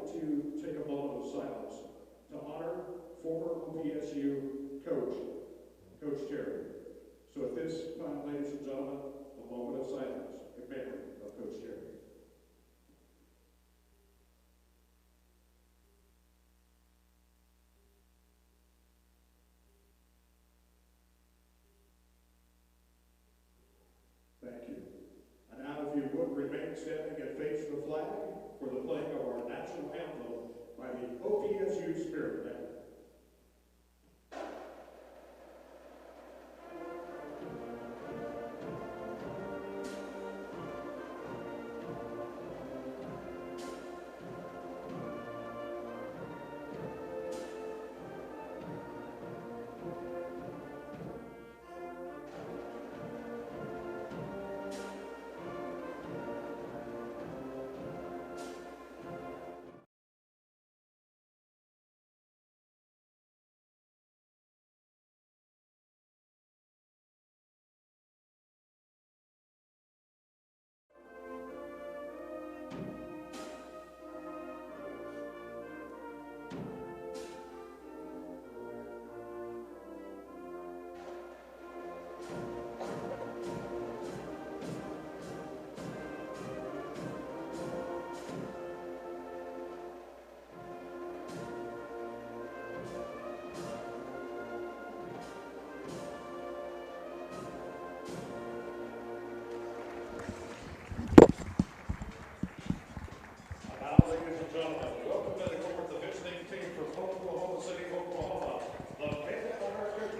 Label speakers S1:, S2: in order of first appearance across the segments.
S1: like to take a moment of silence to honor former OPSU coach, Coach Terry. So at this time, ladies and gentlemen, a moment of silence in memory of Coach Terry. Thank you. And now, if you would, remain standing and face the flag for the playing of our national anthem by the OPSU Spirit Band.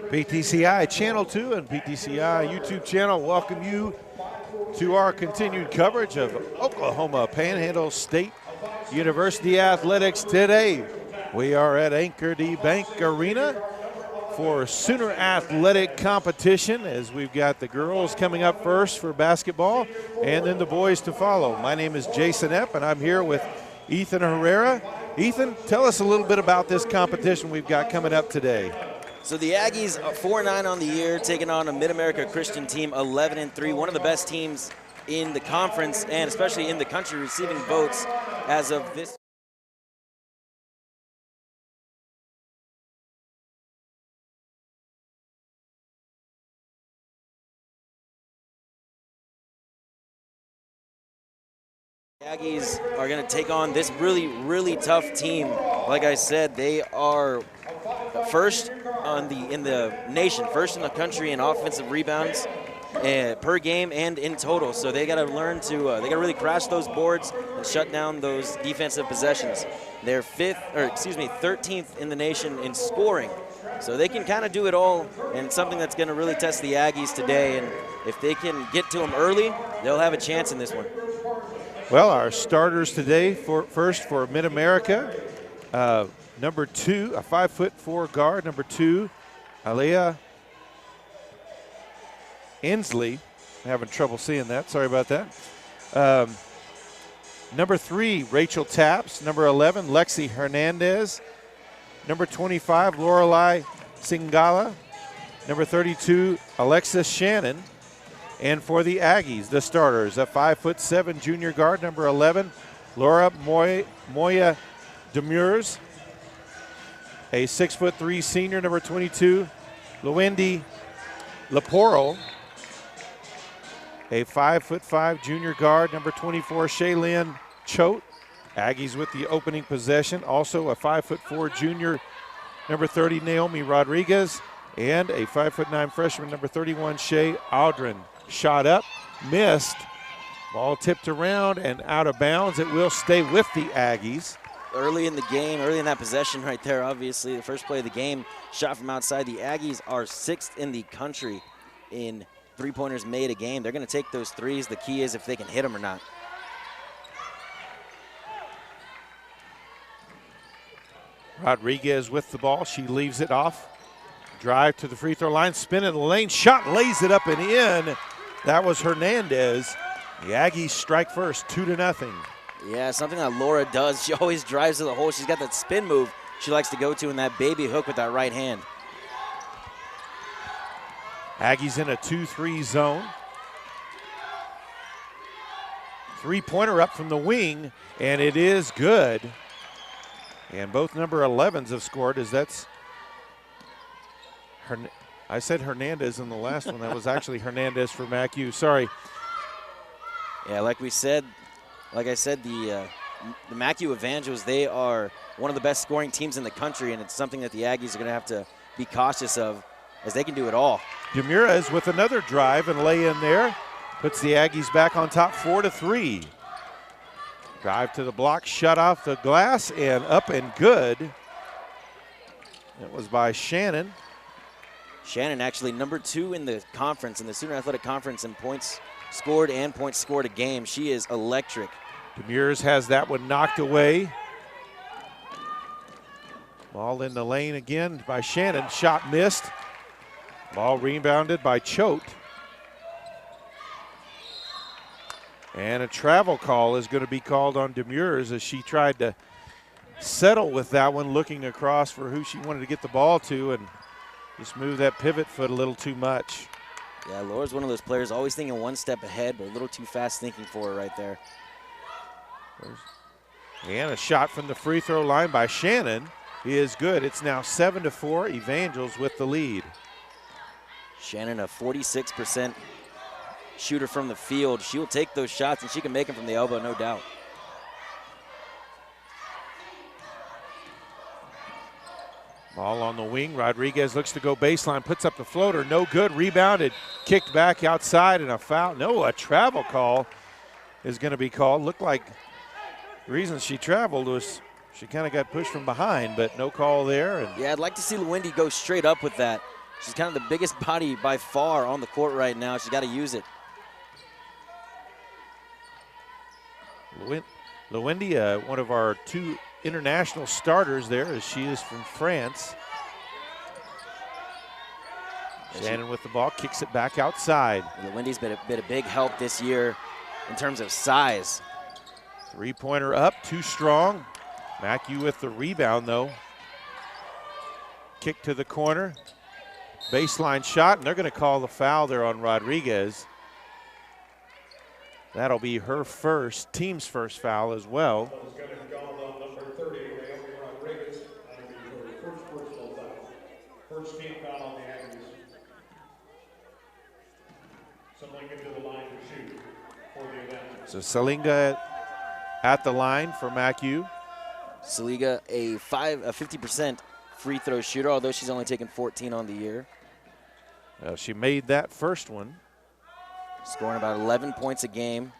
S2: PTCI Channel 2 and PTCI YouTube channel welcome you to our continued coverage of Oklahoma Panhandle State University athletics today. We are at Anchor D Bank Arena for Sooner Athletic competition, as we've got the girls coming up first for basketball and then the boys to follow. My name is Jason Epp and I'm here with Ethan Herrera. Ethan, tell us a little bit about this competition we've got coming up today.
S3: So the Aggies are 4-9 on the year, taking on a Mid-America Christian team, 11-3, one of the best teams in the conference and especially in the country, receiving votes as of this. The Aggies are going to take on this really, really tough team. Like I said, they are first in the nation, first in the country in offensive rebounds per game and in total. So they got to learn to they got to really crash those boards and shut down those defensive possessions. They're 13th in the nation in scoring. So they can kind of do it all, and something that's going to really test the Aggies today. And if they can get to them early, they'll have a chance in this one.
S2: Well, our starters today first for Mid-America. Number 2, a 5'4" guard. Number 2, Alea Inslee. I'm having trouble seeing that. Sorry about that. Number 3, Rachel Taps. Number 11, Lexi Hernandez. Number 25, Lorelei Singala. Number 32, Alexis Shannon. And for the Aggies, the starters, a 5'7" junior guard. Number 11, Laura Moya Demures. A 6'3" senior, number 22, Luendi Laporo. A 5'5" junior guard, number 24, Shaylin Choate. Aggies with the opening possession. Also a 5'4" junior, number 30, Naomi Rodriguez. And a 5'9" freshman, number 31, Shay Aldrin. Shot up, missed. Ball tipped around and out of bounds. It will stay with the Aggies.
S3: Early in the game, early in that possession right there, obviously, the first play of the game, shot from outside. The Aggies are 6th in the country in three-pointers made a game. They're going to take those threes. The key is if they can hit them or not.
S2: Rodriguez with the ball. She leaves it off. Drive to the free throw line, spin in the lane, shot, lays it up and in. That was Hernandez. The Aggies strike first, 2-0.
S3: Yeah, something that Laura does. She always drives to the hole. She's got that spin move she likes to go to, and that baby hook with that right hand.
S2: Aggies in a 2-3 zone. Three-pointer up from the wing, and it is good. And both number 11s have scored, as that's I said Hernandez in the last one. That was actually Hernandez for MACU. Sorry.
S3: Yeah, like I said, the MACU Evangels, they are one of the best scoring teams in the country, and it's something that the Aggies are going to have to be cautious of, as they can do it all.
S2: Demurez with another drive and lay in there. Puts the Aggies back on top 4-3. Drive to the block, shut off the glass, and up and good. That was by Shannon.
S3: Shannon actually number 2 in the conference, in the Student Athletic Conference, in points scored and points scored a game. She is electric.
S2: Demurez has that one knocked away. Ball in the lane again by Shannon. Shot missed. Ball rebounded by Choate. And a travel call is going to be called on Demurez as she tried to settle with that one, looking across for who she wanted to get the ball to, and just moved that pivot foot a little too much.
S3: Yeah, Laura's one of those players always thinking one step ahead, but a little too fast thinking for her right there.
S2: And a shot from the free throw line by Shannon is good. It's now 7-4, Evangels with the lead.
S3: Shannon, a 46% shooter from the field. She will take those shots, and she can make them from the elbow, no doubt.
S2: Ball on the wing. Rodriguez looks to go baseline, puts up the floater. No good. Rebounded, kicked back outside, and a foul. No, a travel call is going to be called. Looked like the reason she traveled was she kind of got pushed from behind, but no call there. And
S3: yeah, I'd like to see Lewindy go straight up with that. She's kind of the biggest body by far on the court right now. She's got to use it.
S2: Lewindy, one of our 2 international starters there, as she is from France. Shannon with the ball, kicks it back outside.
S3: Lewindy's been a big help this year in terms of size.
S2: 3-pointer up, too strong. MACU with the rebound, though. Kick to the corner. Baseline shot, and they're going to call the foul there on Rodriguez. That'll be her first, team's first foul as well.
S1: First team foul on the Aggies. Someone get to the line to shoot for the event.
S2: So Salinga at the line for MACU.
S3: Saliga, a 50% free throw shooter, although she's only taken 14 on the year.
S2: She made that first one.
S3: Scoring about 11 points a game,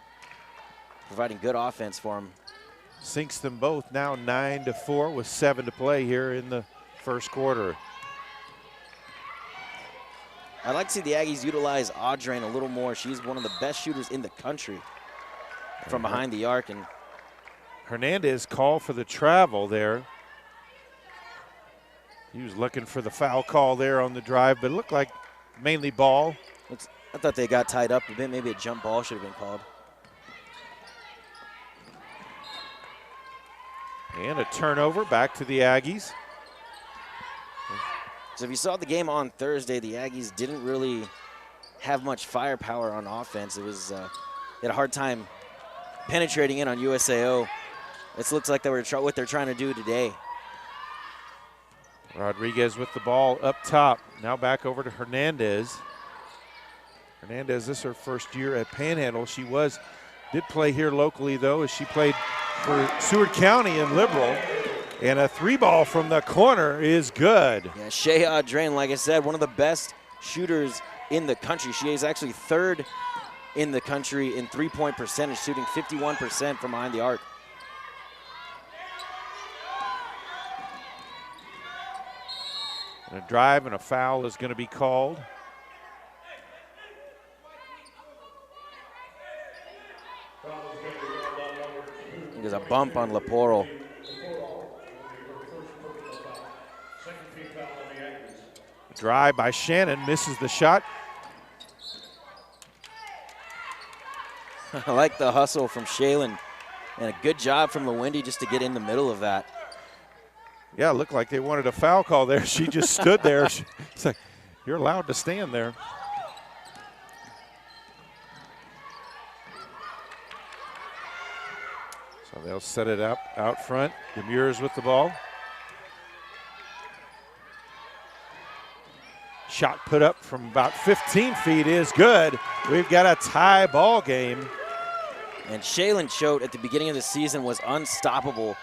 S3: providing good offense for them.
S2: Sinks them both now 9-4 with 7 to play here in the first quarter.
S3: I'd like to see the Aggies utilize Audrain a little more. She's one of the best shooters in the country from behind the arc. And
S2: Hernandez called for the travel there. He was looking for the foul call there on the drive, but it looked like mainly ball.
S3: I thought they got tied up a bit. Maybe a jump ball should have been called.
S2: And a turnover back to the Aggies.
S3: So if you saw the game on Thursday, the Aggies didn't really have much firepower on offense. It was they had a hard time penetrating in on USAO. It looks like what they're trying to do today.
S2: Rodriguez with the ball up top. Now back over to Hernandez. Hernandez, this is her first year at Panhandle. She did play here locally, though, as she played for Seward County and Liberal. And a 3-ball from the corner is good.
S3: Yeah, Shea Audrain, like I said, one of the best shooters in the country. She is actually 3rd in the country in 3-point percentage, shooting 51% from behind the arc.
S2: And a drive and a foul is going to be called.
S3: There's a bump on Laportal.
S2: Drive by Shannon, misses the shot.
S3: I like the hustle from Shaylin, and a good job from Lewindy just to get in the middle of that.
S2: Yeah, it looked like they wanted a foul call there. She just stood there. It's like, you're allowed to stand there. So So they'll set it up out front. Demures with the ball. Shot put up from about 15 feet is good. We've got a tie ball game.
S3: And Shaylin Choate at the beginning of the season was unstoppable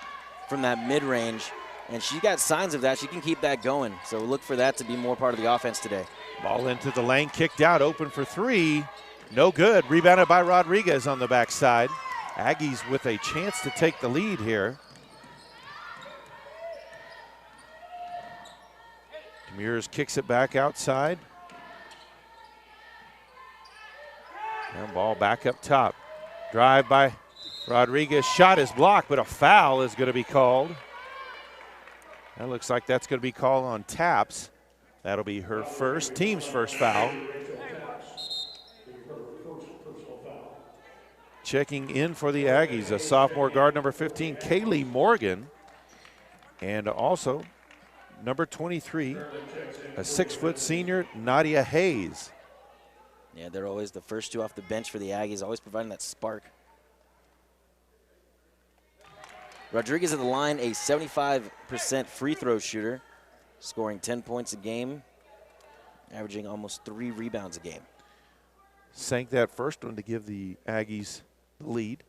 S3: from that mid-range, and she got signs of that. She can keep that going, so look for that to be more part of the offense today.
S2: Ball into the lane, kicked out, open for three. No good. Rebounded by Rodriguez on the backside. Aggies with a chance to take the lead here. Demures kicks it back outside. Now ball back up top. Drive by Rodriguez. Shot is blocked, but a foul is going to be called. That looks like that's going to be called on Taps. That'll be her first, team's first foul. Checking in for the Aggies, a sophomore guard, number 15, Kaylee Morgan. And also number 23, a 6-foot senior, Nadia Hayes.
S3: Yeah, they're always the first two off the bench for the Aggies, always providing that spark. Rodriguez at the line, a 75% free throw shooter, scoring 10 points a game, averaging almost 3 rebounds a game.
S2: Sank that first one to give the Aggies the lead.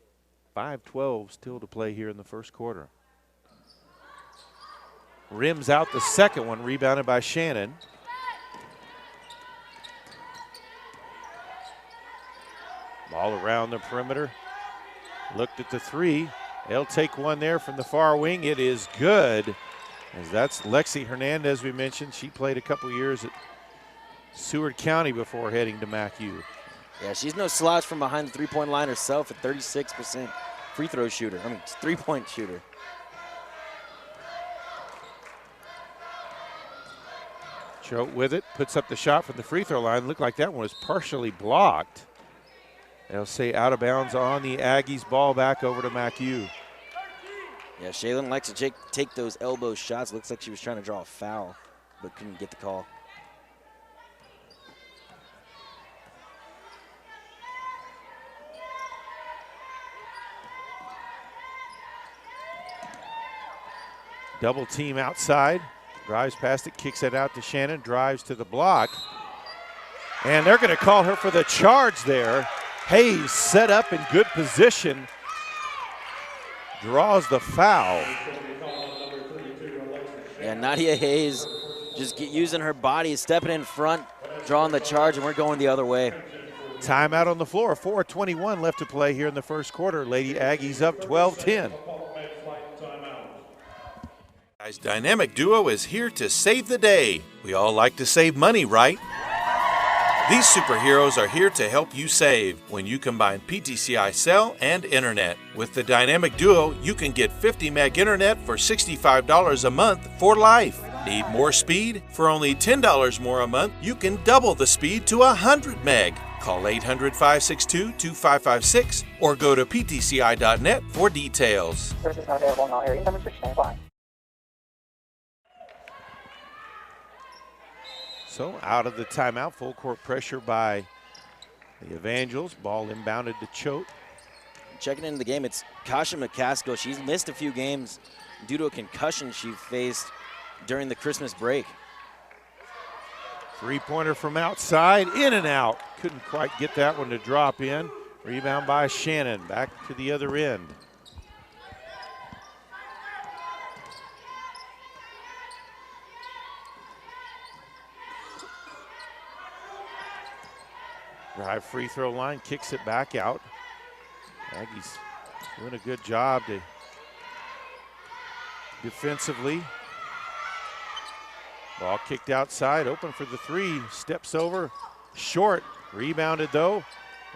S2: 5:12 still to play here in the first quarter. Rims out the second one, rebounded by Shannon. Ball around the perimeter. Looked at the three. They'll take one there from the far wing. It is good. As that's Lexi Hernandez, we mentioned. She played a couple years at Seward County before heading to MACU.
S3: Yeah, she's no slouch from behind the three-point line herself, a 36% free throw shooter. I mean, three-point shooter.
S2: Choate with it, puts up the shot from the free throw line. Looked like that one was partially blocked. They'll say out of bounds on the Aggies. Ball back over to MACU.
S3: Yeah, Shaylin likes to take those elbow shots. Looks like she was trying to draw a foul, but couldn't get the call.
S2: Double team outside. Drives past it, kicks it out to Shannon, drives to the block. And they're going to call her for the charge there. Hayes set up in good position. Draws the foul.
S3: Yeah, Nadia Hayes just using her body, stepping in front, drawing the charge, and we're going the other way.
S2: Timeout on the floor. 4:21 left to play here in the first quarter. Lady Aggies up 12-10.
S4: Dynamic Duo is here to save the day. We all like to save money, right? These superheroes are here to help you save when you combine PTCI cell and internet. With the Dynamic Duo, you can get 50 meg internet for $65 a month for life. Need more speed? For only $10 more a month, you can double the speed to 100 meg. Call 800-562-2556 or go to ptci.net for details.
S5: Services not available in all areas. Some restrictions may apply.
S2: So out of the timeout, full court pressure by the Evangels. Ball inbounded to Choate.
S3: Checking into the game, it's Kasha McCaskill. She's missed a few games due to a concussion she faced during the Christmas break.
S2: Three-pointer from outside, in and out. Couldn't quite get that one to drop in. Rebound by Shannon, back to the other end. Drive free throw line, kicks it back out. Aggies doing a good job defensively. Ball kicked outside, open for the three, steps over, short, rebounded though,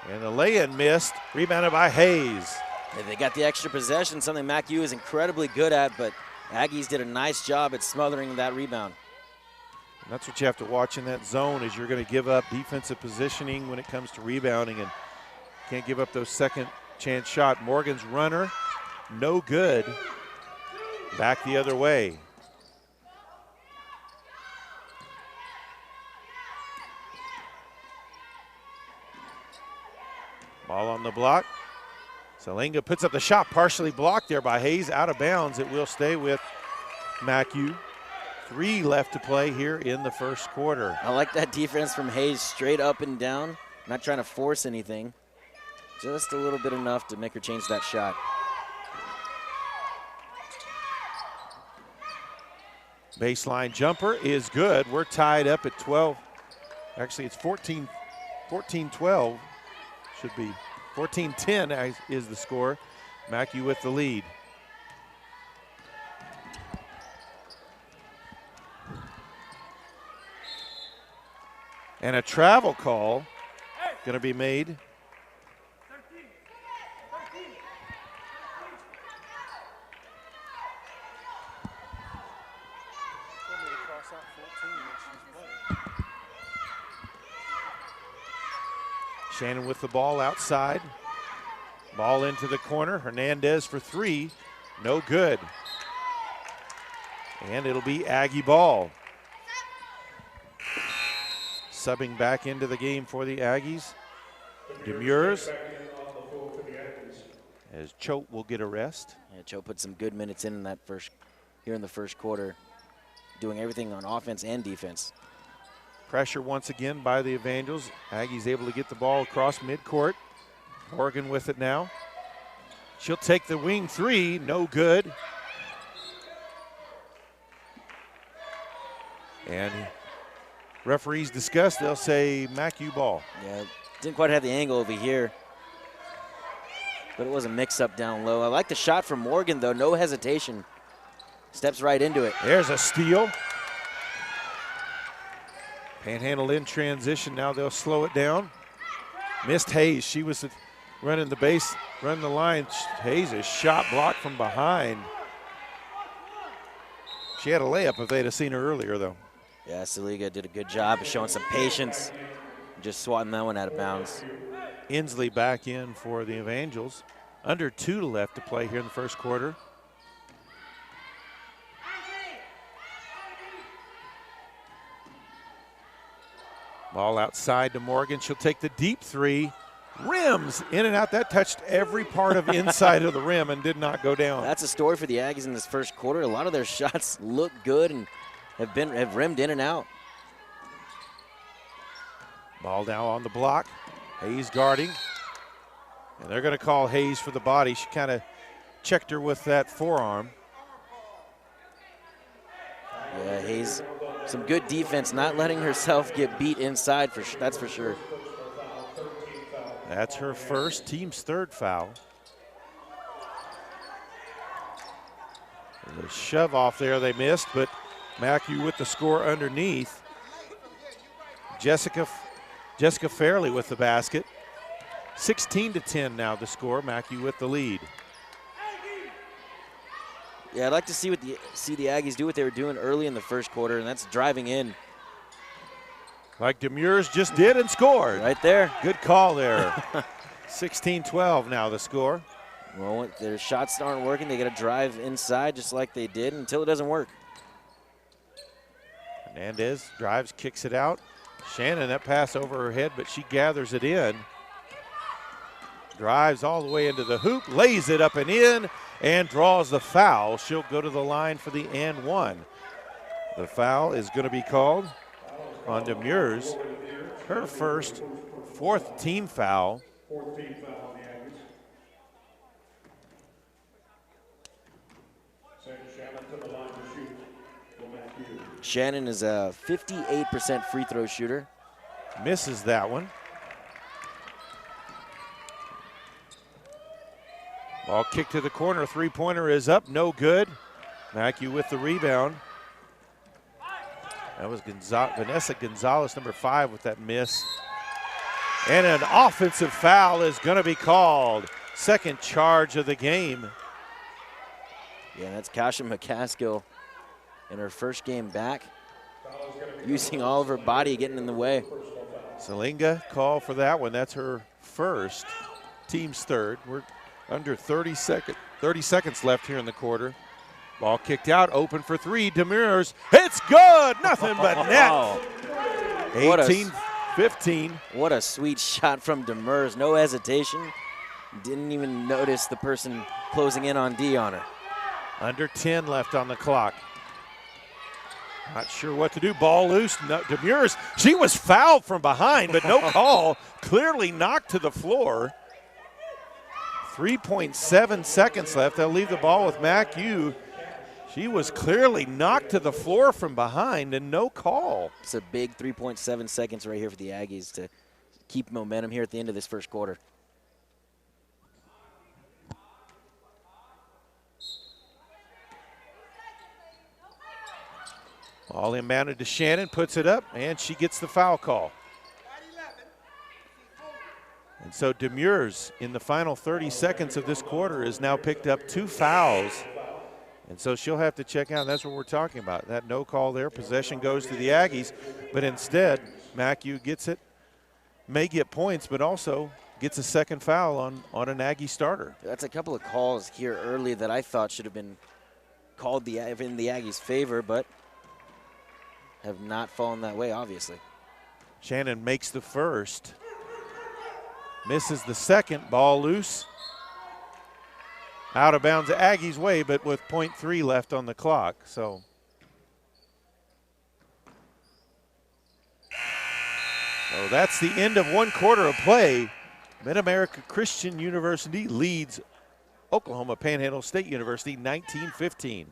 S2: and the lay-in missed, rebounded by Hayes.
S3: Yeah, they got the extra possession, something MACU is incredibly good at, but Aggies did a nice job at smothering that rebound.
S2: And that's what you have to watch in that zone, is you're going to give up defensive positioning when it comes to rebounding, and can't give up those second chance shot. Morgan's runner, no good. Back the other way. Ball on the block. Salinga puts up the shot, partially blocked there by Hayes, out of bounds. It will stay with MACU. 3 left to play here in the first quarter.
S3: I like that defense from Hayes, straight up and down, not trying to force anything. Just a little bit enough to make her change that shot.
S2: Baseline jumper is good. We're tied up at 12. Actually, it's 14-12. Should be 14-10 is the score. MACU with the lead. And a travel call going to be made. Shannon with the ball outside. Ball into the corner. Hernandez for 3. No good. And it'll be Aggie ball. Subbing back into the game for the Aggies. Demures. As Choate will get a rest.
S3: Yeah, Choate put some good minutes in that here in the first quarter, doing everything on offense and defense.
S2: Pressure once again by the Evangels. Aggies able to get the ball across midcourt. Morgan with it now. She'll take the wing 3, no good. And referees discuss, they'll say MACU ball.
S3: Yeah, didn't quite have the angle over here, but it was a mix-up down low. I like the shot from Morgan, though, no hesitation. Steps right into it.
S2: There's a steal. Panhandle in transition, now they'll slow it down. Missed Hayes, she was running the base, running the line. Hayes is shot blocked from behind. She had a layup if they'd have seen her earlier, though.
S3: Yeah, Saliga did a good job of showing some patience, just swatting that one out of bounds.
S2: Inslee back in for the Evangels. Under 2 left to play here in the first quarter. Ball outside to Morgan. She'll take the deep 3. Rims in and out. That touched every part of inside of the rim and did not go down.
S3: That's a story for the Aggies in this first quarter. A lot of their shots look good and have rimmed in and out.
S2: Ball now on the block. Hayes guarding. And they're going to call Hayes for the body. She kind of checked her with that forearm.
S3: Yeah, Hayes, some good defense, not letting herself get beat inside, that's for sure.
S2: That's her first, team's 3rd foul. The shove off there they missed, but MACU with the score underneath. Jessica Fairley with the basket. 16-10 now the score. MACU with the lead.
S3: Yeah, I'd like to see the Aggies do what they were doing early in the first quarter, and that's driving in.
S2: Like Demures just did and scored.
S3: Right there.
S2: Good call there. 16-12 now the score.
S3: Well, when their shots aren't working, they got to drive inside just like they did until it doesn't work.
S2: Hernandez drives, kicks it out. Shannon, that pass over her head, but she gathers it in. Drives all the way into the hoop, lays it up and in, and draws the foul. She'll go to the line for the and 1. The foul is going to be called on Demures. Her first, 4th team foul.
S1: 4th team foul on the Aggies. Send Shannon to the line to shoot for MACU.
S3: Shannon is a 58% free throw shooter.
S2: Misses that one. Ball kicked to the corner. 3-pointer is up, no good. MACU with the rebound. That was Vanessa Gonzalez, number 5, with that miss. And an offensive foul is going to be called. 2nd charge of the game.
S3: Yeah, that's Kasha McCaskill in her first game back, using all of her body, getting in the way.
S2: Salinga call for that one. That's her first, team's 3rd. We're under 30 seconds left here in the quarter. Ball kicked out, open for 3. Demures, it's good, nothing but net. 18-15.
S3: What a sweet shot from Demers, no hesitation. Didn't even notice the person closing in on D on her.
S2: Under 10 left on the clock. Not sure what to do. Ball loose. No, Demures, she was fouled from behind, but no call. Clearly knocked to the floor. 3.7 seconds left. They'll leave the ball with MACU. She was clearly knocked to the floor from behind and no call.
S3: It's a big 3.7 seconds right here for the Aggies to keep momentum here at the end of this first quarter.
S2: Ball inbounded to Shannon, puts it up, and she gets the foul call. And so Demures, in the final 30 seconds of this quarter, has now picked up 2 fouls. And so she'll have to check out. That's what we're talking about. That no call there. Possession goes to the Aggies. But instead, MACU gets it, may get points, but also gets a second foul on an Aggie starter.
S3: That's a couple of calls here early that I thought should have been called in the Aggies' favor, but have not fallen that way, obviously.
S2: Shannon makes the first. Misses the second. Ball loose. Out of bounds Aggies' way, but with .3 left on the clock. So that's the end of one quarter of play. Mid-America Christian University leads Oklahoma Panhandle State University 19-15.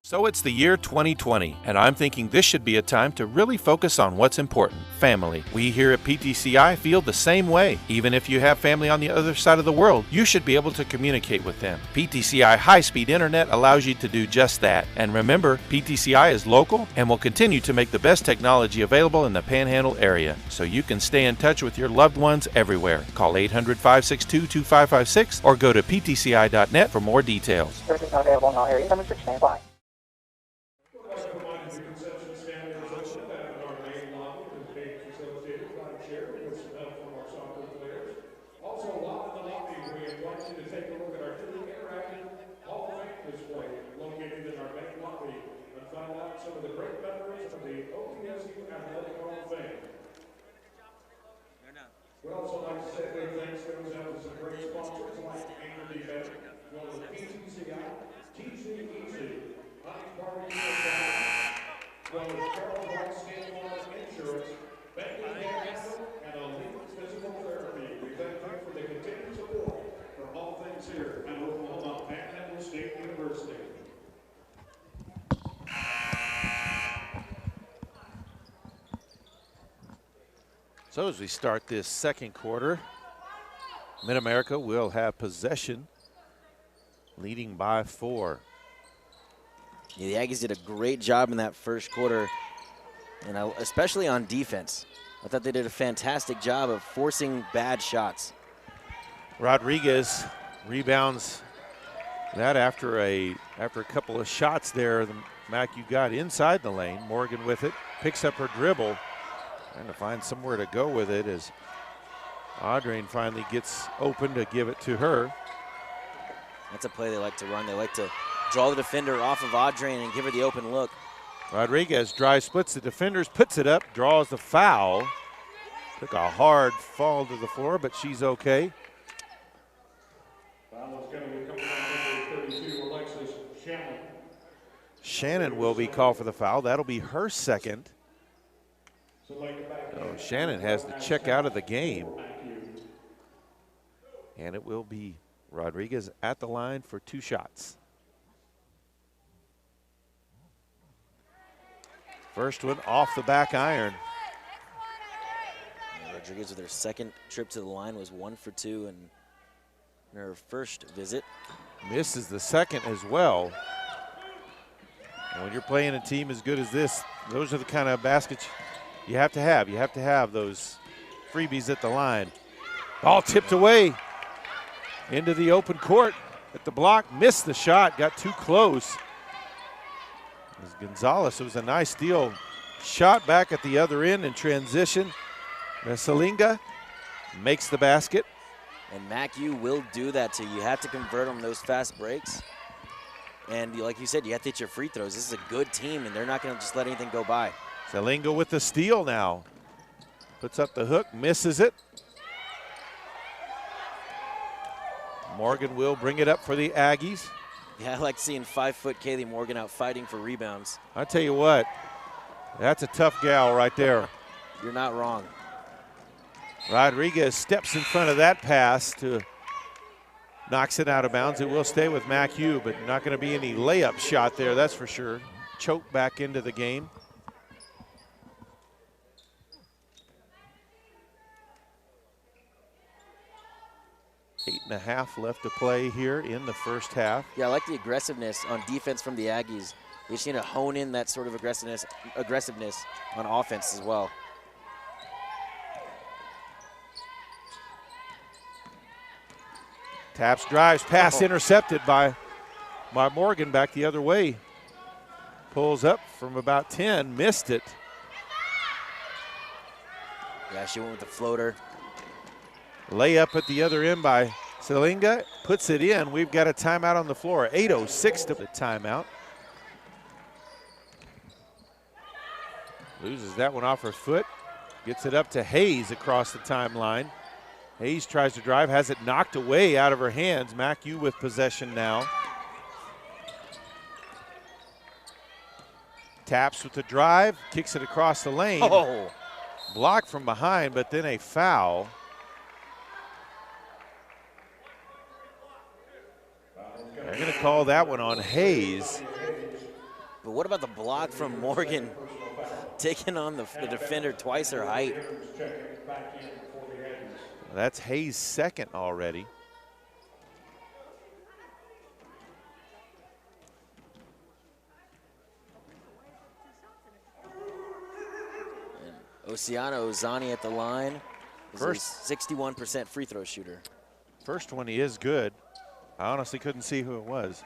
S4: So it's the year 2020, and I'm thinking this should be a time to really focus on what's important, family. We here at PTCI feel the same way. Even if you have family on the other side of the world, you should be able to communicate with them. PTCI high-speed internet allows you to do just that. And remember, PTCI is local and will continue to make the best technology available in the Panhandle area, so you can stay in touch with your loved ones everywhere. Call 800-562-2556 or go to ptci.net for more details.
S5: Services not available in all areas. Some restrictions may apply.
S1: We'd also like to say big thanks goes out to some great sponsors like Angry Better, well as PTCI, TCEC, Honey Party well as Charles White State Farm Insurance, Banking Panhandle, and Elite Physical Therapy. We thank you for the continued support for all things here at Oklahoma Panhandle State University.
S2: So as we start this second quarter, Mid-America will have possession, leading by 4.
S3: Yeah, the Aggies did a great job in that first quarter, and especially on defense. I thought they did a fantastic job of forcing bad shots.
S2: Rodriguez rebounds that after a couple of shots there. The MACU got inside the lane. Morgan with it, picks up her dribble. Trying to find somewhere to go with it as Audrain finally gets open to give it to her.
S3: That's a play they like to run. They like to draw the defender off of Audrain and give her the open look.
S2: Rodriguez dry splits the defenders, puts it up, draws the foul. Took a hard fall to the floor, but she's okay.
S1: Foul is going to be coming on number 32, Alexis Shannon.
S2: Shannon will be called for the foul. That'll be her second. Oh, Shannon has to check out of the game. And it will be Rodriguez at the line for 2 shots. First one off the back iron.
S3: Rodriguez with her second trip to the line was 1 for 2 in her first visit.
S2: Misses the second as well. And when you're playing a team as good as this, those are the kind of baskets you have to have. You have to have those freebies at the line. Ball tipped away into the open court at the block. Missed the shot, got too close. As Gonzalez, it was a nice steal. Shot back at the other end in transition. Salinga makes the basket.
S3: And MACU will do that to you. You have to convert on those fast breaks. And like you said, you have to hit your free throws. This is a good team, and they're not going to just let anything go by.
S2: Salinga with the steal now. Puts up the hook, misses it. Morgan will bring it up for the Aggies.
S3: Yeah, I like seeing 5-foot Kaylee Morgan out fighting for rebounds.
S2: I tell you what, that's a tough gal right there.
S3: You're not wrong.
S2: Rodriguez steps in front of that pass to knocks it out of bounds. It will stay with MACU, but not going to be any layup shot there, that's for sure. Choke back into the game. Eight and a half left to play here in the first half.
S3: Yeah, I like the aggressiveness on defense from the Aggies. They just need to hone in that sort of aggressiveness on offense as well.
S2: Taps, drives, pass intercepted by Morgan back the other way. Pulls up from about 10, missed it.
S3: Yeah, she went with the floater.
S2: Layup at the other end by Selinga, puts it in. We've got a timeout on the floor. 8:06 to the timeout. Loses that one off her foot. Gets it up to Hayes across the timeline. Hayes tries to drive, has it knocked away out of her hands. MACU with possession now. Taps with the drive, kicks it across the lane.
S3: Oh.
S2: Blocked from behind, but then a foul. They're going to call that one on Hayes.
S3: But what about the block from Morgan taking on the defender twice her height?
S2: That's Hayes' second already.
S3: And Oceano Ozani at the line. First 61% free throw shooter.
S2: First one, he is good. I honestly couldn't see who it was.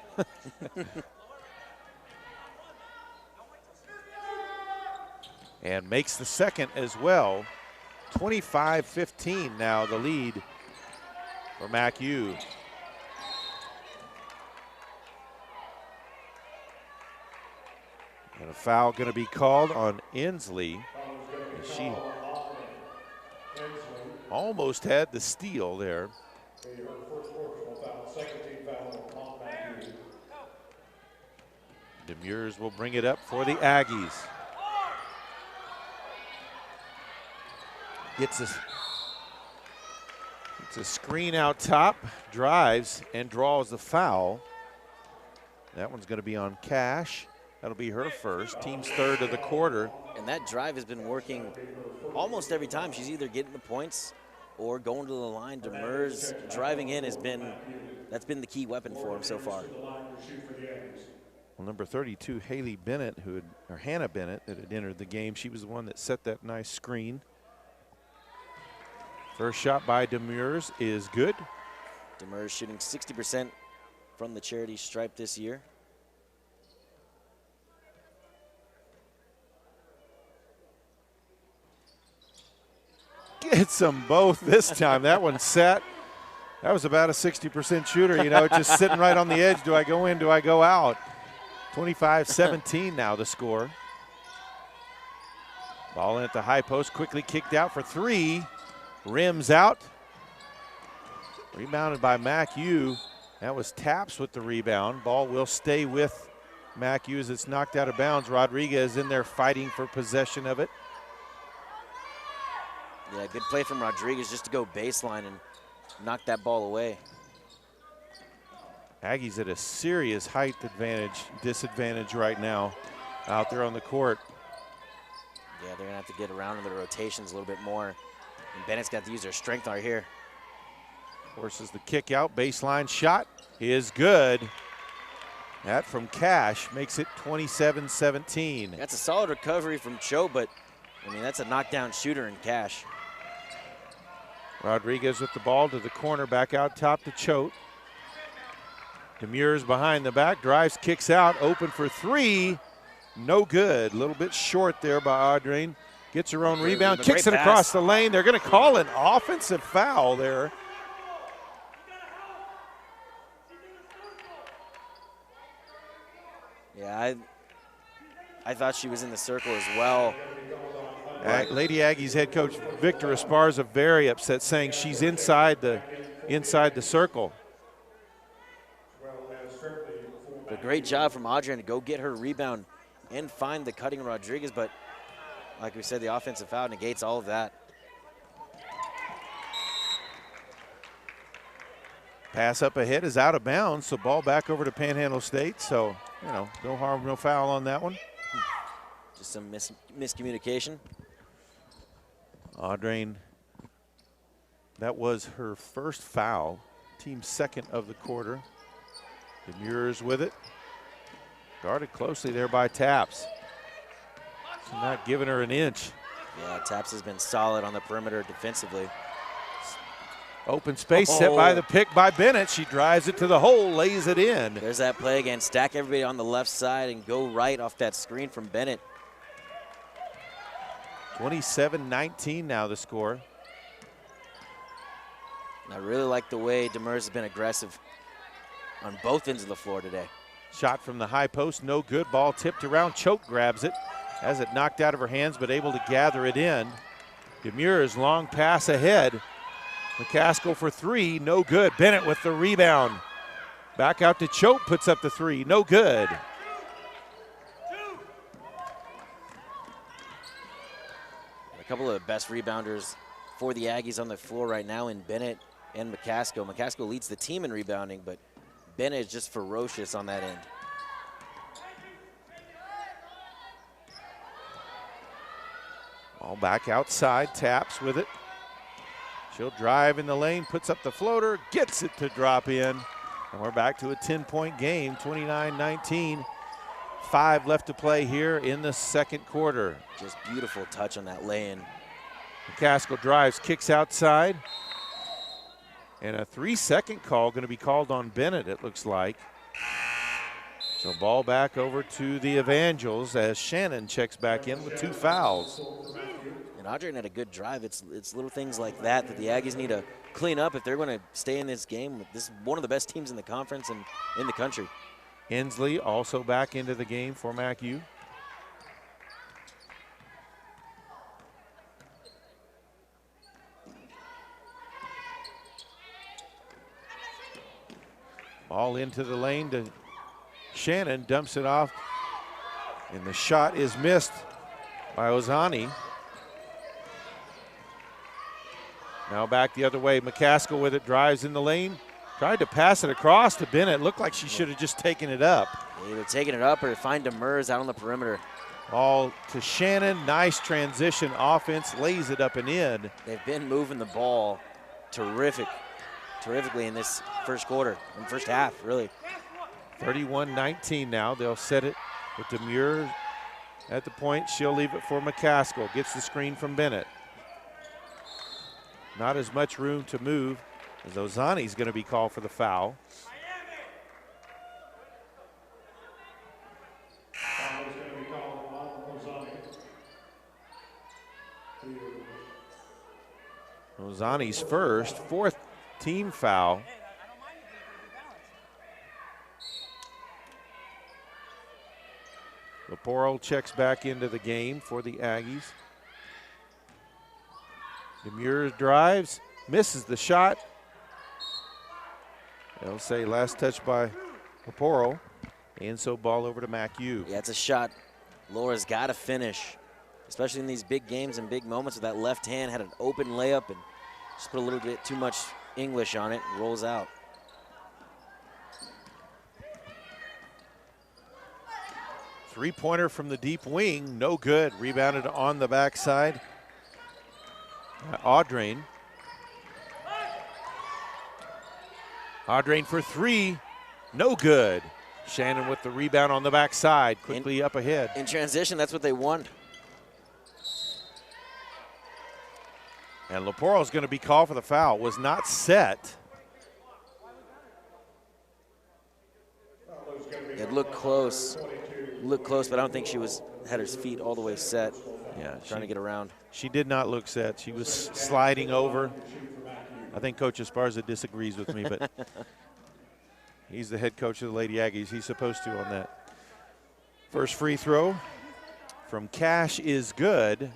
S2: And makes the second as well. 25-15 now the lead for MACU. And a foul going to be called on Inslee. She almost had the steal there. Demers will bring it up for the Aggies. Gets a screen out top, drives, and draws the foul. That one's going to be on Cash. That'll be her first, team's third of the quarter.
S3: And that drive has been working almost every time. She's either getting the points or going to the line. Demers driving in that's been the key weapon for him so far.
S2: Well, number 32, Haley Bennett, Hannah Bennett, that had entered the game. She was the one that set that nice screen. First shot by Demers is good.
S3: Demers shooting 60% from the charity stripe this year.
S2: Gets them both this time. That one set. That was about a 60% shooter, you know, just sitting right on the edge. Do I go in, do I go out? 25-17 now the score. Ball in at the high post, quickly kicked out for three. Rims out. Rebounded by MACU. That was Taps with the rebound. Ball will stay with MACU as it's knocked out of bounds. Rodriguez in there fighting for possession of it.
S3: Yeah, good play from Rodriguez just to go baseline and knock that ball away.
S2: Aggies at a serious height disadvantage right now out there on the court.
S3: Yeah, they're going to have to get around in the rotations a little bit more. And Bennett's got to use their strength right here.
S2: Forces the kick out, baseline shot is good. That from Cash makes it 27-17.
S3: That's a solid recovery from Cho, but I mean, that's a knockdown shooter in Cash.
S2: Rodriguez with the ball to the corner, back out top to Choate. Demers behind the back, drives, kicks out, open for three. No good, a little bit short there by Audrain. Gets her own rebound, kicks it across the lane. They're going to call an offensive foul there.
S3: Yeah, I thought she was in the circle as well.
S2: Lady Aggies head coach Victor Esparza very upset, saying she's inside the circle.
S3: great job from Adrian to go get her rebound and find the cutting Rodriguez, but like we said, the offensive foul negates all of that.
S2: Pass up ahead is out of bounds, so ball back over to Panhandle State. So, you know, no harm, no foul on that one.
S3: Just some miscommunication.
S2: Audrain, that was her first foul, team second of the quarter. Demures with it. Guarded closely there by Taps. She's not giving her an inch.
S3: Yeah, Taps has been solid on the perimeter defensively.
S2: Open space set by the pick by Bennett. She drives it to the hole, lays it in.
S3: There's that play again. Stack everybody on the left side and go right off that screen from Bennett.
S2: 27-19 now the score.
S3: And I really like the way Demers has been aggressive on both ends of the floor today.
S2: Shot from the high post, no good. Ball tipped around, Choke grabs it. Has it knocked out of her hands, but able to gather it in. Demers, long pass ahead. McCaskill for three, no good. Bennett with the rebound. Back out to Choke, puts up the three, no good.
S3: A couple of the best rebounders for the Aggies on the floor right now in Bennett and McCaskill. McCaskill leads the team in rebounding, but Bennett is just ferocious on that end.
S2: Ball back outside, Taps with it. She'll drive in the lane, puts up the floater, gets it to drop in. And we're back to a 10-point game, 29-19. 5 left to play here in the second quarter.
S3: Just beautiful touch on that lay-in.
S2: McCaskill drives, kicks outside. And a 3-second call going to be called on Bennett, it looks like. So ball back over to the Evangels as Shannon checks back in with 2 fouls.
S3: And Adrian had a good drive. It's little things like that that the Aggies need to clean up if they're going to stay in this game. This is one of the best teams in the conference and in the country.
S2: Hensley also back into the game for MACU. Ball into the lane to Shannon, dumps it off, and the shot is missed by Ozani. Now back the other way, McCaskill with it, drives in the lane, tried to pass it across to Bennett. Looked like she should have just taken it up.
S3: Either taking it up or find Demers out on the perimeter.
S2: Ball to Shannon, nice transition offense, lays it up and in.
S3: They've been moving the ball terrifically in this first quarter, in first half, really.
S2: 31-19 now. They'll set it with Demure at the point. She'll leave it for McCaskill. Gets the screen from Bennett. Not as much room to move as Ozani's going to be called for the foul.
S1: Foul is going to be called on Ozani.
S2: Ozani's first, 4th team foul. Leporo checks back into the game for the Aggies. Demure drives, misses the shot. They'll say last touch by Leporo. And so ball over to MACU.
S3: Yeah, it's a shot Laura's got to finish, especially in these big games and big moments with that left hand. Had an open layup and just put a little bit too much English on it, rolls out.
S2: Three-pointer from the deep wing, no good. Rebounded on the backside. Audrain. Audrain for three, no good. Shannon with the rebound on the backside, quickly up ahead.
S3: In transition, that's what they want.
S2: And Leporo's going to be called for the foul. Was not set.
S3: It looked close. Looked close, but I don't think she had her feet all the way set.
S2: Yeah,
S3: trying to get around.
S2: She did not look set. She was sliding over. I think Coach Esparza disagrees with me, but he's the head coach of the Lady Aggies. He's supposed to on that. First free throw from Cash is good.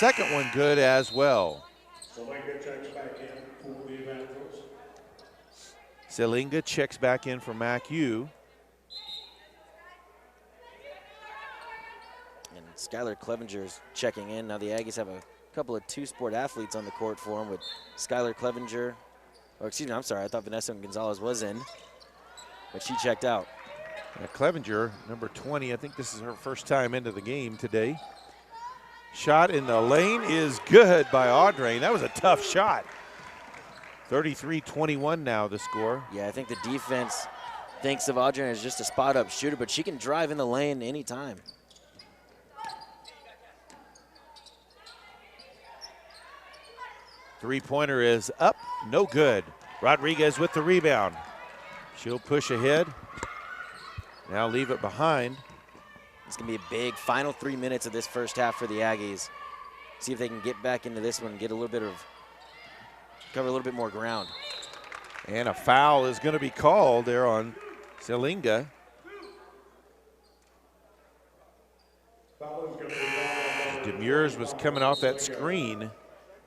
S2: second one good as well.
S1: Selinga checks back in for the Evangelists.
S2: Selinga checks back in for MACU.
S3: And Skylar Clevenger's checking in. Now the Aggies have a couple of two-sport athletes on the court for them with Skylar Clevenger. Or excuse me, I'm sorry, I thought Vanessa Gonzalez was in, but she checked out.
S2: Clevenger, number 20, I think this is her first time into the game today. Shot in the lane is good by Audrain. That was a tough shot. 33-21 now the score.
S3: Yeah, I think the defense thinks of Audrain as just a spot-up shooter, but she can drive in the lane anytime.
S2: Three-pointer is up, no good. Rodriguez with the rebound. She'll push ahead. Now leave it behind.
S3: It's going to be a big final 3 minutes of this first half for the Aggies. See if they can get back into this one, get a little bit of, cover a little bit more ground.
S2: And a foul is going to be called there on Selinga. Demers was coming off that screen.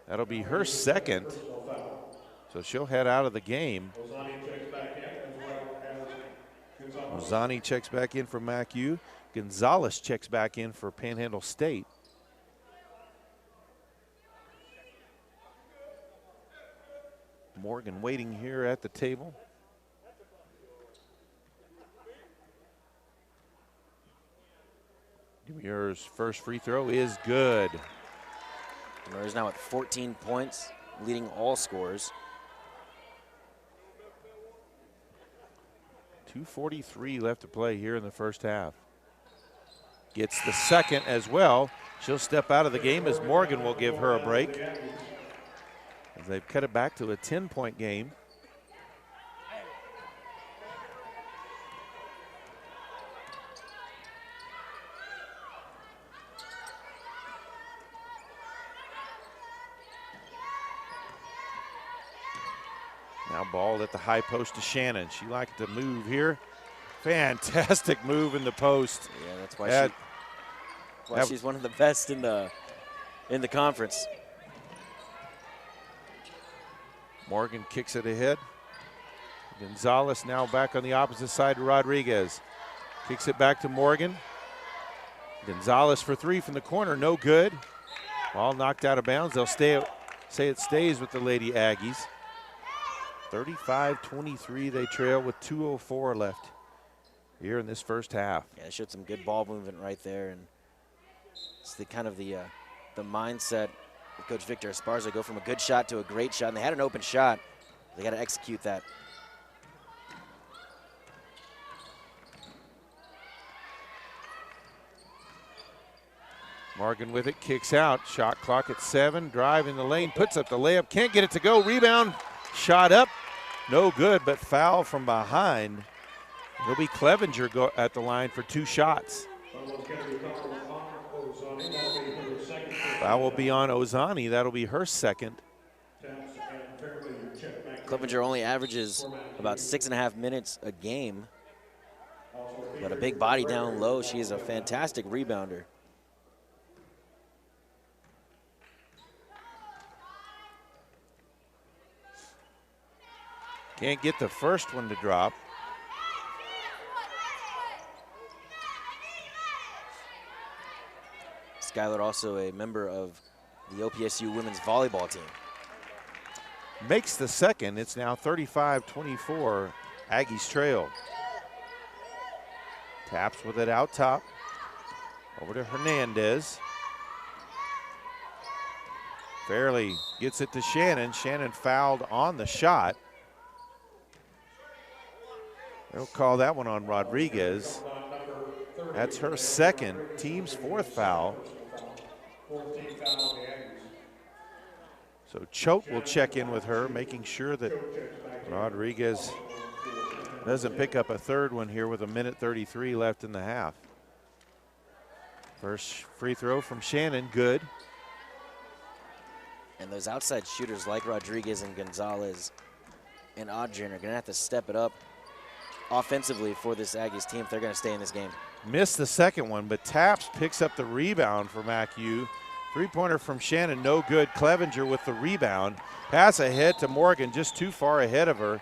S2: That'll be her second. So she'll head out of the game. Ozani checks back in for MACU. Gonzalez checks back in for Panhandle State. Morgan waiting here at the table. Demers' first free throw is good.
S3: Demers now at 14 points, leading all scorers.
S2: 2:43 left to play here in the first half. Gets the second as well. She'll step out of the game as Morgan will give her a break, as they've cut it back to a 10-point game. Now ball at the high post to Shannon. She liked to move here. Fantastic move in the post.
S3: Yeah, that's why she's one of the best in the conference.
S2: Morgan kicks it ahead. Gonzalez now back on the opposite side to Rodriguez. Kicks it back to Morgan. Gonzalez for three from the corner, no good. Ball knocked out of bounds. They'll say it stays with the Lady Aggies. 35-23 they trail with 2:04 left here in this first half.
S3: Yeah, they showed some good ball movement right there, and it's the kind of the mindset of Coach Victor Esparza. Go from a good shot to a great shot, and they had an open shot. They got to execute that.
S2: Morgan with it, kicks out. Shot clock at 7. Drive in the lane, puts up the layup, can't get it to go. Rebound, shot up, no good, but foul from behind. It'll be Clevenger go at the line for 2 shots. Foul will be on Ozani. That'll be her second.
S3: Clevenger only averages about 6.5 minutes a game, but a big body down low. She is a fantastic rebounder.
S2: Can't get the first one to drop.
S3: Skylar also a member of the OPSU women's volleyball team.
S2: Makes the second. It's now 35-24. Aggies trail. Taps with it out top. Over to Hernandez. Fairley gets it to Shannon. Shannon fouled on the shot. They'll call that one on Rodriguez. That's her second, team's 4th foul. So Choate will check in with her, making sure that Rodriguez doesn't pick up a third one here with 1:33 left in the half. First free throw from Shannon, good.
S3: And those outside shooters like Rodriguez and Gonzalez and Audrey are going to have to step it up offensively for this Aggies team if they're going to stay in this game.
S2: Missed the second one, but Taps picks up the rebound for MACU. Three-pointer from Shannon, no good. Clevenger with the rebound. Pass ahead to Morgan, just too far ahead of her.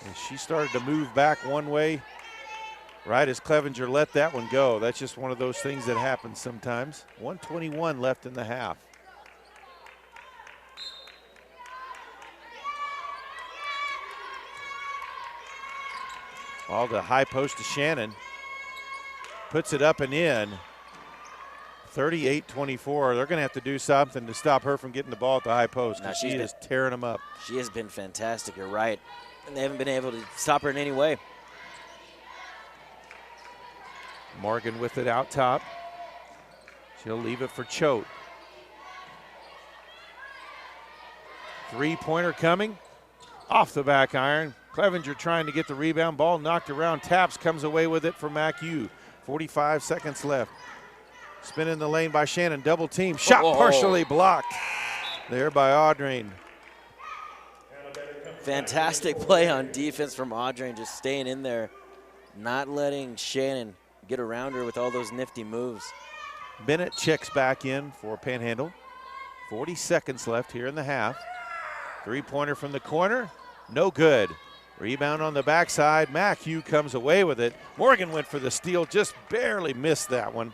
S2: And she started to move back one way right as Clevenger let that one go. That's just one of those things that happens sometimes. 1:21 left in the half. All the high post to Shannon. Puts it up and in. 38-24. They're going to have to do something to stop her from getting the ball at the high post.
S3: No,
S2: she is tearing them up.
S3: She has been fantastic, you're right. And they haven't been able to stop her in any way.
S2: Morgan with it out top. She'll leave it for Choate. Three-pointer coming. Off the back iron. Clevenger trying to get the rebound. Ball knocked around. Taps comes away with it for MACU. 45 seconds left. Spin in the lane by Shannon. Double team. Shot partially blocked there by Audrain.
S3: Fantastic play on defense from Audrain, just staying in there, not letting Shannon get around her with all those nifty moves.
S2: Bennett checks back in for Panhandle. 40 seconds left here in the half. Three-pointer from the corner. No good. Rebound on the backside. MACU comes away with it. Morgan went for the steal, just barely missed that one.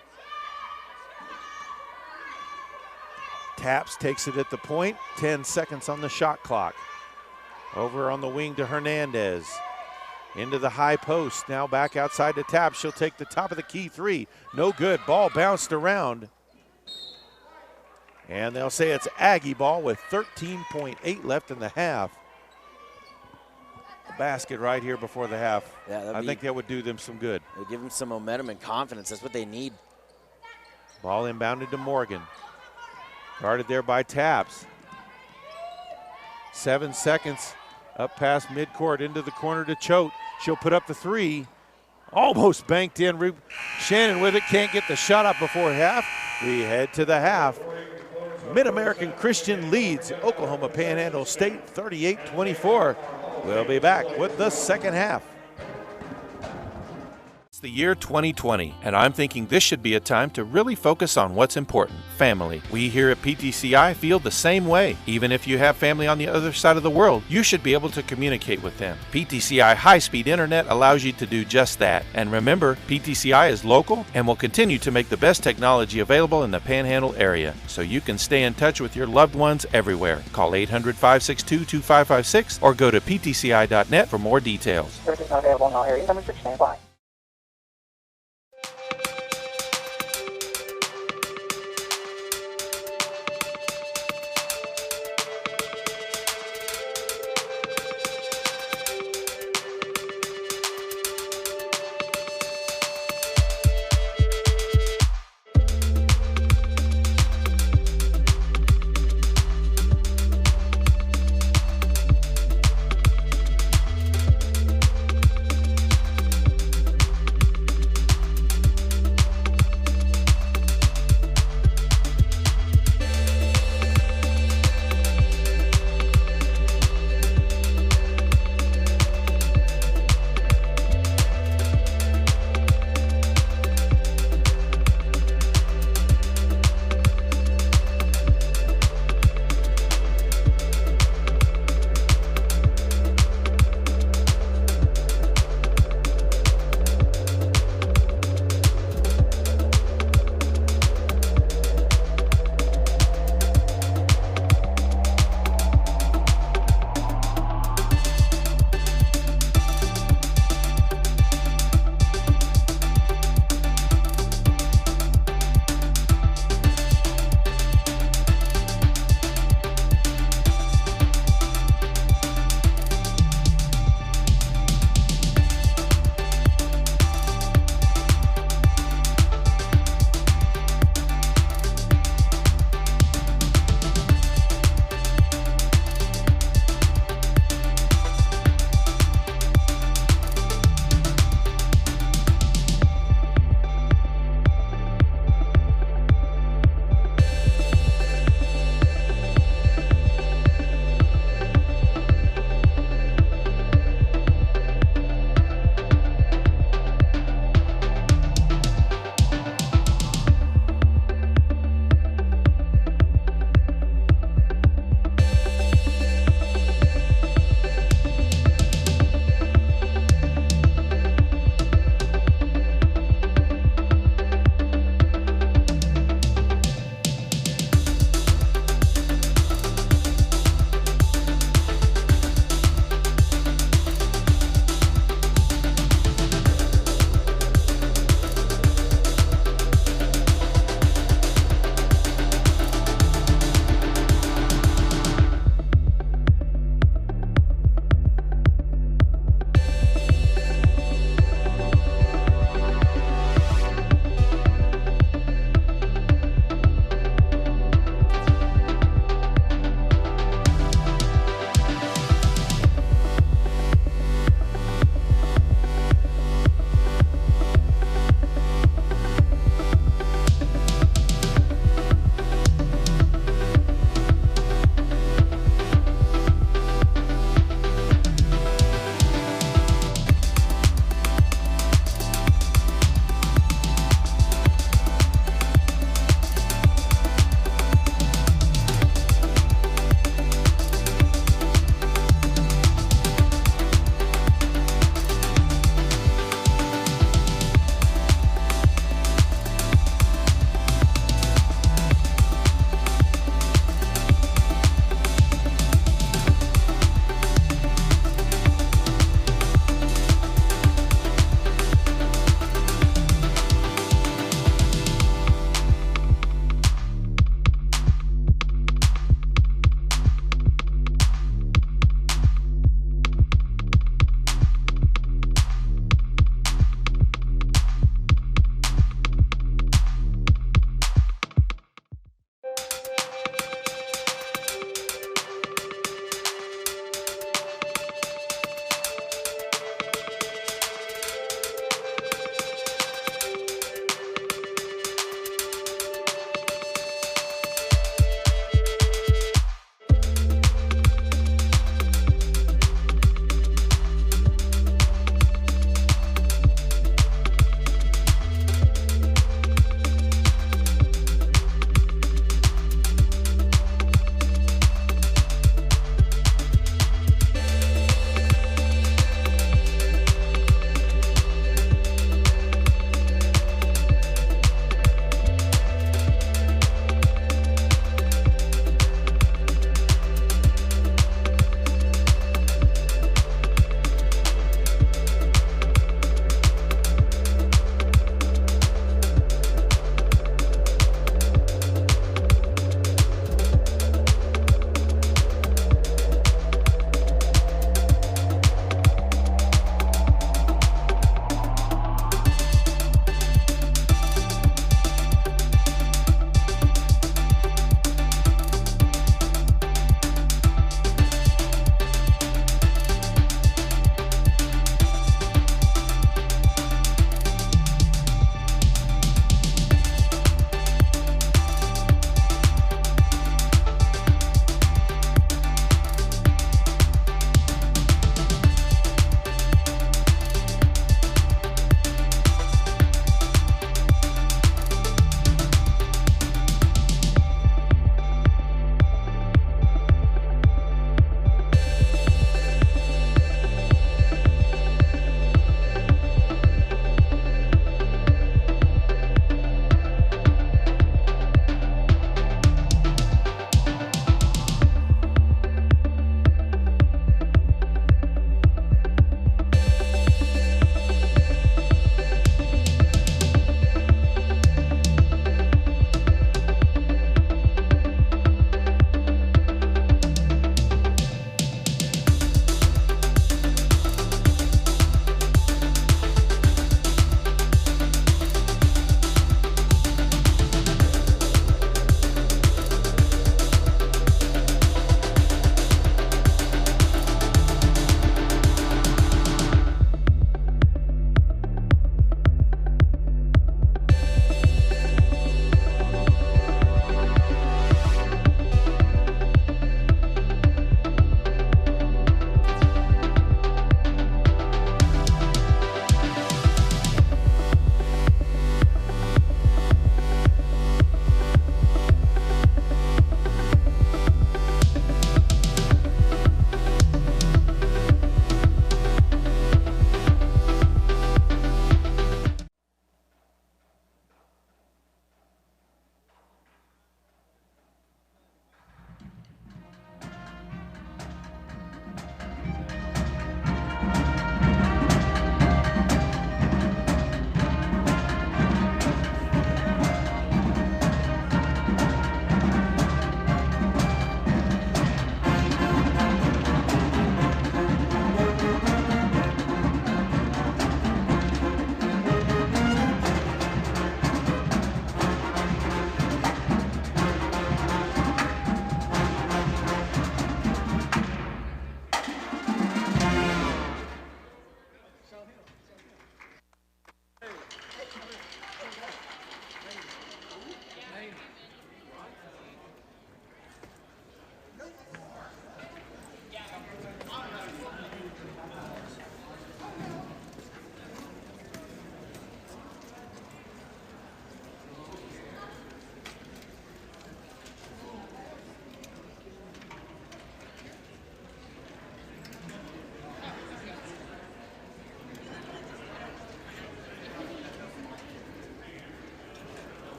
S2: Taps takes it at the point. 10 seconds on the shot clock. Over on the wing to Hernandez. Into the high post. Now back outside to Taps. She'll take the top of the key three. No good. Ball bounced around. And they'll say it's Aggie ball with 13.8 left in the half. A basket right here before the half.
S3: Yeah,
S2: I think that would do them some good.
S3: It'll give them some momentum and confidence. That's what they need.
S2: Ball inbounded to Morgan. Guarded there by Taps. 7 seconds up past midcourt into the corner to Choate. She'll put up the three. Almost banked in. Shannon with it. Can't get the shot up before half. We head to the half. Mid-American Christian leads Oklahoma Panhandle State 38-24. We'll be back with the second half.
S4: It's the year 2020, and I'm thinking this should be a time to really focus on what's important, family. We here at PTCI feel the same way. Even if you have family on the other side of the world, you should be able to communicate with them. PTCI high-speed internet allows you to do just that. And remember, PTCI is local and will continue to make the best technology available in the Panhandle area, so you can stay in touch with your loved ones everywhere. Call 800-562-2556 or go to ptci.net for more details.
S5: Services not available in all areas. Some restrictions may apply.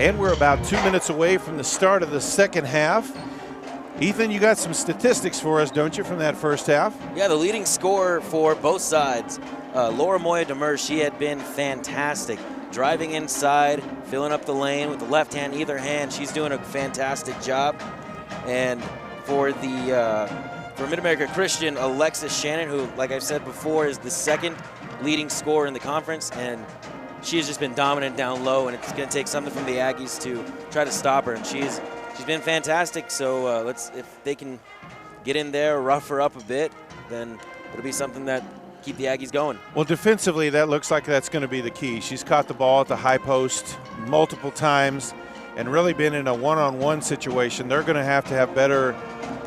S2: And we're about 2 minutes away from the start of the second half. Ethan, you got some statistics for us, don't you, from that first half?
S3: Yeah, the leading scorer for both sides, Laura Moya Demers, she had been fantastic. Driving inside, filling up the lane with the left hand, either hand, she's doing a fantastic job. And for Mid-America Christian, Alexis Shannon, who, like I've said before, is the second leading scorer in the conference, and she has just been dominant down low, and it's going to take something from the Aggies to try to stop her, and she's been fantastic. So if they can get in there, rough her up a bit, then it'll be something that keep the Aggies going. Well,
S2: defensively, that looks like that's going to be the key. She's caught the ball at the high post multiple times and really been in a one-on-one situation. They're going to have better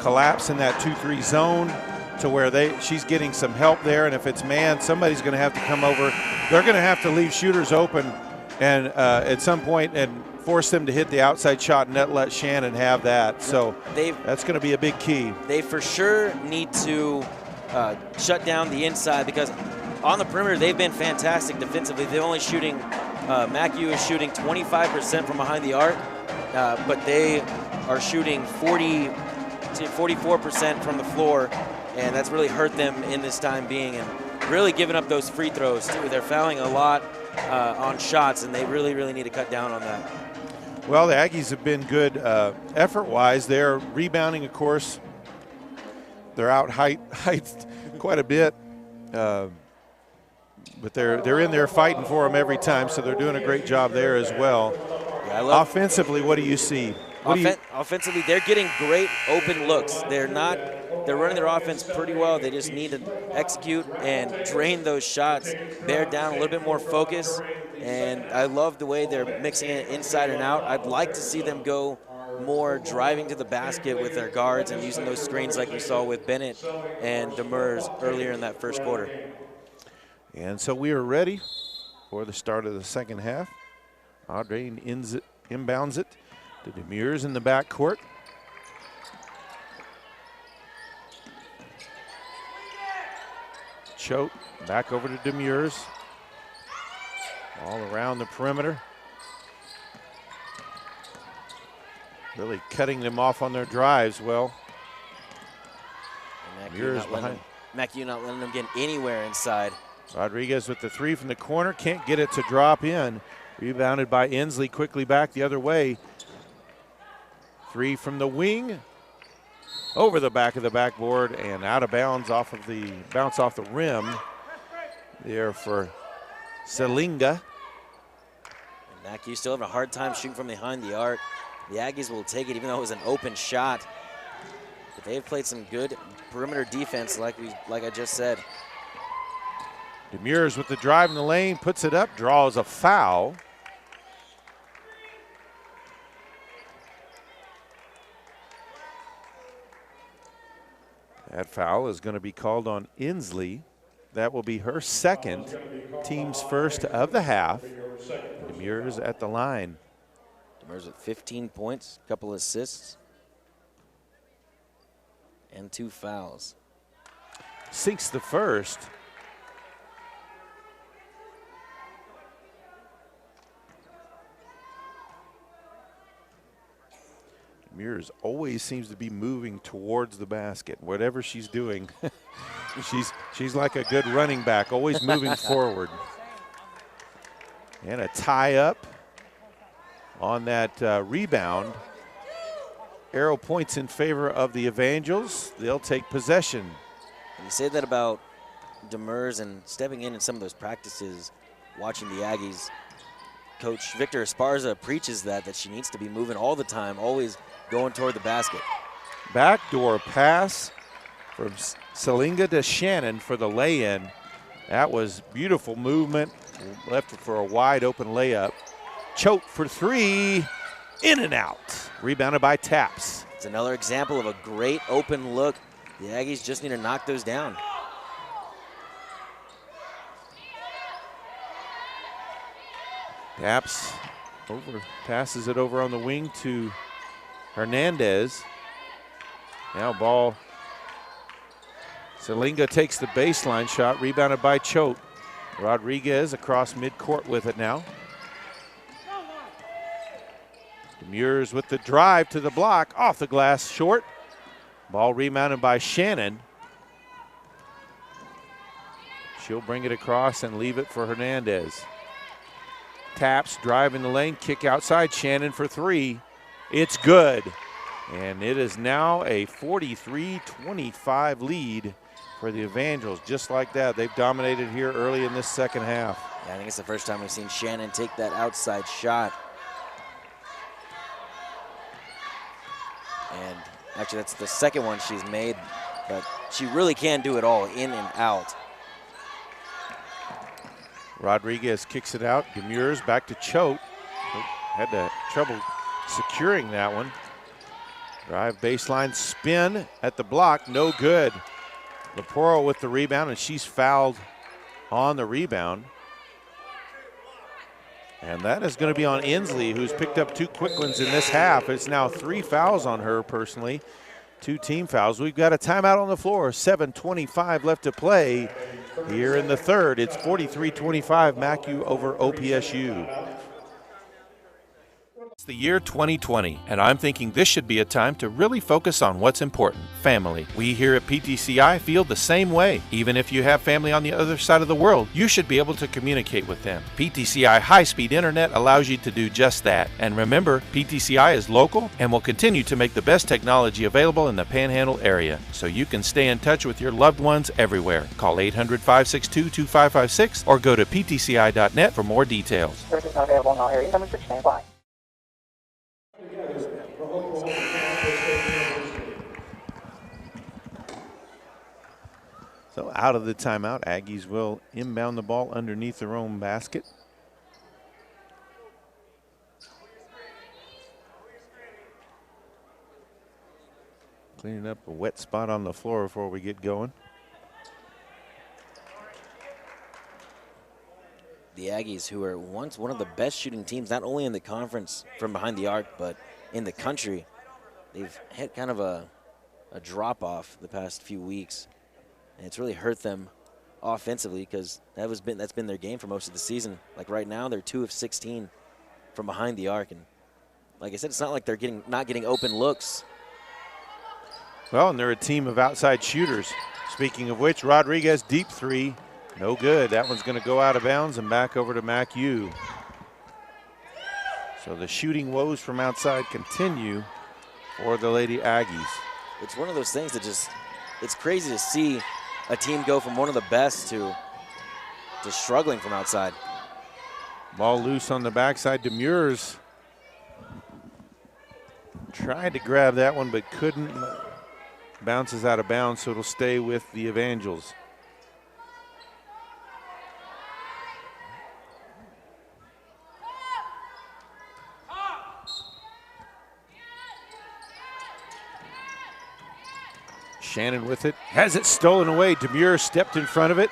S2: collapse in that 2-3 zone to where she's getting some help there, and if it's man, somebody's going to have to come over. They're going to have to leave shooters open and at some point and force them to hit the outside shot and let Shannon have that. So that's going to be a big key.
S3: They for sure need to shut down the inside, because on the perimeter they've been fantastic defensively. They're only shooting, MACU is shooting 25% from behind the arc, but they are shooting 40 to 44% from the floor, and that's really hurt them in this time being, and really giving up those free throws too. They're fouling a lot on shots, and they really need to cut down on that.
S2: Well, the Aggies have been good effort-wise. They're rebounding, of course. They're out height quite a bit, but they're in there fighting for them every time, so they're doing a great job there as well. Yeah, offensively, what do you see?
S3: Offensively, they're getting great open looks. They're running their offense pretty well. They just need to execute and drain those shots, bear down a little bit more focus, and I love the way they're mixing it inside and out. I'd like to see them go more driving to the basket with their guards and using those screens like we saw with Bennett and Demers earlier in that first quarter.
S2: And so we are ready for the start of the second half. Audrey inbounds it to Demers in the backcourt. Choate back over to Demers. All around the perimeter. Really cutting them off on their drives well.
S3: MACU not letting them get anywhere inside.
S2: Rodriguez with the three from the corner. Can't get it to drop in. Rebounded by Inslee, quickly back the other way. Three from the wing. Over the back of the backboard and out of bounds off of the bounce off the rim. There for Selinga.
S3: MACU still having a hard time shooting from behind the arc. The Aggies will take it even though it was an open shot. But they've played some good perimeter defense like I just said.
S2: Demers with the drive in the lane, puts it up, draws a foul. That foul is going to be called on Inslee. That will be her second, team's first of the half. Demers at the line.
S3: Demers with 15 points, a couple assists, and 2 fouls.
S2: Sinks the first. Demers always seems to be moving towards the basket. Whatever she's doing, she's like a good running back, always moving forward. And a tie up on that rebound. Arrow points in favor of the Evangels. They'll take possession.
S3: And you say that about Demers and stepping in some of those practices, watching the Aggies. Coach Victor Esparza preaches that she needs to be moving all the time, always going toward the basket.
S2: Backdoor pass from Selinga to Shannon for the lay-in. That was beautiful movement. Left for a wide open layup. Choate for three. In and out. Rebounded by Taps.
S3: It's another example of a great open look. The Aggies just need to knock those down.
S2: Taps passes it over on the wing to Hernandez. Now ball. Selinga takes the baseline shot, rebounded by Choate. Rodriguez across midcourt with it now. Demures with the drive to the block, off the glass, short. Ball rebounded by Shannon. She'll bring it across and leave it for Hernandez. Taps, drive in the lane, kick outside, Shannon for three. It's good. And it is now a 43-25 lead for the Evangels. Just like that, they've dominated here early in this second half.
S3: Yeah, I think it's the first time we've seen Shannon take that outside shot. And actually, that's the second one she's made, but she really can do it all, in and out.
S2: Rodriguez kicks it out. Demures back to Choate. Had trouble securing that one. Drive baseline, spin at the block, no good. Leporo with the rebound, and she's fouled on the rebound. And that is going to be on Inslee, who's picked up 2 quick ones in this half. It's now 3 fouls on her personally, 2 team fouls. We've got a timeout on the floor, 7:25 left to play here in the third. It's 43-25 MACU over OPSU.
S4: It's the year 2020, and I'm thinking this should be a time to really focus on what's important, family. We here at PTCI feel the same way. Even if you have family on the other side of the world, you should be able to communicate with them. PTCI high-speed internet allows you to do just that. And remember, PTCI is local and will continue to make the best technology available in the Panhandle area, so you can stay in touch with your loved ones everywhere. Call 800-562-2556 or go to ptci.net for more details.
S5: Services not available in all areas. Incoming switch stand by.
S2: So out of the timeout, Aggies will inbound the ball underneath their own basket. Cleaning up a wet spot on the floor before we get going.
S3: The Aggies, who were once one of the best shooting teams, not only in the conference from behind the arc, but in the country, they've had kind of a drop-off the past few weeks. And it's really hurt them offensively because that's been their game for most of the season. Like right now, they're 2 of 16 from behind the arc. And like I said, it's not like they're not getting open looks.
S2: Well, and they're a team of outside shooters. Speaking of which, Rodriguez deep three. No good. That one's going to go out of bounds and back over to MACU. So the shooting woes from outside continue for the Lady Aggies.
S3: It's one of those things that it's crazy to see a team go from one of the best to struggling from outside.
S2: Ball loose on the backside. Demures tried to grab that one but couldn't. Bounces out of bounds, so it'll stay with the Evangels. Shannon with it, has it stolen away. Demure stepped in front of it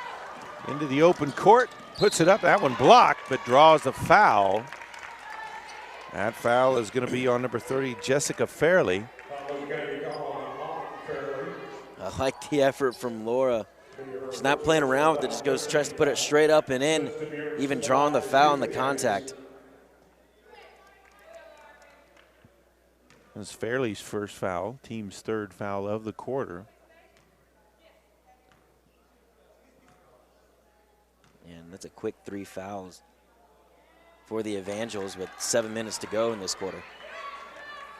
S2: into the open court, puts it up. That one blocked, but draws the foul. That foul is going to be on number 30, Jessica Fairley.
S3: I like the effort from Laura. She's not playing around with it, just tries to put it straight up and in, even drawing the foul and the contact.
S2: That's Fairley's first foul, team's third foul of the quarter.
S3: And that's a quick 3 fouls for the Evangels with 7 minutes to go in this quarter.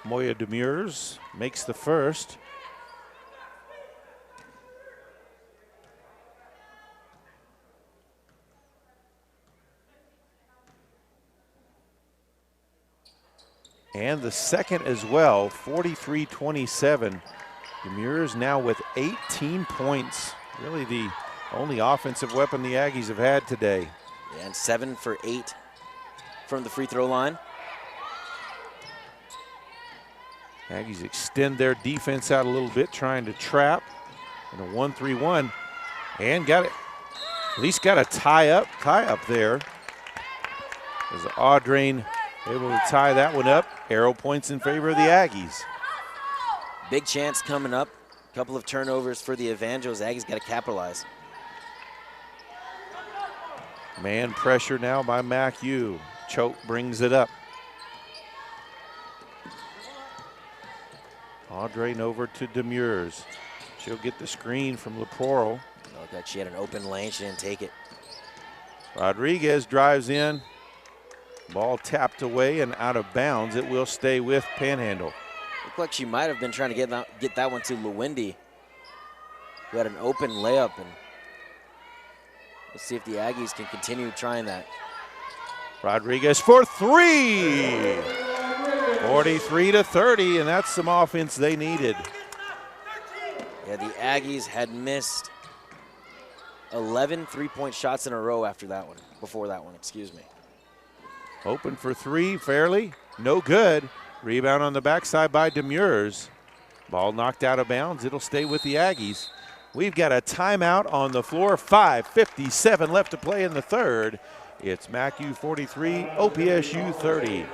S2: Moya Demures makes the first. And the second as well, 43-27. Demures now with 18 points. Really the only offensive weapon the Aggies have had today.
S3: Yeah, and 7 for 8 from the free throw line.
S2: Aggies extend their defense out a little bit, trying to trap in a 1-3-1. And got it, at least got a tie up there. As Audrain able to tie that one up. Arrow points in favor of the Aggies.
S3: Big chance coming up. A couple of turnovers for the Evangels. Aggies got to capitalize.
S2: Man pressure now by MACU. Choate brings it up. Audrey over to Demers. She'll get the screen from Leporo.
S3: Looked like she had an open lane. She didn't take it.
S2: Rodriguez drives in. Ball tapped away and out of bounds. It will stay with Panhandle.
S3: Looked like she might have been trying to get that one to Lewindy, who had an open layup. And let's see if the Aggies can continue trying that.
S2: Rodriguez for three. 43-30, and that's some offense they needed.
S3: Yeah, the Aggies had missed 11 three-point shots in a row before that one, excuse me.
S2: Open for three, Fairley, no good. Rebound on the backside by Demers. Ball knocked out of bounds. It'll stay with the Aggies. We've got a timeout on the floor. 5:57 left to play in the third. It's MACU 43, OPSU 30.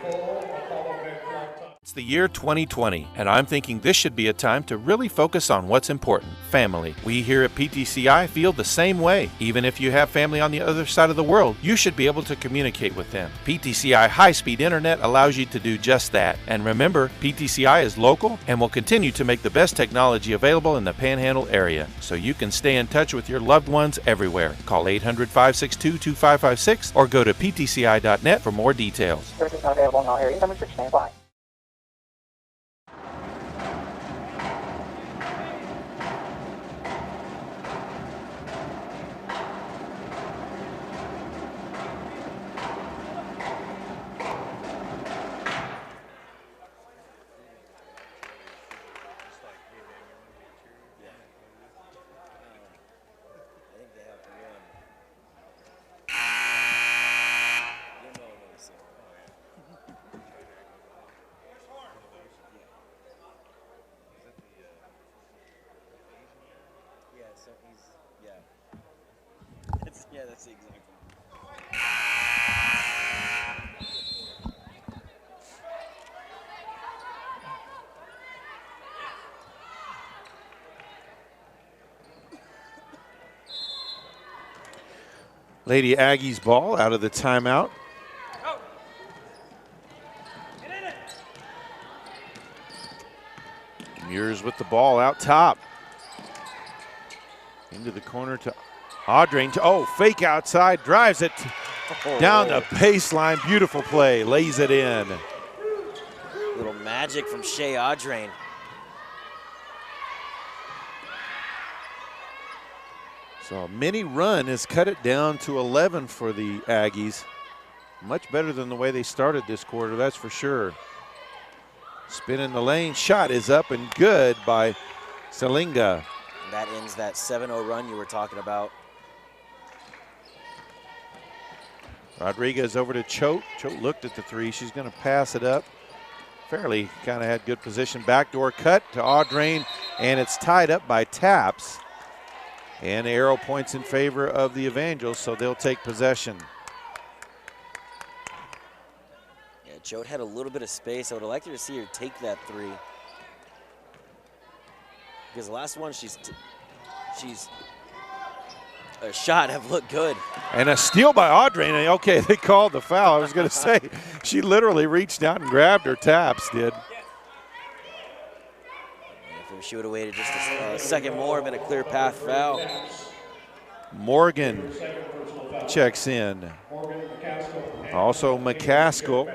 S4: It's the year 2020, and I'm thinking this should be a time to really focus on what's important, family. We here at PTCI feel the same way. Even if you have family on the other side of the world, you should be able to communicate with them. PTCI high-speed internet allows you to do just that. And remember, PTCI is local and will continue to make the best technology available in the Panhandle area, so you can stay in touch with your loved ones everywhere. Call 800-562-2556 or go to ptci.net for more details.
S5: Service not available in all areas. Number 6, stand by.
S3: That's the exact one.
S2: Lady Aggies ball out of the timeout. Muirs with the ball out top. Into the corner to Audrey. Oh, fake outside, drives it down the baseline. Beautiful play, lays it in.
S3: Little magic from Shea Audrain.
S2: So a mini run has cut it down to 11 for the Aggies. Much better than the way they started this quarter, that's for sure. Spin in the lane, shot is up and good by Salinga.
S3: That ends that 7-0 run you were talking about.
S2: Rodriguez over to Choate. Choate looked at the three. She's going to pass it up. Fairly kind of had good position. Backdoor cut to Audrain, and it's tied up by Taps. And arrow points in favor of the Evangels, so they'll take possession.
S3: Yeah, Choate had a little bit of space. I would have liked to see her take that three. Because the last one, she's a shot have looked good.
S2: And a steal by Audrain. Okay, they called the foul. I was going to say, she literally reached out and grabbed her. Taps did.
S3: If she would have waited just a second more, been a clear path foul.
S2: Morgan checks in. Also McCaskill.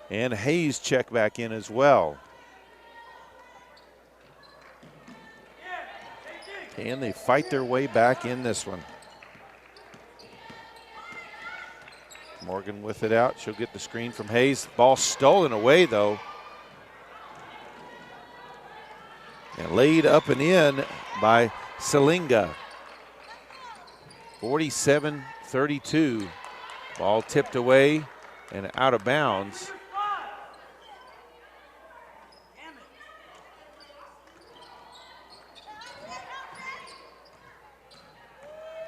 S2: And Hayes check back in as well. Can they fight their way back in this one? Morgan with it out. She'll get the screen from Hayes. Ball stolen away, though. And laid up and in by Salinga. 47-32. Ball tipped away and out of bounds.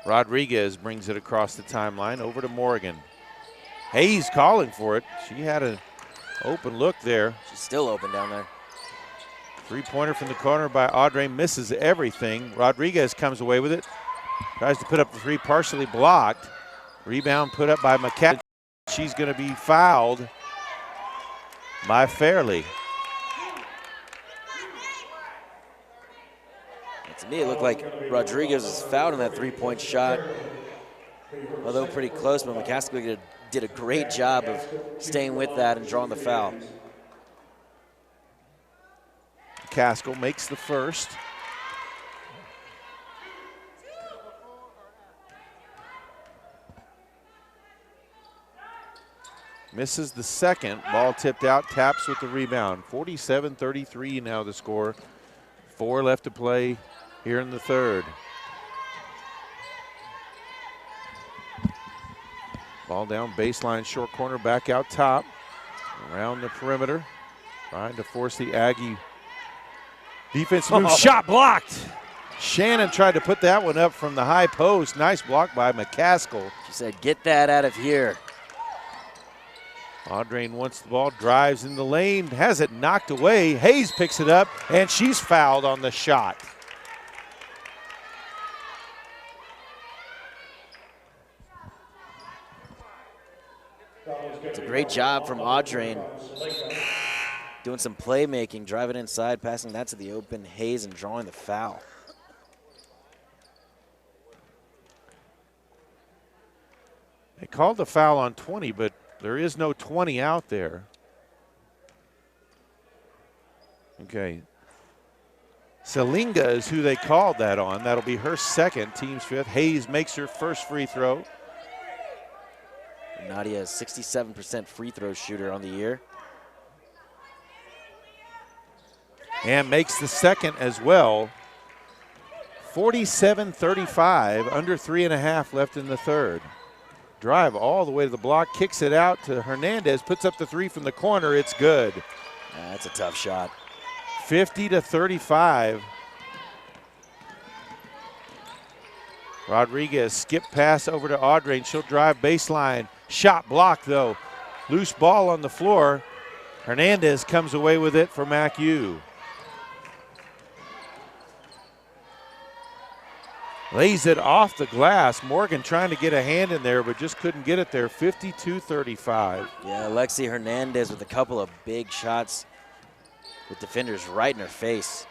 S2: Rodriguez brings it across the timeline over to Morgan. Hayes calling for it. She had an open look there.
S3: She's still open down there.
S2: Three-pointer from the corner by Audrey, misses everything. Rodriguez comes away with it. Tries to put up the three, partially blocked. Rebound put up by McCaskill. She's going to be fouled by Fairley.
S3: To me, it looked like Rodriguez was fouled on that three-point shot, although pretty close, but McCaskill did a great job of staying with that and drawing the foul.
S2: McCaskill makes the first. Misses the second. Ball tipped out. Taps with the rebound. 47-33 now the score. 4 left to play here in the third. Ball down baseline, short corner, back out top. Around the perimeter. Trying to force the Aggie defense move. Shot blocked. Shannon tried to put that one up from the high post. Nice block by McCaskill.
S3: She said, get that out of here.
S2: Audrain wants the ball, drives in the lane, has it knocked away. Hayes picks it up, and she's fouled on the shot.
S3: It's a great job from Audrain. Doing some playmaking, driving inside, passing that to the open Hayes and drawing the foul.
S2: They called the foul on 20, but there is no 20 out there. Okay. Selinga is who they called that on. That'll be her second, team's fifth. Hayes makes her first free throw.
S3: Nadia is 67% free throw shooter on the year.
S2: And makes the second as well. 47-35, under 3.5 left in the third. Drive all the way to the block, kicks it out to Hernandez, puts up the three from the corner. It's good.
S3: That's a tough shot.
S2: 50-35. Rodriguez skip pass over to Audrain. She'll drive baseline. Shot blocked though. Loose ball on the floor. Hernandez comes away with it for MACU. Lays it off the glass. Morgan trying to get a hand in there, but just couldn't get it there. 52-35.
S3: Yeah, Alexi Hernandez with a couple of big shots with defenders right in her face.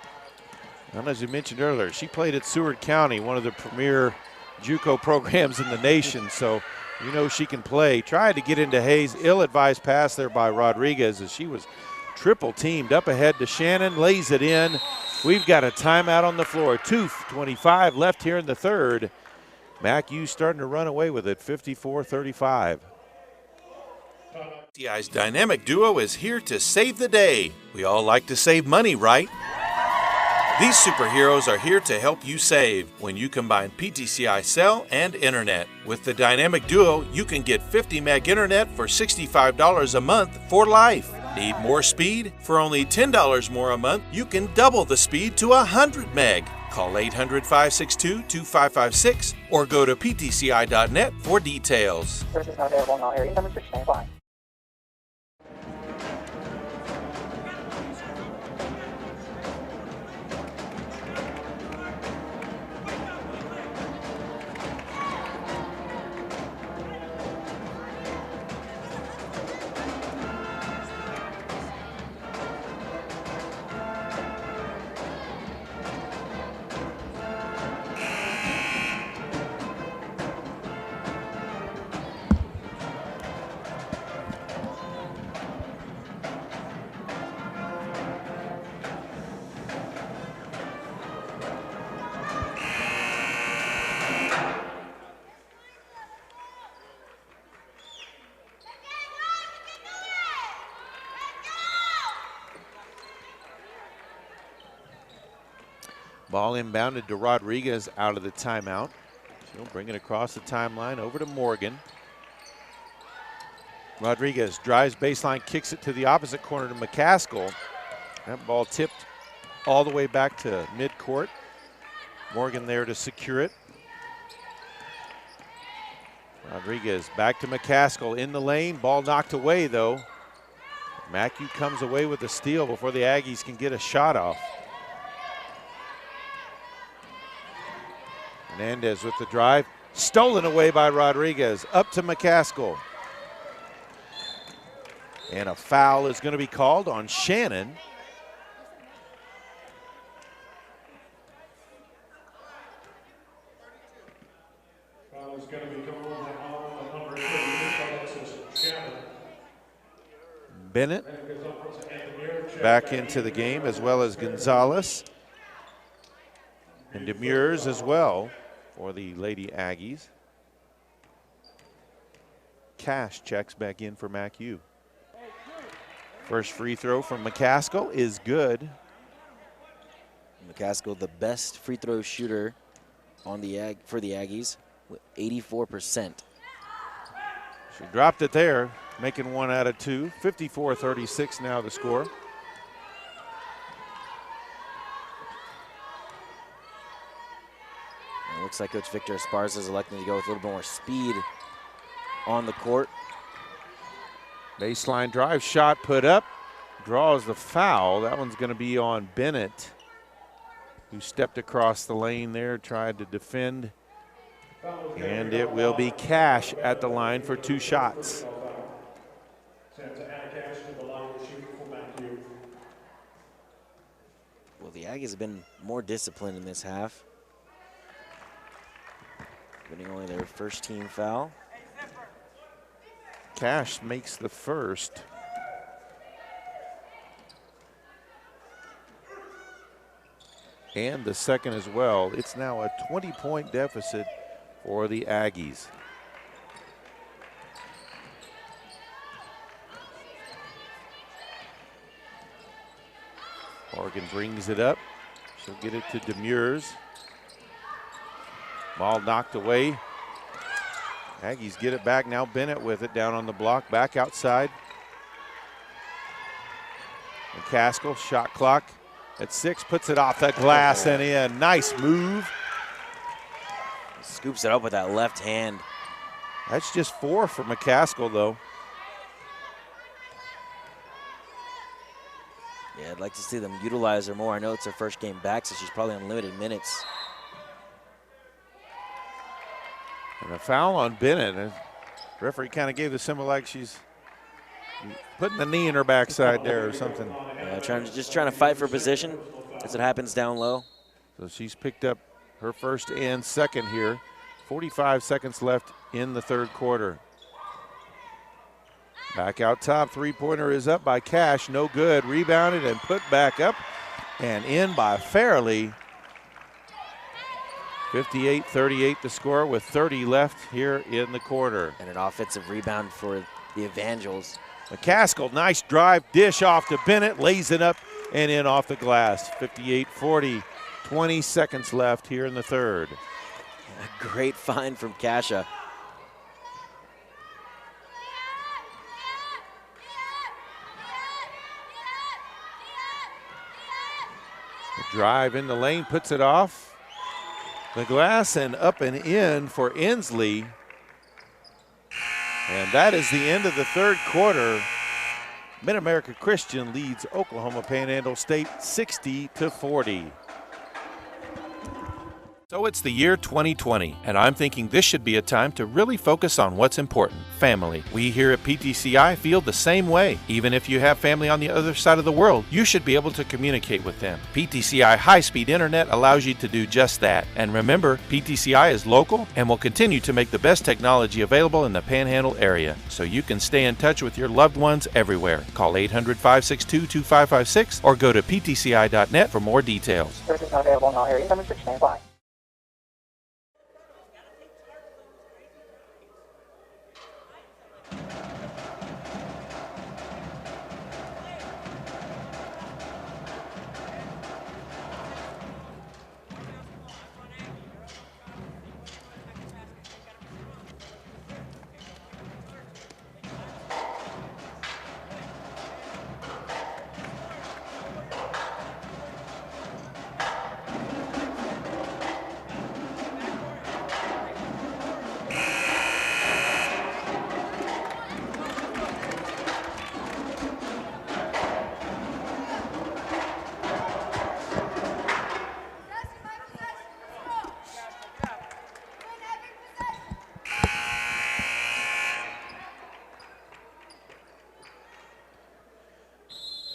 S2: And as you mentioned earlier, she played at Seward County, one of the premier JUCO programs in the nation, so you know she can play. Tried to get into Hayes. Ill-advised pass there by Rodriguez as she was triple teamed. Up ahead to Shannon, lays it in. We've got a timeout on the floor. 2:25 left here in the third. MACU starting to run away with it, 54-35.
S4: PTCI's dynamic duo is here to save the day. We all like to save money, right? These superheroes are here to help you save when you combine PTCI cell and internet. With the dynamic duo, you can get 50 meg internet for $65 a month for life. Need more speed? For only $10 more a month, you can double the speed to 100 meg. Call 800-562-2556 or go to ptci.net for details.
S5: Services not available in all areas. Some restrictions may apply.
S2: Ball inbounded to Rodriguez out of the timeout. She'll bring it across the timeline over to Morgan. Rodriguez drives baseline, kicks it to the opposite corner to McCaskill. That ball tipped all the way back to midcourt. Morgan there to secure it. Rodriguez back to McCaskill in the lane. Ball knocked away though. MACU comes away with the steal before the Aggies can get a shot off. Hernandez with the drive, stolen away by Rodriguez, up to McCaskill. And a foul is going to be called on Shannon.
S1: is going to be coming on number 30, Alexis Shannon.
S2: Bennett back into the game, as well as Gonzalez and Demers as well for the Lady Aggies. Cash checks back in for MACU. First free throw from McCaskill is good.
S3: McCaskill, the best free throw shooter on the for the Aggies, with 84%.
S2: She dropped it there, making 1 out of 2. 54-36 now the score.
S3: And it looks like Coach Victor Esparza is electing to go with a little bit more speed on the court.
S2: Baseline drive, shot put up, draws the foul. That one's going to be on Bennett, who stepped across the lane there, tried to defend. And it will be Cash at the line for 2 shots.
S3: Well, the Aggies have been more disciplined in this half, getting only their first team foul.
S2: Cash makes the first. And the second as well. It's now a 20-point deficit for the Aggies. Oregon brings it up. She'll get it to Demers. Ball knocked away. Aggies get it back now. Bennett with it down on the block, back outside. McCaskill, shot clock at 6, puts it off the glass and in. Nice move.
S3: Scoops it up with that left hand.
S2: That's just 4 for McCaskill, though.
S3: Yeah, I'd like to see them utilize her more. I know it's her first game back, so she's probably on limited minutes.
S2: And a foul on Bennett. The referee kind of gave the symbol like she's putting the knee in her backside there or something.
S3: Yeah, just trying to fight for position as it happens down low.
S2: So she's picked up her first and second here. 45 seconds left in the third quarter. Back out top, three-pointer is up by Cash, no good. Rebounded and put back up and in by Fairley. 58-38 the score with 30 left here in the quarter.
S3: And an offensive rebound for the Evangels.
S2: McCaskill, nice drive, dish off to Bennett, lays it up and in off the glass. 58-40, 20 seconds left here in the third.
S3: A great find from Kasha.
S2: Drive in the lane, puts it off the glass and up and in for Inslee. And that is the end of the third quarter. Mid-America Christian leads Oklahoma Panhandle State 60-40.
S4: So it's the year 2020, and I'm thinking this should be a time to really focus on what's important, family. We here at PTCI feel the same way. Even if you have family on the other side of the world, you should be able to communicate with them. PTCI high-speed internet allows you to do just that. And remember, PTCI is local and will continue to make the best technology available in the Panhandle area, so you can stay in touch with your loved ones everywhere. Call 800-562-2556 or go to ptci.net for more details.
S5: Services not available in all areas. Some restrictions may apply.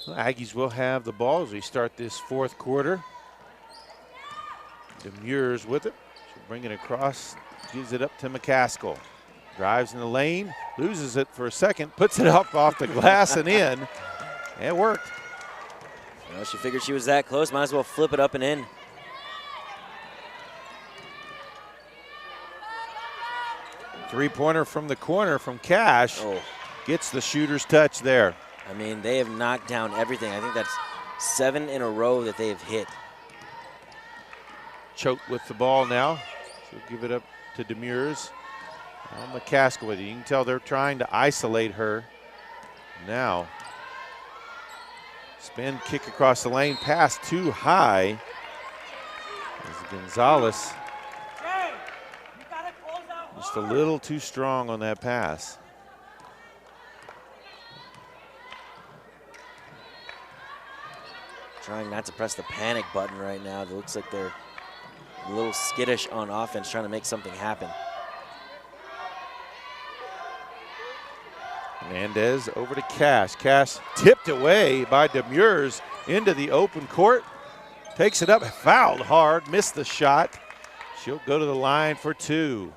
S2: Aggies will have the ball as we start this fourth quarter. Demers with it. She'll bring it across gives it up to McCaskill. Drives in the lane, loses it for a second, puts it up off the glass and in. It worked.
S3: Well, she figured she was that close, might as well flip it up and in.
S2: Three-pointer from the corner from Cash.
S3: Oh.
S2: Gets the shooter's touch there.
S3: I mean, they have knocked down everything. I think that's 7 in a row that they have hit.
S2: Choke with the ball now. She'll give it up to Demers. Now McCaskill with it. You can tell they're trying to isolate her. Now, spin kick across the lane, pass too high. As Gonzalez just a little too strong on that pass.
S3: Trying not to press the panic button right now. It looks like they're a little skittish on offense, trying to make something happen.
S2: Hernandez over to Cash. Cash tipped away by Demers into the open court. Takes it up, fouled hard, missed the shot. She'll go to the line for 2.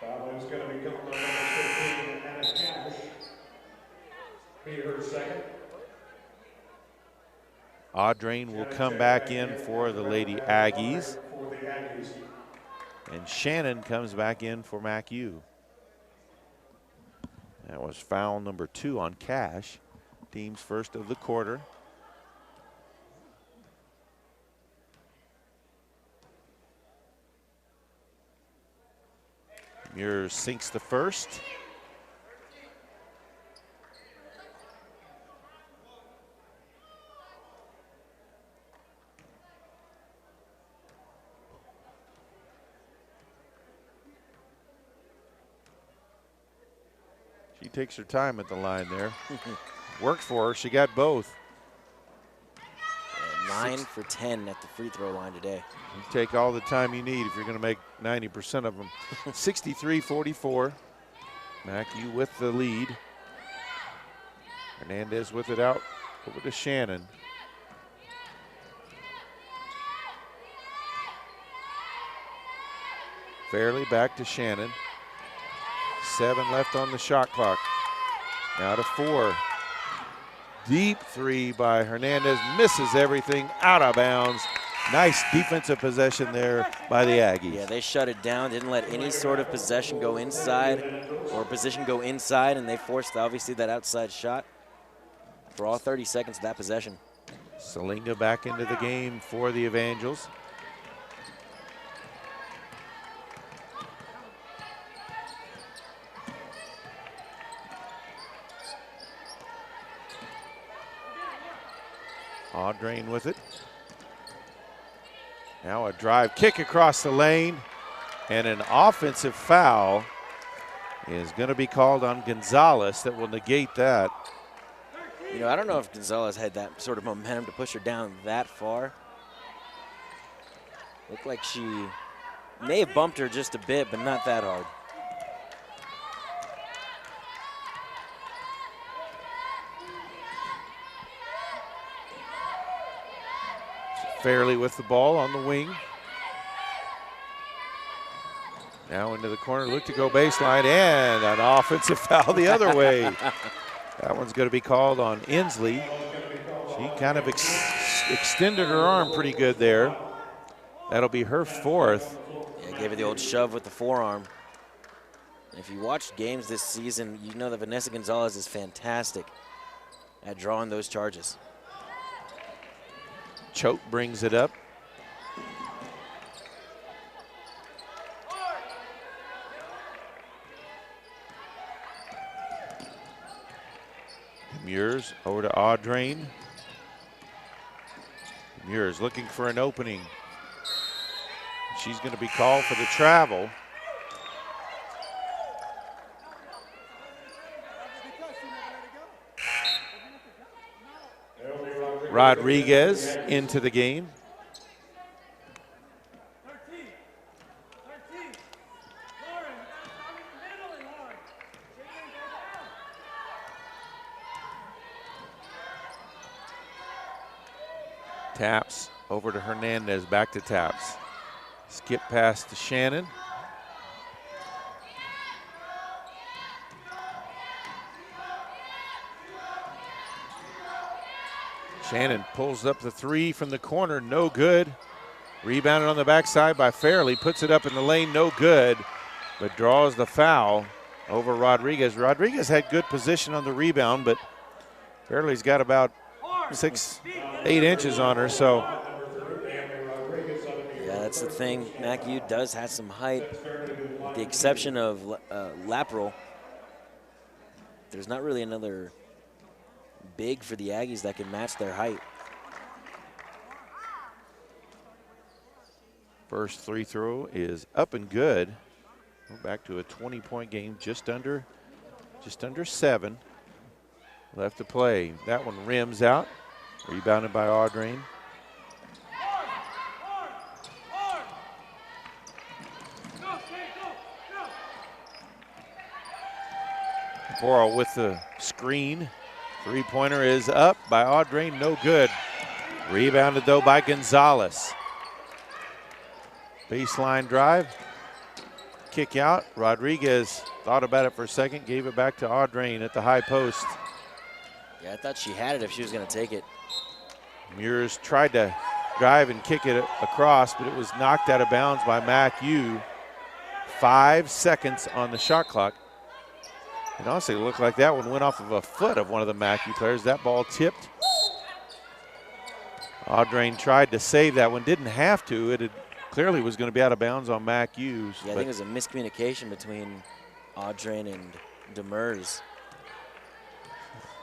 S1: Foul is going to be coming on number 15, Anna Cash. Be her second.
S2: Audrain will come back in for the Lady Aggies. And Shannon comes back in for MACU. That was foul number 2 on Cash. Team's first of the quarter. Muir sinks the first. She takes her time at the line there. Worked for her, she got both.
S3: 9 for 10 at the free throw line today.
S2: You take all the time you need if you're gonna make 90% of them. 63-44. MACU with the lead. Hernandez with it out over to Shannon. Fairly back to Shannon. 7 left on the shot clock. Now to 4. Deep 3 by Hernandez. Misses everything, out of bounds. Nice defensive possession there by the Aggies.
S3: Yeah, they shut it down. Didn't let any sort of possession go inside or position go inside, and they forced, obviously, that outside shot for all 30 seconds of that possession.
S2: Salinga back into the game for the Evangels. Audrain with it. Now a drive kick across the lane, and an offensive foul is going to be called on Gonzalez that will negate that.
S3: You know, I don't know if Gonzalez had that sort of momentum to push her down that far. Looked like she may have bumped her just a bit, but not that hard.
S2: Fairly with the ball on the wing. Now into the corner, look to go baseline, and an offensive foul the other way. That one's going to be called on Inslee. She kind of extended her arm pretty good there. That'll be her 4th.
S3: Yeah, gave her the old shove with the forearm. If you watched games this season, you know that Vanessa Gonzalez is fantastic at drawing those charges.
S2: Choke brings it up. Muirs over to Audrain. Muirs looking for an opening. She's going to be called for the travel. Rodriguez into the game. Taps over to Hernandez, back to Taps. Skip pass to Shannon. Shannon pulls up the three from the corner, no good. Rebounded on the backside by Fairley, puts it up in the lane, no good, but draws the foul over Rodriguez. Rodriguez had good position on the rebound, but Fairley's got about 6, 8 inches on her, so.
S3: Yeah, that's the thing. MACU does have some height, with the exception of Laprel. There's not really another big for the Aggies that can match their height.
S2: First free throw is up and good. We're back to a 20-point game, just under 7 left to play. That one rims out, rebounded by Audrain. Borough with the screen. Three-pointer is up by Audrain, no good. Rebounded though by Gonzalez. Baseline drive, kick out. Rodriguez thought about it for a second, gave it back to Audrain at the high post.
S3: Yeah, I thought she had it if she was going to take it.
S2: Muirs tried to drive and kick it across, but it was knocked out of bounds by MACU. 5 seconds on the shot clock. And honestly, it looked like that one went off of a foot of one of the MACU players. That ball tipped. Audrain tried to save that one, didn't have to. It clearly was going to be out of bounds on MACU's.
S3: Yeah, I think it was a miscommunication between Audrain and Demers.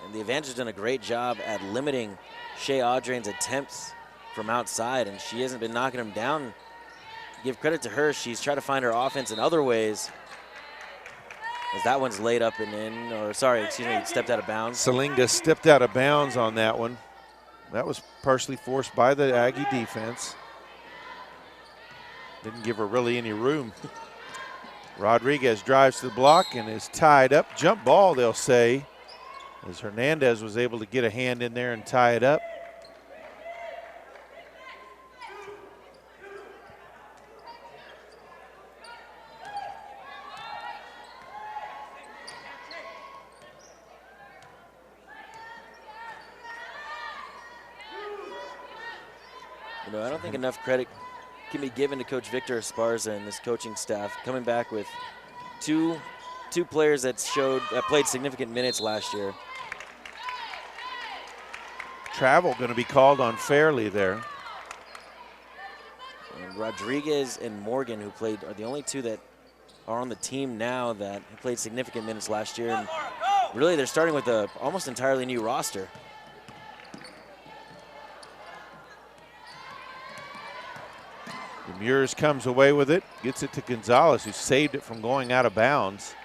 S3: And the Advantage has done a great job at limiting Shea Audrain's attempts from outside, and she hasn't been knocking them down. Give credit to her. She's tried to find her offense in other ways. As that one's laid up and in, or sorry, excuse me, stepped out of bounds.
S2: Salinga stepped out of bounds on that one. That was partially forced by the Aggie defense. Didn't give her really any room. Rodriguez drives to the block and is tied up. Jump ball, they'll say, as Hernandez was able to get a hand in there and tie it up.
S3: You know, I don't think enough credit can be given to Coach Victor Esparza and this coaching staff, coming back with two players that played significant minutes last year.
S2: Travel going to be called on Fairley there.
S3: And Rodriguez and Morgan, who are the only two that are on the team now that played significant minutes last year. And really, they're starting with a almost entirely new roster.
S2: Muirs comes away with it, gets it to Gonzalez, who saved it from going out of bounds.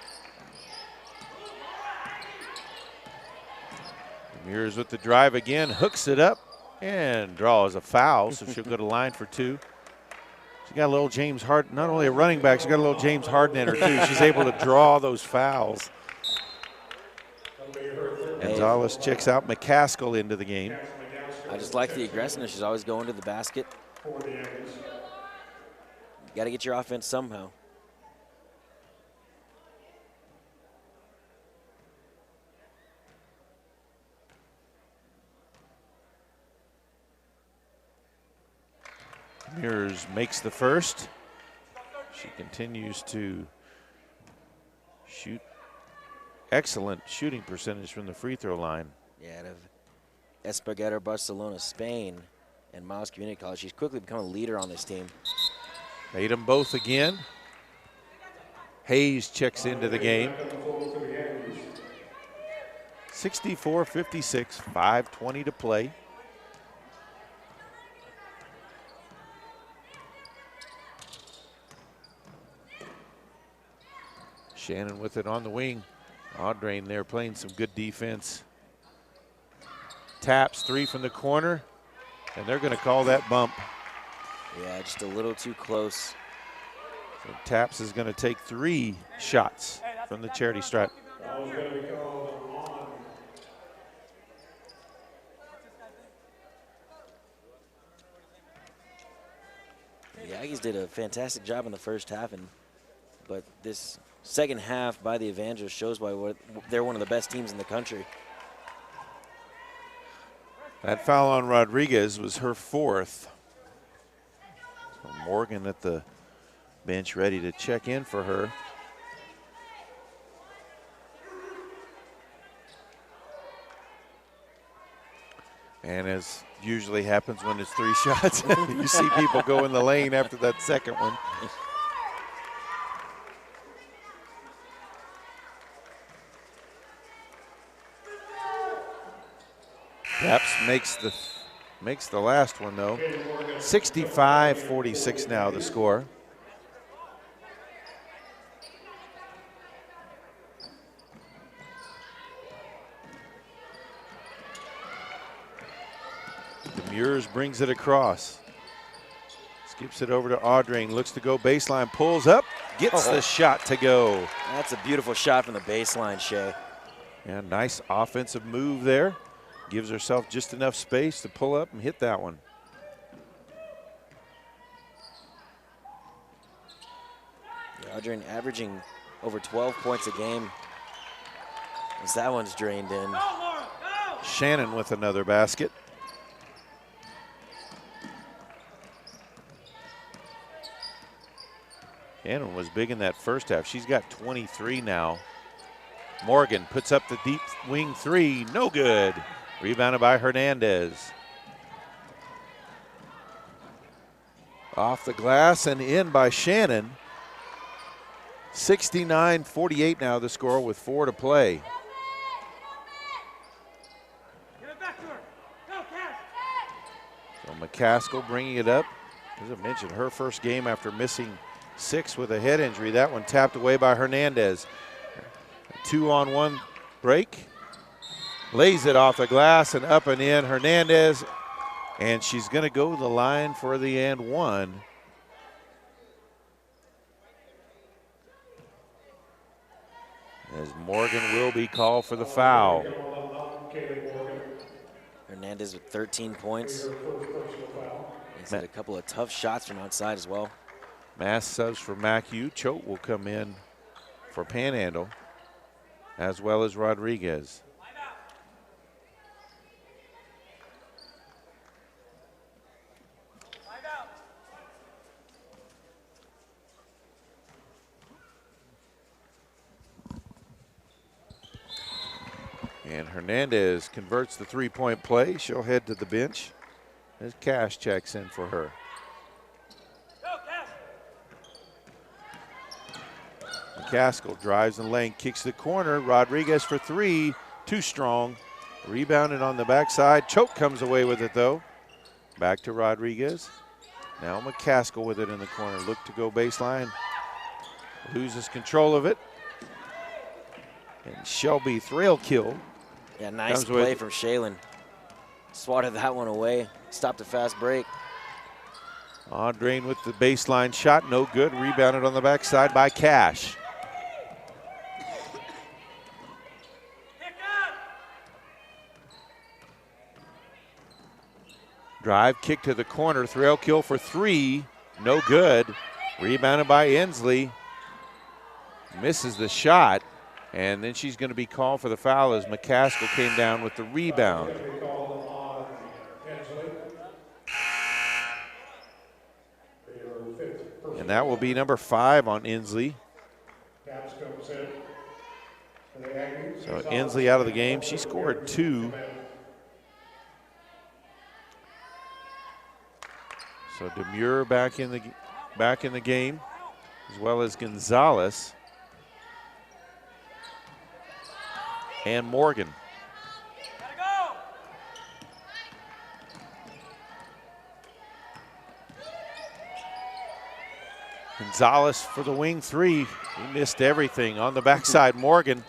S2: Muirs with the drive again, hooks it up, and draws a foul, so she'll go to line for 2. She got a little James Harden, not only a running back, she got a little James Harden in her too. She's able to draw those fouls. Gonzalez checks out McCaskill into the game.
S3: I just like the aggressiveness. She's always going to the basket. You got to get your offense somehow.
S2: Muirs makes the first. She continues to shoot. Excellent shooting percentage from the free throw line.
S3: Yeah, out of Espargaro, Barcelona, Spain, and Miles Community College. She's quickly become a leader on this team.
S2: Made them both again. Hayes checks into the game. 64-56, 5:20 to play. Shannon with it on the wing. Audrain there playing some good defense. Taps 3 from the corner, and they're going to call that bump.
S3: Yeah, just a little too close.
S2: So Taps is going to take 3 shots from the charity stripe.
S3: The Aggies did a fantastic job in the first half, but this second half by the Evangelists shows why they're one of the best teams in the country.
S2: That foul on Rodriguez was her 4th. So Morgan at the bench ready to check in for her. And as usually happens when it's 3 shots, you see people go in the lane after that second one. Caps makes the last one though. 65-46 now the score. Demures brings it across. Skips it over to Audrain, looks to go baseline, pulls up, gets the shot to go.
S3: That's a beautiful shot from the baseline, Shea.
S2: Yeah, nice offensive move there. Gives herself just enough space to pull up and hit that one.
S3: Yeah, Audrain averaging over 12 points a game as that one's drained in.
S2: Shannon with another basket. Shannon was big in that first half. She's got 23 now. Morgan puts up the deep wing 3, no good. Rebounded by Hernandez. Off the glass and in by Shannon. 69-48 now the score with 4 to play. So McCaskill bringing it up. As I mentioned, her first game after missing 6 with a head injury. That one tapped away by Hernandez. A 2-on-1 break. Lays it off the glass and up and in. Hernandez, and she's going to go to the line for the and one. As Morgan will be called for the foul.
S3: Hernandez with 13 points. He's had a couple of tough shots from outside as well.
S2: Mass subs for MACU. Choate will come in for Panhandle, as well as Rodriguez. And Hernandez converts the three-point play. She'll head to the bench as Cash checks in for her. McCaskill drives in the lane, kicks the corner. Rodriguez for 3, too strong. Rebounded on the backside. Choate comes away with it though. Back to Rodriguez. Now McCaskill with it in the corner. Look to go baseline. Loses control of it. And Shelby Thrail kill.
S3: Yeah, nice play from Shaylin. Swatted that one away. Stopped a fast break.
S2: Audrain with the baseline shot, no good. Rebounded on the backside by Cash. Drive, kick to the corner. Thrail kill for 3, no good. Rebounded by Inslee. Misses the shot. And then she's going to be called for the foul as McCaskill came down with the rebound. And that will be number 5 on Inslee. So Inslee out of the game. She scored 2. So Demure back in the game, as well as Gonzalez. And Morgan. Gonzalez for the wing 3. He missed everything. On the backside, Morgan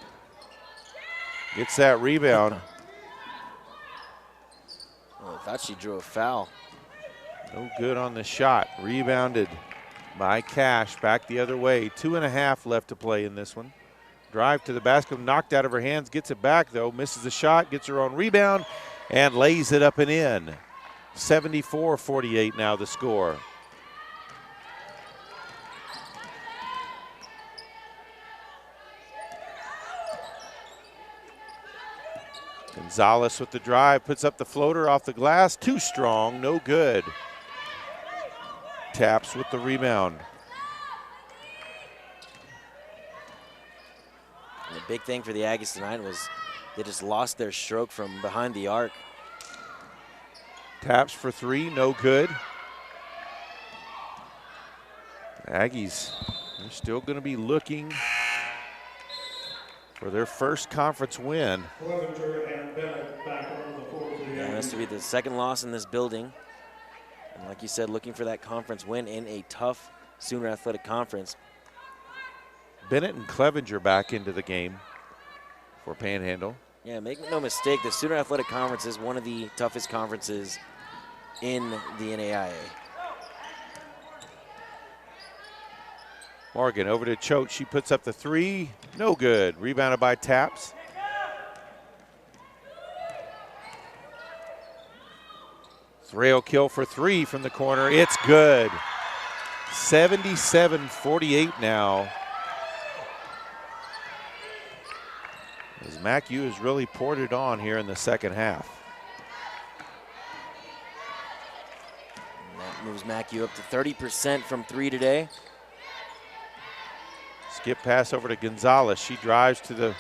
S2: gets that rebound.
S3: Oh, I thought she drew a foul.
S2: No good on the shot. Rebounded by Cash. Back the other way. 2.5 left to play in this one. Drive to the basket, knocked out of her hands, gets it back though, misses the shot, gets her own rebound, and lays it up and in. 74-48 now the score. Gonzalez with the drive, puts up the floater off the glass. Too strong, no good. Taps with the rebound.
S3: And the big thing for the Aggies tonight was they just lost their stroke from behind the arc.
S2: Taps for three, no good. Aggies, they're still going to be looking for their first conference win.
S3: Yeah, it has to be the second loss in this building. And like you said, looking for that conference win in a tough Sooner Athletic Conference.
S2: Bennett and Clevenger back into the game for Panhandle.
S3: Yeah, make no mistake, the Sooner Athletic Conference is one of the toughest conferences in the NAIA.
S2: Morgan over to Choate. She puts up the three. No good. Rebounded by Taps. Thrail kill for three from the corner. It's good. 77-48 now. As MACU has really poured it on here in the second half.
S3: And that moves MACU up to 30% from three today.
S2: Skip pass over to Gonzalez. She drives to the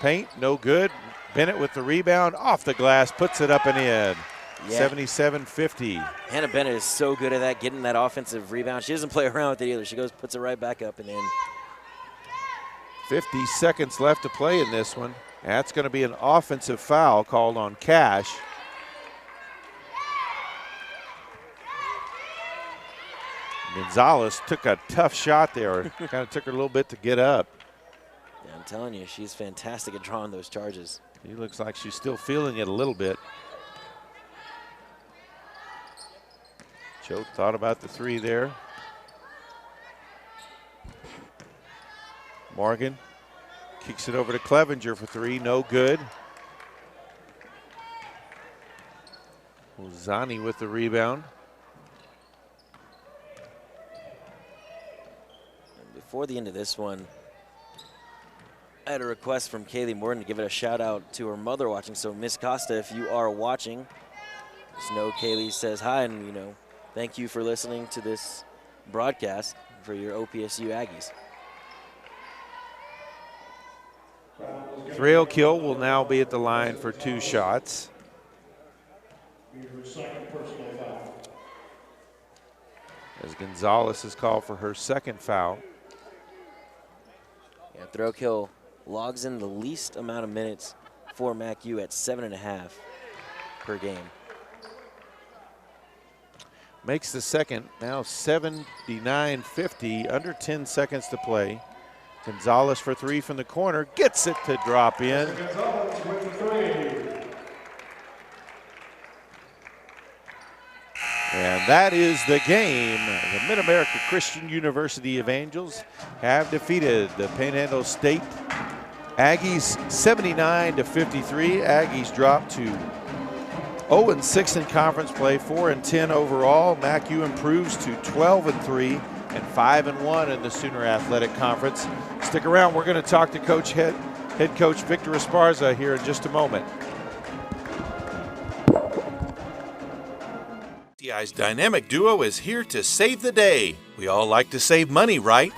S2: paint. No good. Bennett with the rebound. Off the glass. Puts it up and in. Yeah. 77-50.
S3: Hannah Bennett is so good at that, getting that offensive rebound. She doesn't play around with it either. She goes, puts it right back up and in.
S2: 50 seconds left to play in this one. That's going to be an offensive foul called on Cash. Gonzalez took a tough shot there. Kind of took her a little bit to get up.
S3: Yeah, I'm telling you, she's fantastic at drawing those charges.
S2: He looks like she's still feeling it a little bit. Choate thought about the three there. Morgan kicks it over to Clevenger for three, no good. Zani with the rebound.
S3: Before the end of this one, I had a request from Kaylee Morton to give it a shout out to her mother watching. So Miss Costa, if you are watching, just know Kaylee says hi, and you know, thank you for listening to this broadcast for your OPSU Aggies.
S2: Thrail kill will now be at the line for two shots. As Gonzalez is called for her second foul.
S3: Yeah, throw kill logs in the least amount of minutes for MACU at 7.5 per game.
S2: Makes the second, now 79-50, under 10 seconds to play. Gonzalez for three from the corner, gets it to drop in. And that is the game. The Mid-America Christian University of Angels have defeated the Panhandle State Aggies 79-53. Aggies drop to 0-6 in conference play, 4-10 overall. MACU improves to 12-3 and 5-1 in the Sooner Athletic Conference. Stick around. We're going to talk to head coach Victor Esparza here in just a moment.
S4: PTCI's dynamic duo is here to save the day. We all like to save money, right?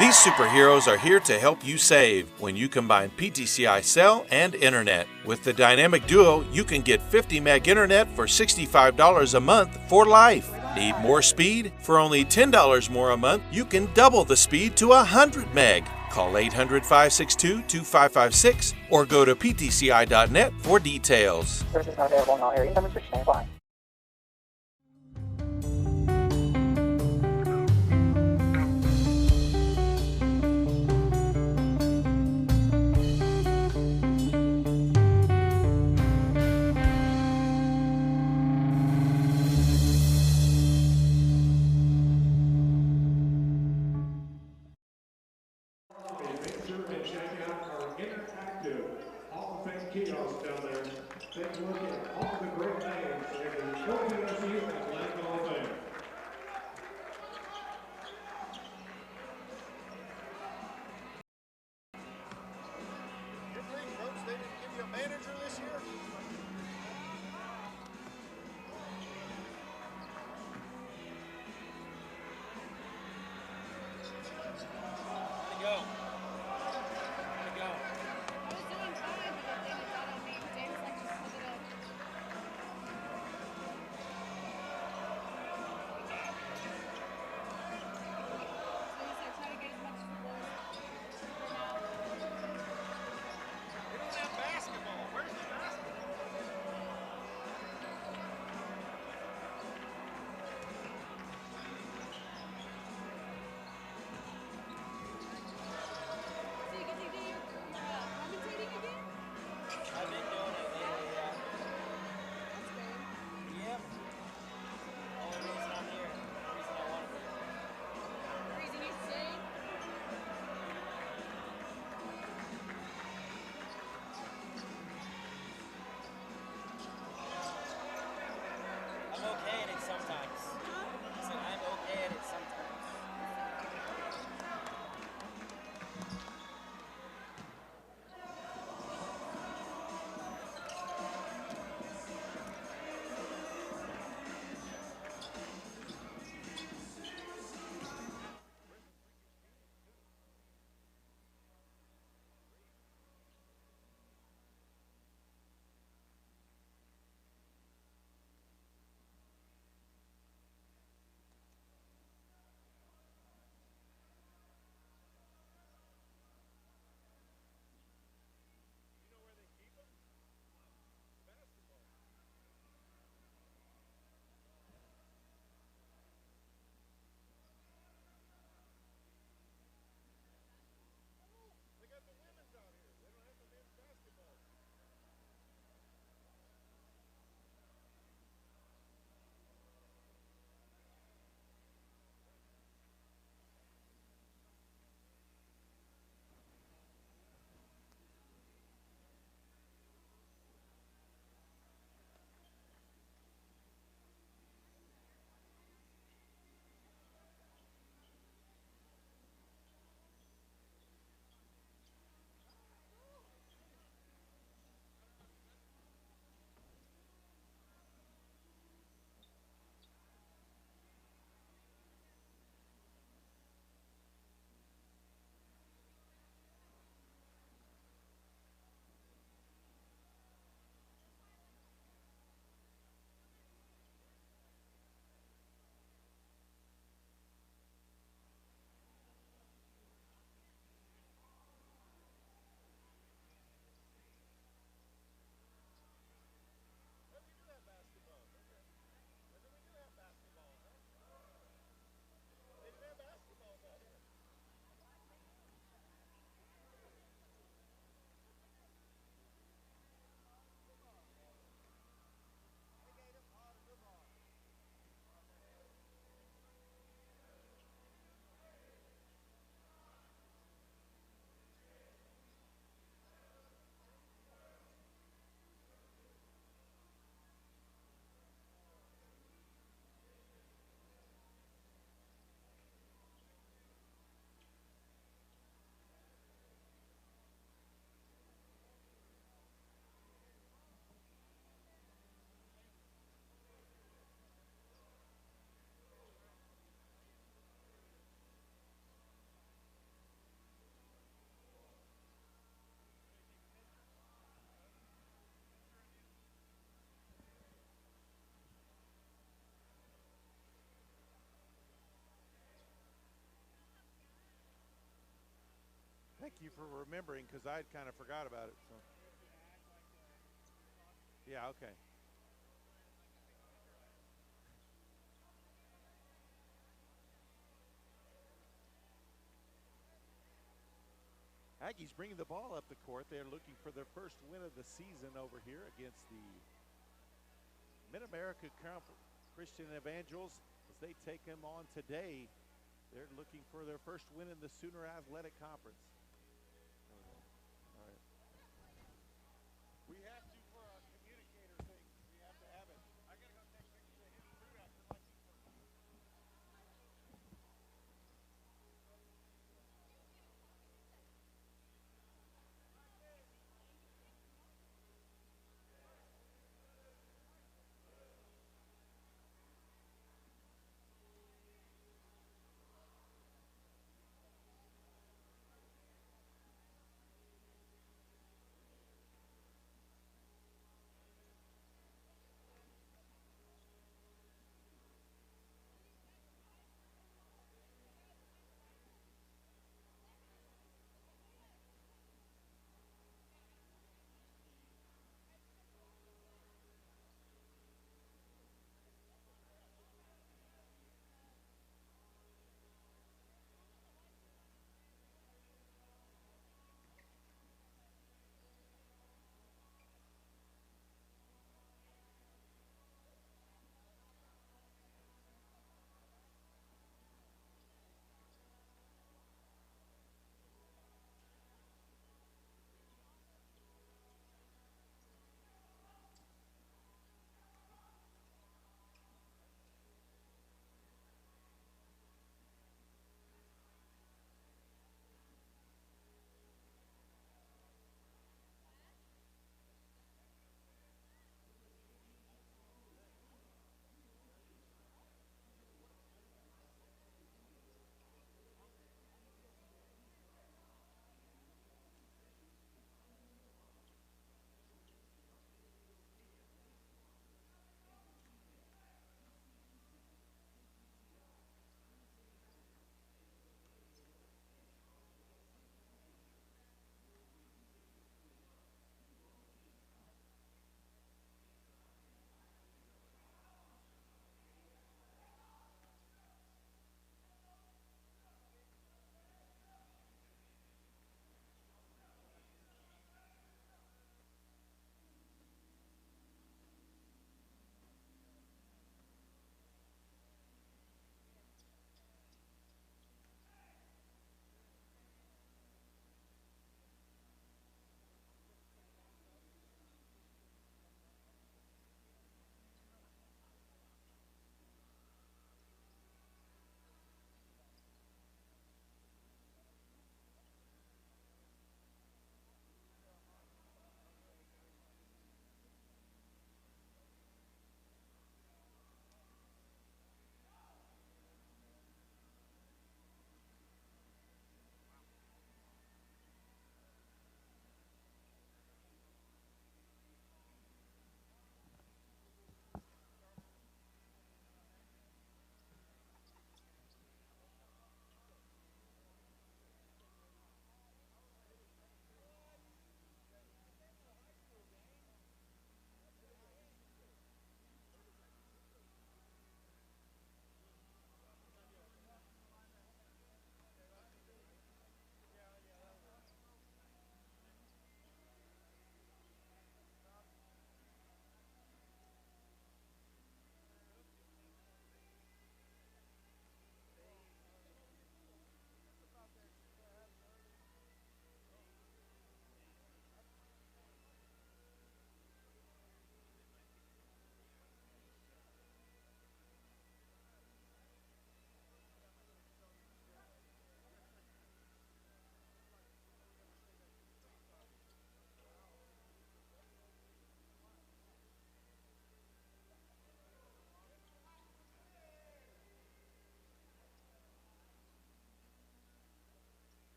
S4: These superheroes are here to help you save when you combine PTCI cell and internet. With the dynamic duo, you can get 50 meg internet for $65 a month for life. Need more speed? For only $10 more a month, you can double the speed to 100 meg. Call 800-562-2556 or go to ptci.net for details.
S5: Services not available in all areas. Numbers switch standby.
S1: Kiosks down there. Take a look at all the great names in the OPSU Athletic Hall of Fame.
S6: Your green coach, they didn't give you a manager.
S2: Thank you for remembering, because I had kind of forgot about it. So. Yeah, okay. Aggies bringing the ball up the court. They're looking for their first win of the season over here against the Mid-America Christian Evangels as they take them on today. They're looking for their first win in the Sooner Athletic Conference. All right. We have to, for our communicator thing, we have to have it. I got to go take pictures of him too after my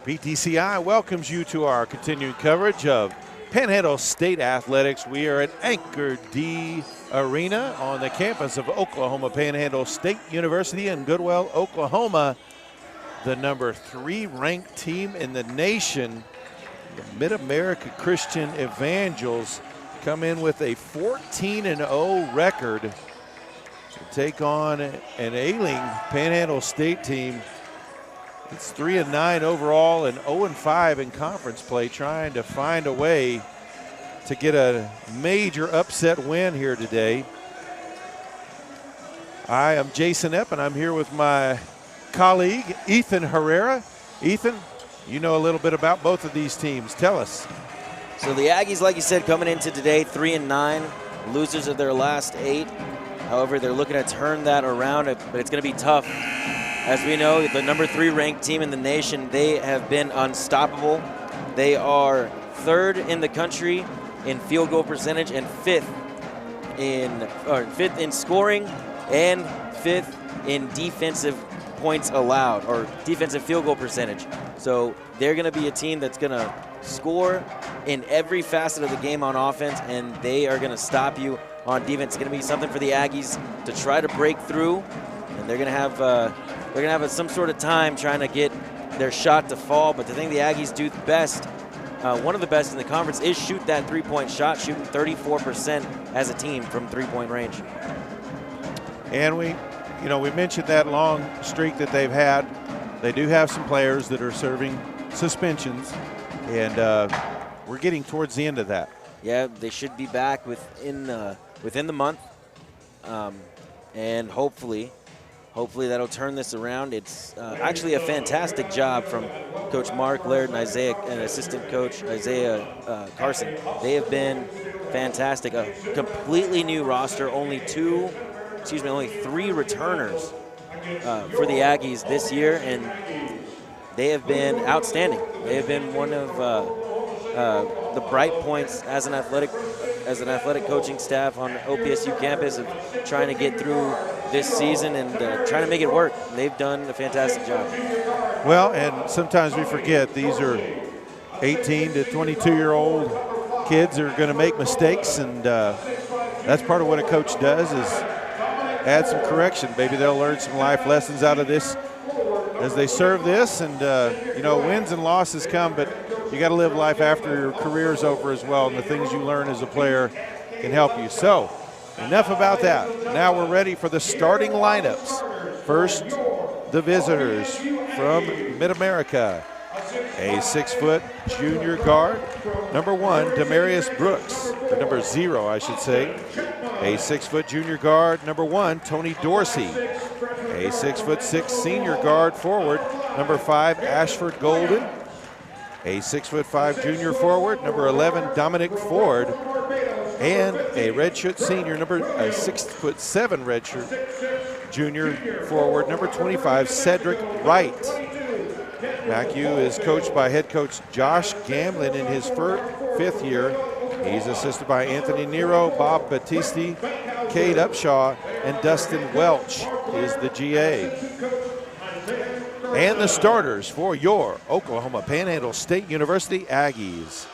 S2: PTCI welcomes you to our continuing coverage of Panhandle State Athletics. We are at Anchor D Arena on the campus of Oklahoma Panhandle State University in Goodwell, Oklahoma. The number 3 ranked team in the nation, the Mid-America Christian Evangels, come in with a 14-0 record to take on an ailing Panhandle State team. It's 3-9 overall and 0-5 in conference play, trying to find a way to get a major upset win here today. I am Jason Epp, and I'm here with my colleague, Ethan Herrera. Ethan, you know a little bit about both of these teams. Tell us.
S3: So the Aggies, like you said, coming into today 3-9, losers of their last 8. However, they're looking to turn that around, but it's going to be tough. As we know, the number 3 ranked team in the nation, they have been unstoppable. They are 3rd in the country in field goal percentage and 5th in scoring and 5th in defensive points allowed, or defensive field goal percentage. So they're going to be a team that's going to score in every facet of the game on offense, and they are going to stop you on defense. It's going to be something for the Aggies to try to break through, and they're going to have some sort of time trying to get their shot to fall. But the thing the Aggies do best, one of the best in the conference, is shoot that 3-point shot, shooting 34% as a team from 3-point range.
S2: And we mentioned that long streak that they've had. They do have some players that are serving suspensions, and we're getting towards the end of that.
S3: Yeah, they should be back within the month, and hopefully that'll turn this around. It's actually a fantastic job from Coach Mark Laird and assistant coach Isaiah Carson. They have been fantastic. A completely new roster, only 3 returners for the Aggies this year, and they have been outstanding. They have been one of the bright points as an athletic coaching staff on OPSU campus of trying to get through this season and trying to make it work. They've done a fantastic job.
S2: Well, and sometimes we forget these are 18 to 22-year-old kids are going to make mistakes, and that's part of what a coach does, is add some correction. Maybe they'll learn some life lessons out of this as they serve this, and wins and losses come, but you got to live life after your career's over as well, and the things you learn as a player can help you. So enough about that. Now we're ready for the starting lineups. First, the visitors from Mid-America. A 6-foot junior guard, number 1, Demarius Brooks, or number 0, I should say. A 6-foot junior guard, number 1, Tony Dorsey. A 6'6" senior guard forward, number 5, Ashford Golden. A 6'5" junior forward, number 11, Dominic Ford. And a redshirt senior, a 6'7" redshirt junior forward, number 25, Cedric Wright. MACU is coached by head coach Josh Gamlin in his 5th year. He's assisted by Anthony Nero, Bob Battisti, Cade Upshaw, and Dustin Welch is the GA. And the starters for your Oklahoma Panhandle State University Aggies.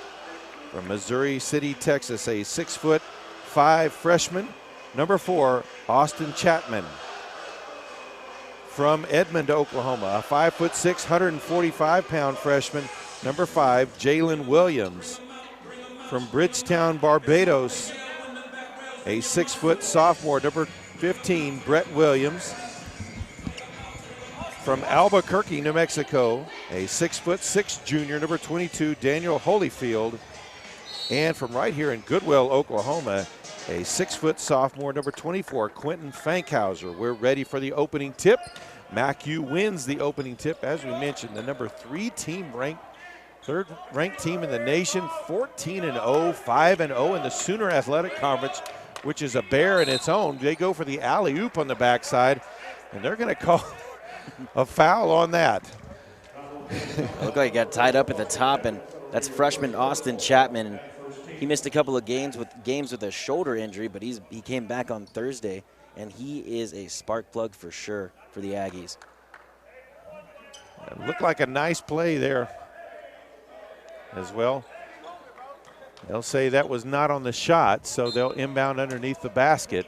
S2: From Missouri City, Texas, a 6'5" freshman, number 4, Austin Chapman. From Edmond, Oklahoma, a 5'6", 145-pound freshman, number 5, Jalen Williams. From Bridgetown, Barbados, a 6-foot sophomore, number 15, Brett Williams. From Albuquerque, New Mexico, a 6'6" junior, number 22, Daniel Holyfield. And from right here in Goodwell, Oklahoma, a 6-foot sophomore, number 24, Quentin Fankhauser. We're ready for the opening tip. MACU wins the opening tip. As we mentioned, the number 3 team ranked, 3rd ranked team in the nation, 14-0, 5-0 in the Sooner Athletic Conference, which is a bear in its own. They go for the alley-oop on the backside, and they're going to call a foul on that.
S3: It looked like he got tied up at the top, and that's freshman Austin Chapman. And he missed a couple of games with a shoulder injury, but he came back on Thursday, and he is a spark plug for sure for the Aggies.
S2: It looked like a nice play there as well. They'll say that was not on the shot, so they'll inbound underneath the basket.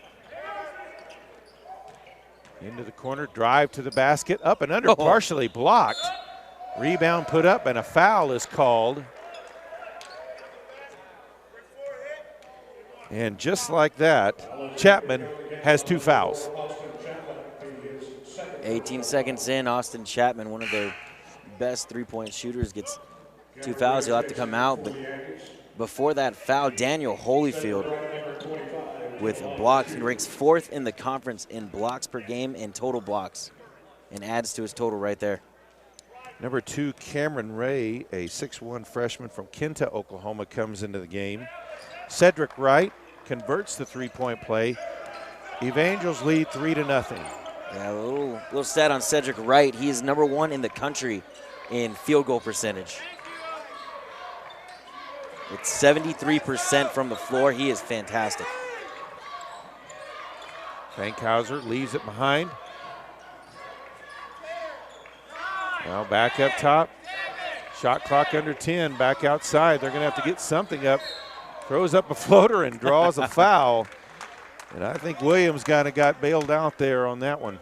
S2: Into the corner, drive to the basket, up and under, partially blocked. Rebound put up, and a foul is called. And just like that, Chapman has 2 fouls.
S3: 18 seconds in, Austin Chapman, one of their best three-point shooters, gets 2 fouls. He'll have to come out. But before that foul, Daniel Holyfield with a block, ranks 4th in the conference in blocks per game and total blocks, and adds to his total right there.
S2: Number 2, Cameron Ray, a 6'1" freshman from Kinta, Oklahoma, comes into the game. Cedric Wright converts the three-point play. Evangels lead 3-0.
S3: Yeah, a little stat on Cedric Wright. He is number 1 in the country in field goal percentage. It's 73% from the floor. He is fantastic.
S2: Fankhauser leaves it behind. Now back up top. Shot clock under 10, back outside. They're going to have to get something up. Throws up a floater and draws a foul. And I think Williams kind of got bailed out there on that one.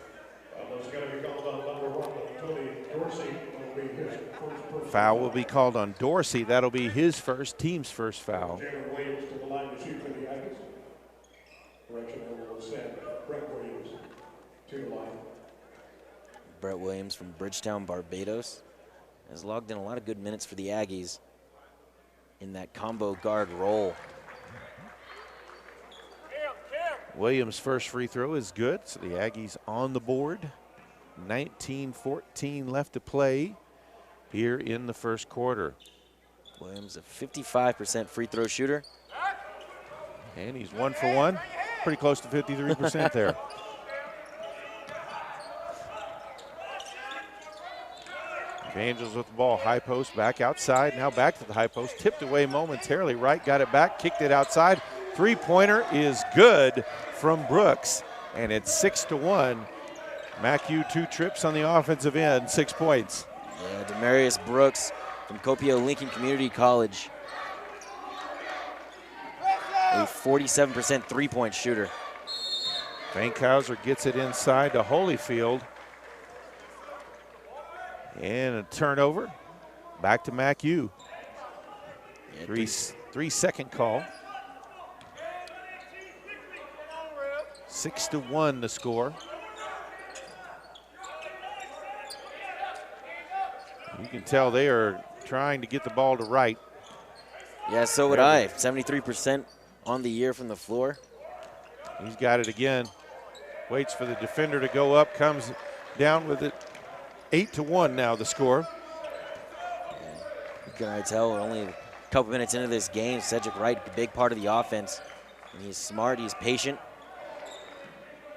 S2: Foul will be called on Dorsey. That'll be his first, team's first foul.
S3: Brett Williams from Bridgetown, Barbados, has logged in a lot of good minutes for the Aggies in that combo guard role.
S2: Williams' first free throw is good, so the Aggies on the board. 19-14 left to play here in the first quarter.
S3: Williams, a 55% free throw shooter.
S2: And he's 1 for 1, pretty close to 53% there. Evangels with the ball, high post, back outside, now back to the high post, tipped away momentarily. Wright got it back, kicked it outside. Three-pointer is good from Brooks, and it's 6-1. MACU 2 trips on the offensive end, 6 points.
S3: Yeah, Demarius Brooks from Copio Lincoln Community College. A 47% three-point shooter.
S2: Fankhauser gets it inside to Holyfield. And a turnover. Back to MACU.
S3: Yeah,
S2: 3-second call. 6-1 the score. You can tell they are trying to get the ball to Wright.
S3: Yeah, so would I. 73% on the year from the floor.
S2: He's got it again. Waits for the defender to go up, comes down with it. 8-1 now the score.
S3: You can already tell we're only a couple minutes into this game. Cedric Wright, a big part of the offense. And he's smart, he's patient.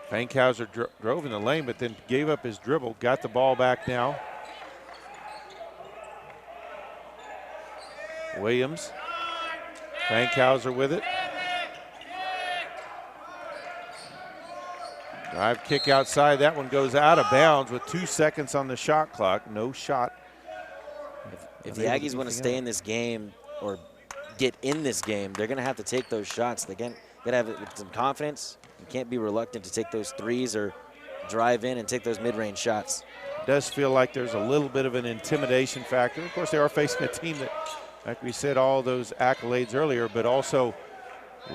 S2: Fankhauser drove in the lane, but then gave up his dribble, got the ball back now. Williams. Fankhauser with it. Drive kick outside. That one goes out of bounds with 2 seconds on the shot clock. No shot.
S3: If the Aggies want to stay in this game or get in this game, they're going to have to take those shots. They got to have it with some confidence. You can't be reluctant to take those threes or drive in and take those mid-range shots.
S2: It does feel like there's a little bit of an intimidation factor. Of course, they are facing a team that, like we said, all those accolades earlier, but also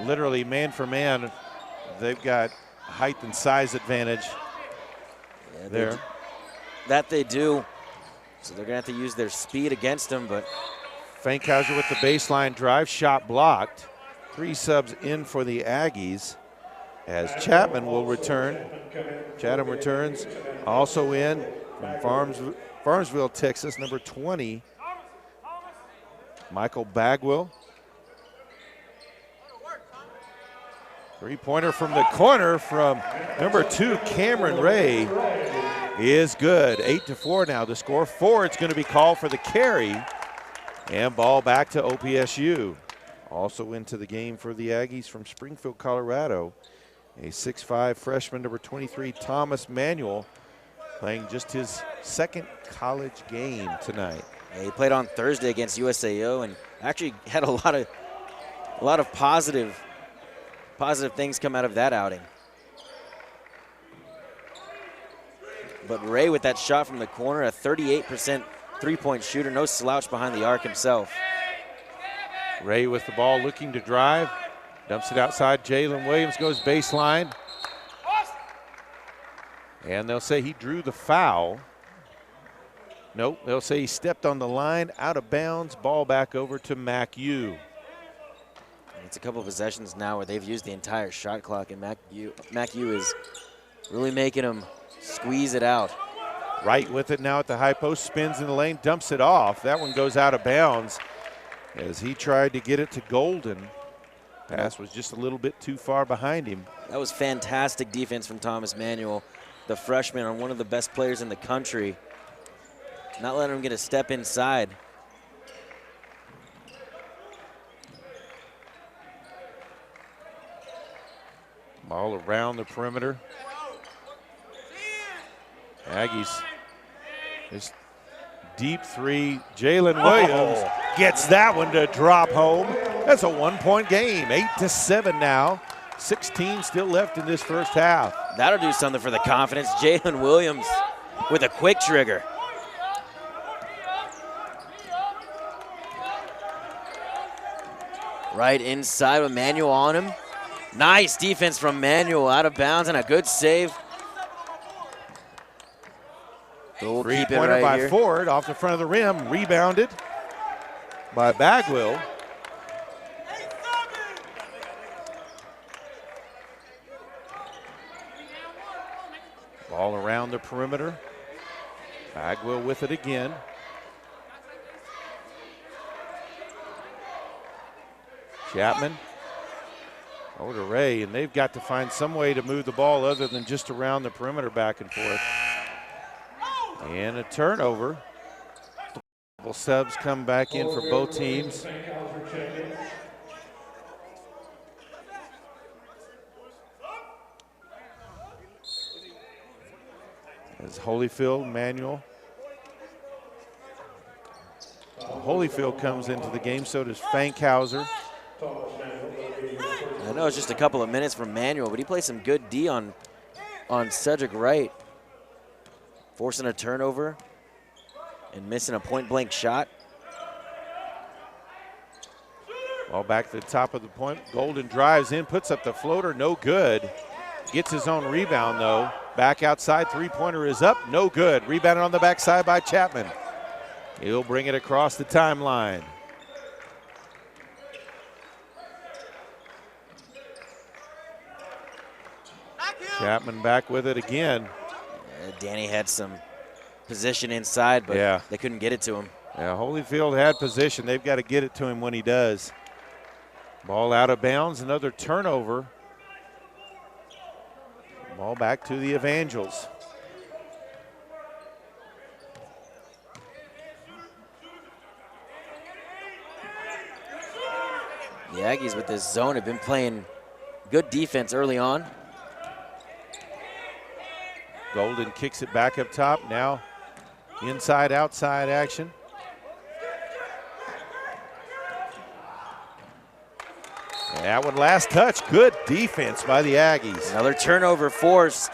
S2: literally man for man, they've got height and size advantage there.
S3: That they do. So they're going to have to use their speed against them, but
S2: Fankhauser with the baseline drive, shot blocked. 3 subs in for the Aggies as Chapman will return. Chatham returns. Also in from Farmsville, Texas, number 20, Michael Bagwell. Three-pointer from the corner from number 2, Cameron Ray, is good. 8-4 now the score. Ford's going to be called for the carry, and ball back to OPSU. Also into the game for the Aggies from Springfield, Colorado, a 6'5" freshman, number 23, Thomas Manuel, playing just his second college game tonight.
S3: He played on Thursday against USAO and actually had a lot of positive things come out of that outing. But Ray with that shot from the corner, a 38% three-point shooter, no slouch behind the arc himself.
S2: Ray with the ball looking to drive. Dumps it outside. Jalen Williams goes baseline. And they'll say he drew the foul. Nope, they'll say he stepped on the line, out of bounds, ball back over to MACU.
S3: It's a couple of possessions now where they've used the entire shot clock, and MACU is really making them squeeze it out.
S2: Right with it now at the high post, spins in the lane, dumps it off. That one goes out of bounds as he tried to get it to Golden. Pass was just a little bit too far behind him.
S3: That was fantastic defense from Thomas Manuel, the freshman, on one of the best players in the country. Not letting him get a step inside.
S2: Ball around the perimeter. Aggies, this deep three. Jalen Williams gets that one to drop home. That's a one-point game, 8-7 now. 16 still left in this first half.
S3: That'll do something for the confidence. Jalen Williams with a quick trigger. Right inside with Manuel on him. Nice defense from Manuel, out of bounds, and a good save. We'll keep it
S2: Three-pointer
S3: right
S2: by
S3: here.
S2: Ford off the front of the rim, rebounded by Bagwell. Ball around the perimeter. Bagwell with it again. Chapman over to Ray, and they've got to find some way to move the ball other than just around the perimeter back and forth. And a turnover. Couple subs come back in for both teams. As Holyfield, Manuel. Holyfield comes into the game, so does Fankhauser.
S3: I know it's just a couple of minutes from Manuel, but he played some good D on Cedric Wright. Forcing a turnover and missing a point-blank shot.
S2: Ball back to the top of the point. Golden drives in, puts up the floater, no good. Gets his own rebound, though. Back outside, three-pointer is up, no good. Rebounded on the backside by Chapman. He'll bring it across the timeline. Chapman back with it again.
S3: Danny had some position inside, but they couldn't get it to him.
S2: Yeah, Holyfield had position. They've got to get it to him when he does. Ball out of bounds, another turnover. Ball back to the Evangels.
S3: The Aggies with this zone have been playing good defense early on.
S2: Golden kicks it back up top. Now inside-outside action. And that one last touch. Good defense by the Aggies.
S3: Another turnover forced.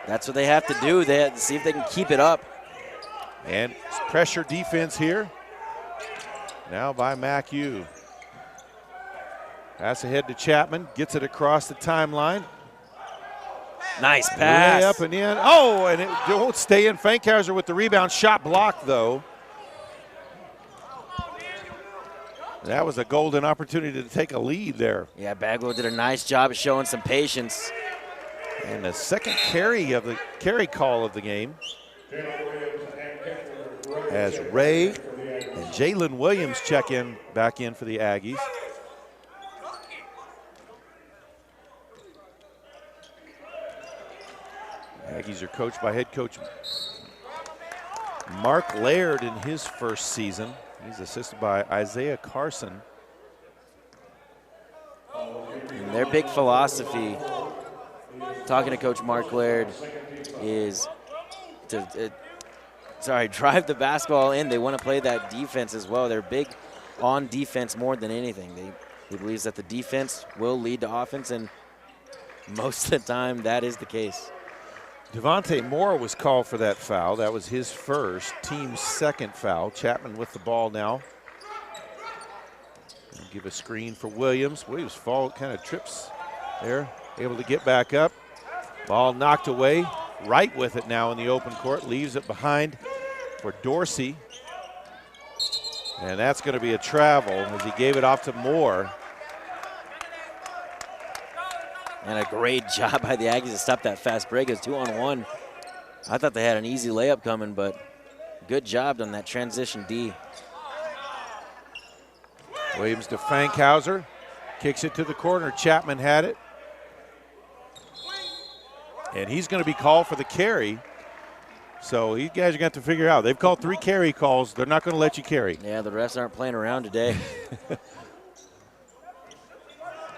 S3: That's what they have to do. They have to see if they can keep it up.
S2: And pressure defense here. Now by MACU. Pass ahead to Chapman. Gets it across the timeline.
S3: Nice pass.
S2: Way up and in. Oh, and it won't stay in. Fankhauser with the rebound. Shot blocked, though. That was a golden opportunity to take a lead there.
S3: Yeah, Bagwell did a nice job of showing some patience.
S2: And the second carry call of the game as Ray and Jalen Williams check in back in for the Aggies. Aggies are coached by head coach Mark Laird in his first season. He's assisted by Isaiah Carson.
S3: And their big philosophy, talking to Coach Mark Laird, is to drive the basketball in. They want to play that defense as well. They're big on defense more than anything. He believes that the defense will lead to offense, and most of the time that is the case.
S2: Devontae Moore was called for that foul. That was his first, team's second foul. Chapman with the ball now. We'll give a screen for Williams. Williams kind of trips there, able to get back up. Ball knocked away, right with it now in the open court, leaves it behind for Dorsey. And that's going to be a travel as he gave it off to Moore.
S3: And a great job by the Aggies to stop that fast break. It's 2-on-1. I thought they had an easy layup coming, but good job on that transition D.
S2: Williams to Fankhauser. Kicks it to the corner. Chapman had it. And he's going to be called for the carry. So you guys are going to have to figure out. They've called 3 carry calls. They're not going to let you carry.
S3: Yeah, the refs aren't playing around today.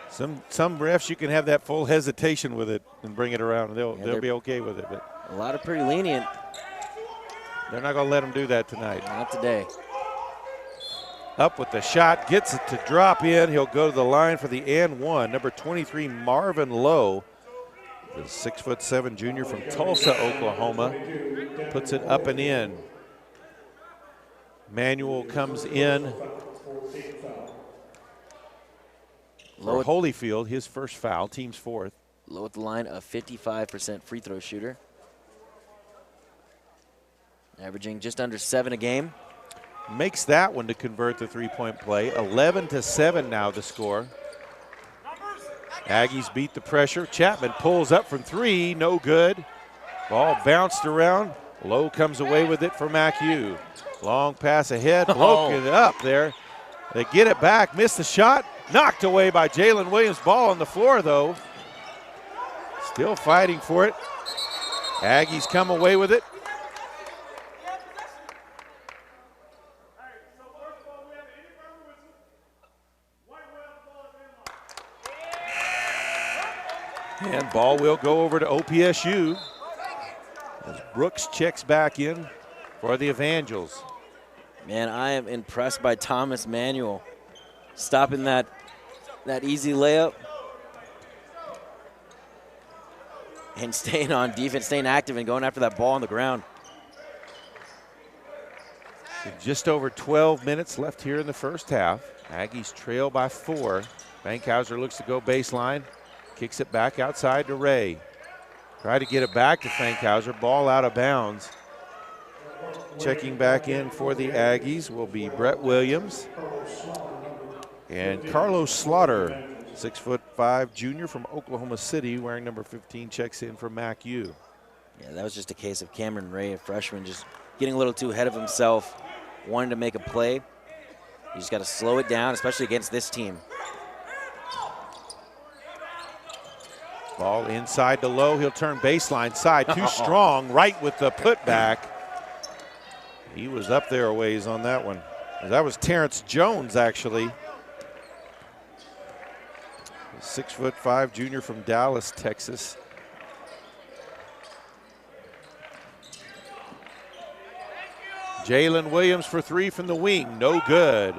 S2: Some refs, you can have that full hesitation with it and bring it around. They'll be okay with it. But
S3: a lot of pretty lenient.
S2: They're not going to let them do that tonight.
S3: Not today.
S2: Up with the shot, gets it to drop in. He'll go to the line for the and one. Number 23, Marvin Lowe, the 6'7" junior from Tulsa, Oklahoma, puts it up and in. Manuel comes in. For Holyfield, his first foul, team's fourth.
S3: Low at the line, a 55% free throw shooter. Averaging just under 7 a game.
S2: Makes that one to convert the three-point play. 11-7 now the score. Aggies beat the pressure. Chapman pulls up from 3, no good. Ball bounced around. Lowe comes away with it for MACU. Long pass ahead, broken up there. They get it back, miss the shot. Knocked away by Jalen Williams. Ball on the floor, though. Still fighting for it. Aggies come away with it. And ball will go over to OPSU as Brooks checks back in for the Evangels.
S3: Man, I am impressed by Thomas Manuel stopping that easy layup and staying on defense, staying active and going after that ball on the ground.
S2: Just over 12 minutes left here in the first half. Aggies trail by 4. Fankhauser looks to go baseline, kicks it back outside to Ray. Try to get it back to Fankhauser, ball out of bounds. Checking back in for the Aggies will be Brett Williams. And Carlos Slaughter, 6'5" junior from Oklahoma City, wearing number 15, checks in for MACU.
S3: Yeah, that was just a case of Cameron Ray, a freshman, just getting a little too ahead of himself, wanting to make a play. You just got to slow it down, especially against this team.
S2: Ball inside to Lowe. He'll turn baseline side. Too strong, right with the putback. He was up there a ways on that one. That was Terrence Jones, actually. 6'5" junior from Dallas, Texas. Jalen Williams for 3 from the wing, no good.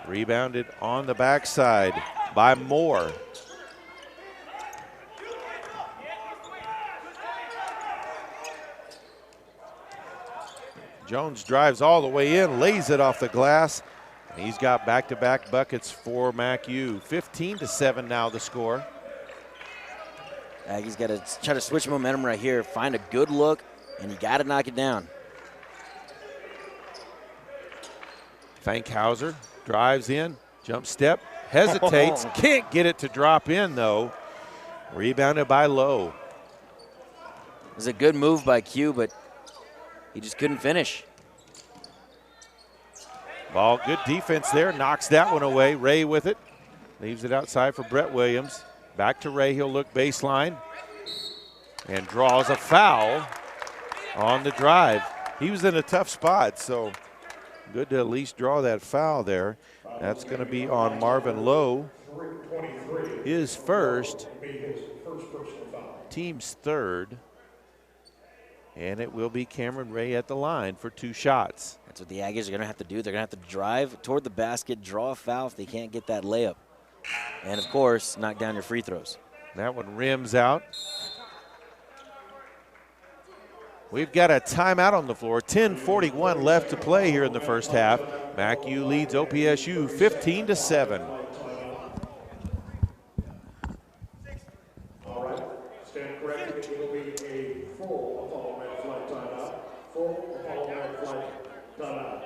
S2: Rebounded on the backside by Moore. Jones drives all the way in, lays it off the glass. And he's got back-to-back buckets for MACU. 15-7 now the score.
S3: Aggies got to try to switch momentum right here, find a good look, and you got to knock it down.
S2: Fankhauser drives in, jump step, hesitates, can't get it to drop in though. Rebounded by Lowe.
S3: It was a good move by Q, but he just couldn't finish.
S2: Ball, good defense there, knocks that one away. Ray with it, leaves it outside for Brett Williams. Back to Ray, he'll look baseline and draws a foul on the drive. He was in a tough spot, so good to at least draw that foul there. That's going to be on Marvin Lowe, his first, team's third. And it will be Cameron Ray at the line for 2 shots.
S3: That's what the Aggies are going to have to do. They're going to have to drive toward the basket, draw a foul if they can't get that layup. And, of course, knock down your free throws.
S2: That one rims out. We've got a timeout on the floor. 10:41 left to play here in the first half. MACU leads OPSU 15-7.
S1: All right, stand corrected. It will be a full Apollo flight timeout. Full Apollo flight timeout.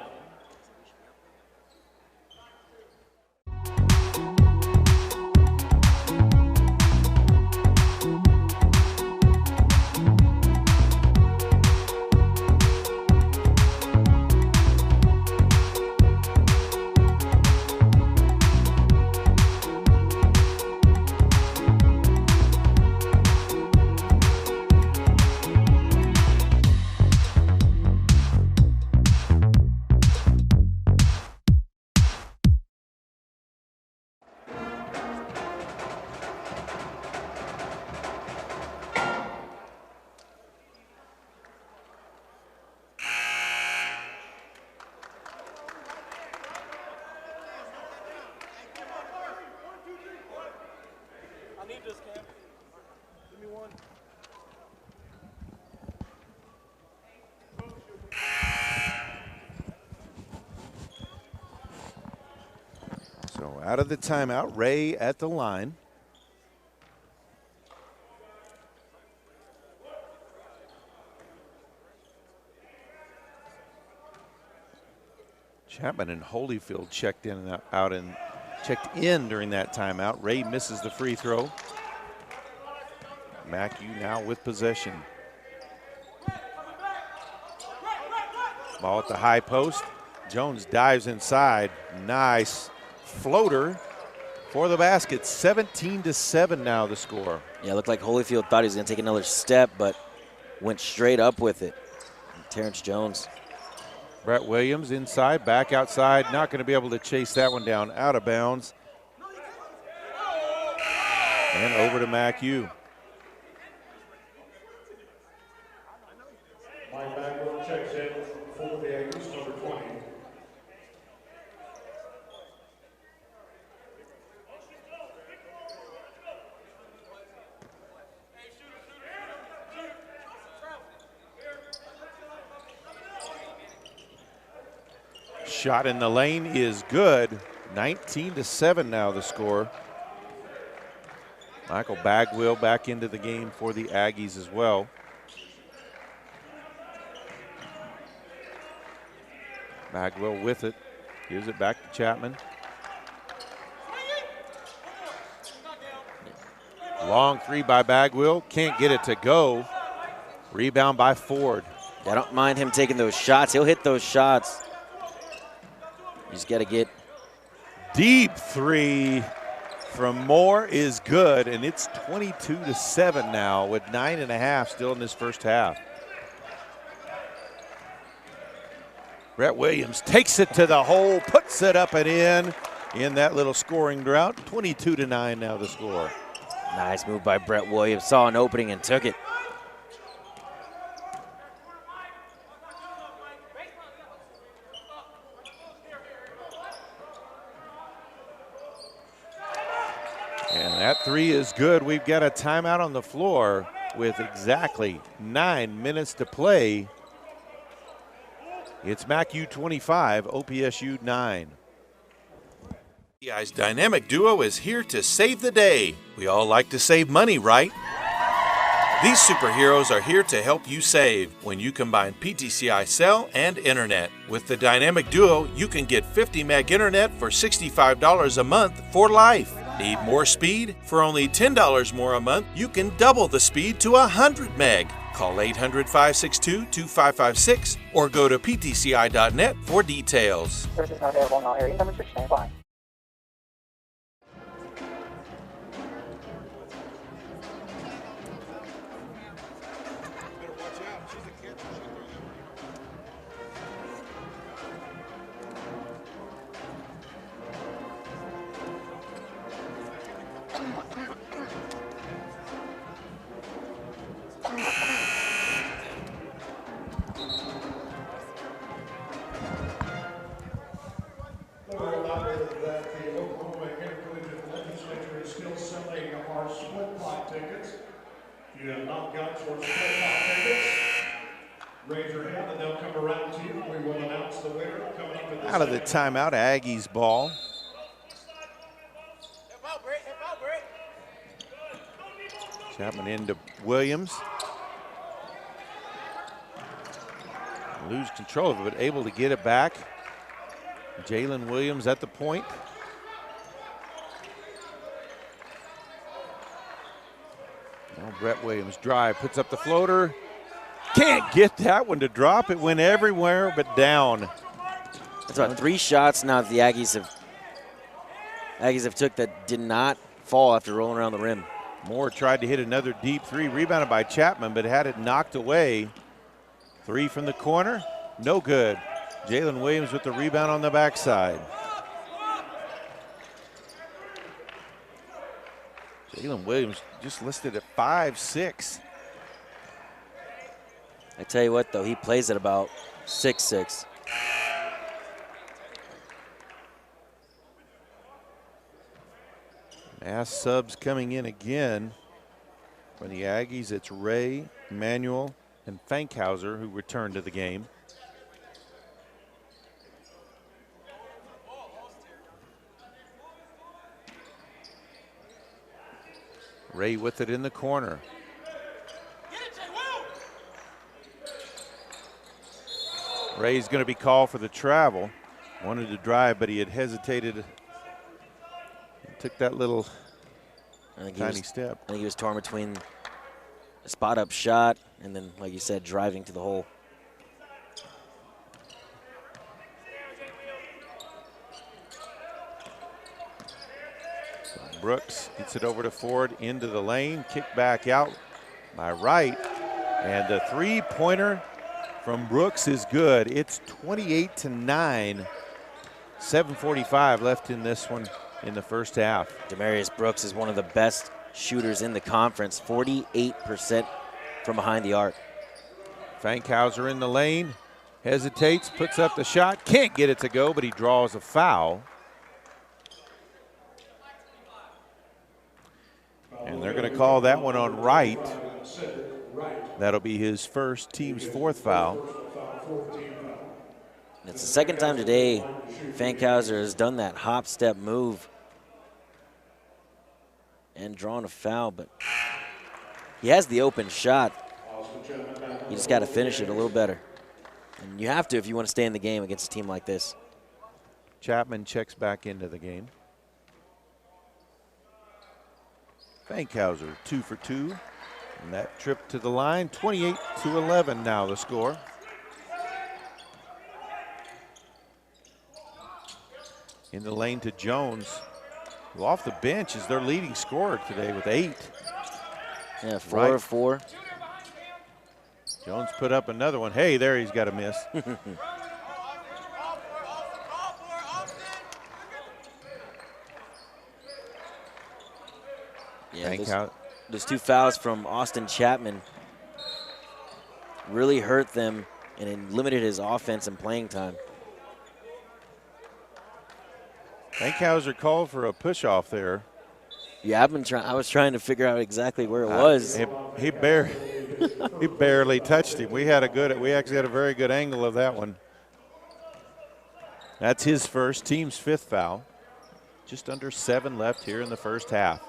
S2: So out of the timeout, Ray at the line. Chapman and Holyfield checked in and checked in during that timeout. Ray misses the free throw. MACU now with possession. Ball at the high post. Jones dives inside. Nice floater for the basket. 17-7 now the score.
S3: Yeah, it looked like Holyfield thought he was going to take another step, but went straight up with it. And Terrence Jones.
S2: Brett Williams inside, back outside. Not going to be able to chase that one down. Out of bounds. And over to MACU.
S1: Mike Bagwell checks in for the Aggies, number 20.
S2: Shot in the lane is good. 19-7 now the score. Michael Bagwell back into the game for the Aggies as well. Bagwell with it. Gives it back to Chapman. Long three by Bagwell. Can't get it to go. Rebound by Ford.
S3: I don't mind him taking those shots. He'll hit those shots. You just got to get.
S2: Deep three from Moore is good, and it's 22-7 now with 9.5 still in this first half. Brett Williams takes it to the hole, puts it up and in that little scoring drought. 22-9 now the score.
S3: Nice move by Brett Williams. Saw an opening and took it.
S2: And that three is good. We've got a timeout on the floor with exactly 9 minutes to play. It's MACU 25, OPSU 9.
S4: PTCI's dynamic duo is here to save the day. We all like to save money, right? These superheroes are here to help you save when you combine PTCI cell and internet. With the dynamic duo, you can get 50 meg internet for $65 a month for life. Need more speed? For only $10 more a month, you can double the speed to 100 meg. Call 800-562-2556 or go to ptci.net for details.
S5: Services not available in all areas. Numbers switch stand by.
S1: You have not got towards the top tickets. Raise your hand and they'll come around to you. We will announce the winner coming up at the
S2: Out of the timeout, Aggies ball. Chapman into Williams. Lose control of it, but able to get it back. Jalen Williams at the point. Now Brett Williams drive, puts up the floater. Can't get that one to drop. It went everywhere but down.
S3: That's about 3 shots now that the Aggies have took that did not fall after rolling around the rim.
S2: Moore tried to hit another deep three, rebounded by Chapman, but had it knocked away. 3 from the corner, no good. Jalen Williams with the rebound on the backside. Jalen Williams just listed at 5'6".
S3: I tell you what, though, he plays at about 6'6".
S2: Mass subs coming in again for the Aggies. It's Ray, Manuel, and Fankhauser who return to the game. Ray with it in the corner. Ray's going to be called for the travel. Wanted to drive, but he had hesitated. Took that little tiny step.
S3: I think he was torn between a spot-up shot and then, like you said, driving to the hole.
S2: Brooks gets it over to Ford into the lane. Kick back out by Wright. And the three-pointer from Brooks is good. It's 28-9. 7:45 left in this one in the first half.
S3: Demarius Brooks is one of the best shooters in the conference, 48% from behind the arc.
S2: Fankhauser in the lane, hesitates, puts up the shot, can't get it to go, but he draws a foul. And they're going to call that one on Wright. That'll be his first, team's 4th foul.
S3: It's the second time today Fankhauser has done that hop-step move and drawn a foul, but he has the open shot. You just got to finish it a little better. And you have to if you want to stay in the game against a team like this.
S2: Chapman checks back into the game. Fankhauser 2 for 2. And that trip to the line, 28-11 now the score. In the lane to Jones, who off the bench is their leading scorer today with 8.
S3: Yeah, 4 of 4.
S2: Jones put up another one. Hey, there he's got a miss.
S3: Yeah, those 2 fouls from Austin Chapman really hurt them and it limited his offense and playing time.
S2: Fankhauser called for a push-off there.
S3: Yeah, I was trying to figure out exactly where it was.
S2: He barely touched him. We actually had a very good angle of that one. That's his first, team's 5th foul. Just under 7 left here in the first half.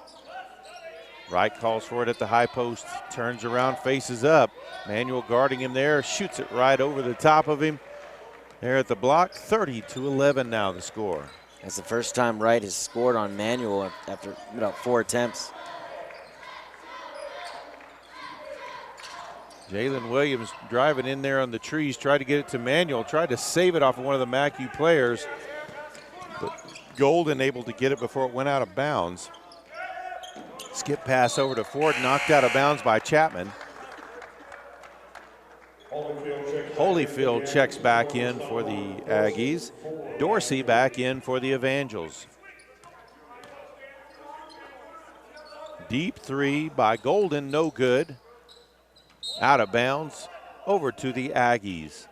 S2: Wright calls for it at the high post, turns around, faces up. Manuel guarding him there, shoots it right over the top of him. There at the block, 30-11 now the score.
S3: That's the first time Wright has scored on Manuel after about 4 attempts.
S2: Jalen Williams driving in there on the trees, tried to get it to Manuel, tried to save it off of one of the MACU players, but Golden able to get it before it went out of bounds. Skip pass over to Ford, knocked out of bounds by Chapman. Holyfield checks back in for the Aggies. Dorsey back in for the Evangels. Deep 3 by Golden, no good. Out of bounds, over to the Aggies.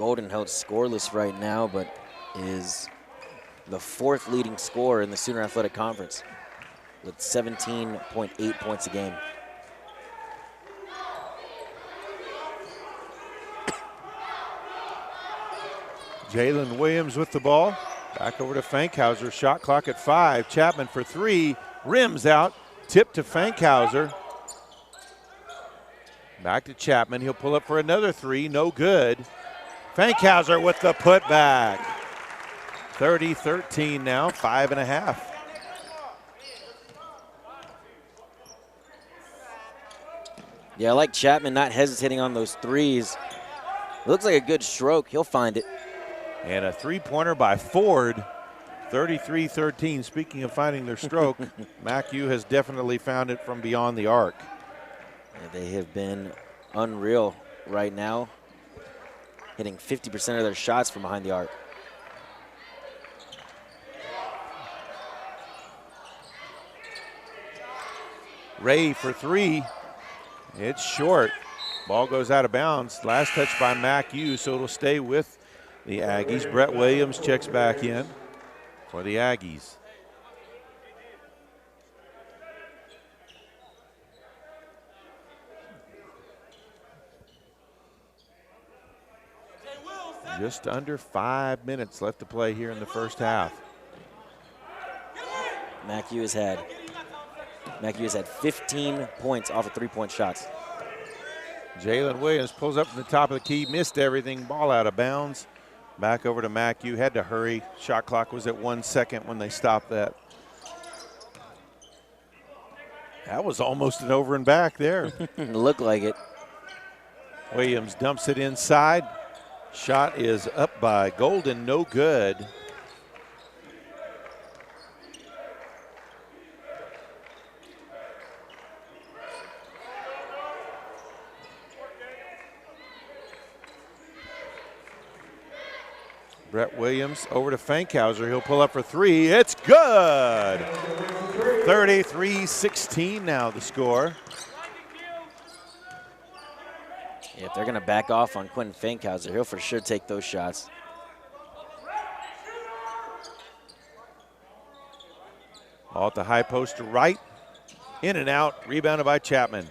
S3: Golden held scoreless right now, but is the 4th leading scorer in the Sooner Athletic Conference with 17.8 points a game.
S2: Jalen Williams with the ball. Back over to Fankhauser. Shot clock at 5. Chapman for 3. Rims out. Tip to Fankhauser. Back to Chapman. He'll pull up for another 3. No good. Fankhauser with the putback. 30-13 now. 5.5.
S3: Yeah, I like Chapman not hesitating on those threes. It looks like a good stroke. He'll find it.
S2: And a three-pointer by Ford. 33-13. Speaking of finding their stroke, MACU has definitely found it from beyond the arc.
S3: Yeah, they have been unreal right now, hitting 50% of their shots from behind the arc.
S2: Ray for 3. It's short. Ball goes out of bounds. Last touch by MACU, so it'll stay with the Aggies. Brett Williams checks back in for the Aggies. Just under 5 minutes left to play here in the first half.
S3: MACU has had 15 points off of three-point shots.
S2: Jalen Williams pulls up from the top of the key, missed everything, ball out of bounds. Back over to MACU, had to hurry. Shot clock was at 1 second when they stopped that. That was almost an over and back there.
S3: Looked like it.
S2: Williams dumps it inside. Shot is up by Golden, no good. Brett Williams over to Fankhauser. He'll pull up for 3. It's good. 33-16 now the score.
S3: Yeah, if they're going to back off on Quentin Fankhauser, he'll for sure take those shots.
S2: Ball at the high post to right. In and out. Rebounded by Chapman.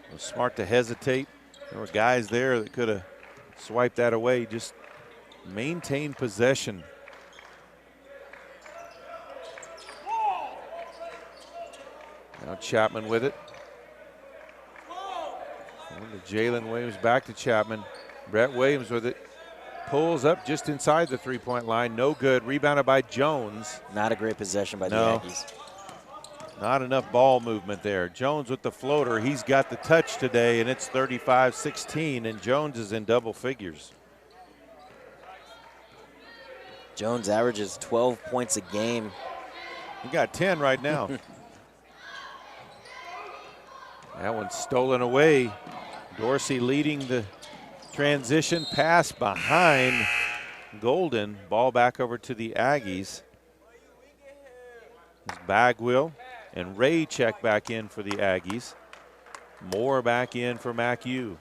S2: It was smart to hesitate. There were guys there that could have swiped that away. Just maintain possession. Now Chapman with it. Jalen Williams back to Chapman. Brett Williams with it. Pulls up just inside the three-point line. No good. Rebounded by Jones.
S3: Not a great possession by the Aggies.
S2: Not enough ball movement there. Jones with the floater. He's got the touch today, and it's 35-16, and Jones is in double figures.
S3: Jones averages 12 points a game.
S2: He got 10 right now. That one's stolen away. Dorsey leading the transition pass behind Golden. Ball back over to the Aggies. It's Bagwell and Ray check back in for the Aggies. Moore back in for MACU.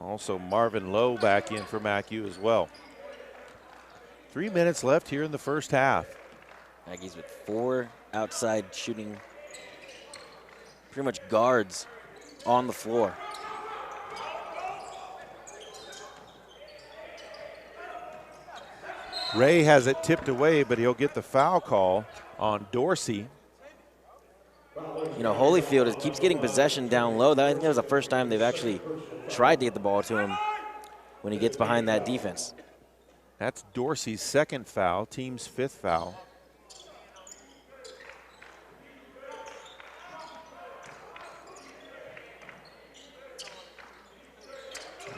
S2: Also Marvin Lowe back in for MACU as well. 3 minutes left here in the first half.
S3: Aggies with 4 outside shooting, pretty much guards on the floor.
S2: Ray has it tipped away, but he'll get the foul call on Dorsey.
S3: You know, Holyfield keeps getting possession down low. I think that was the first time they've actually tried to get the ball to him when he gets behind that defense.
S2: That's Dorsey's second foul, team's 5th foul.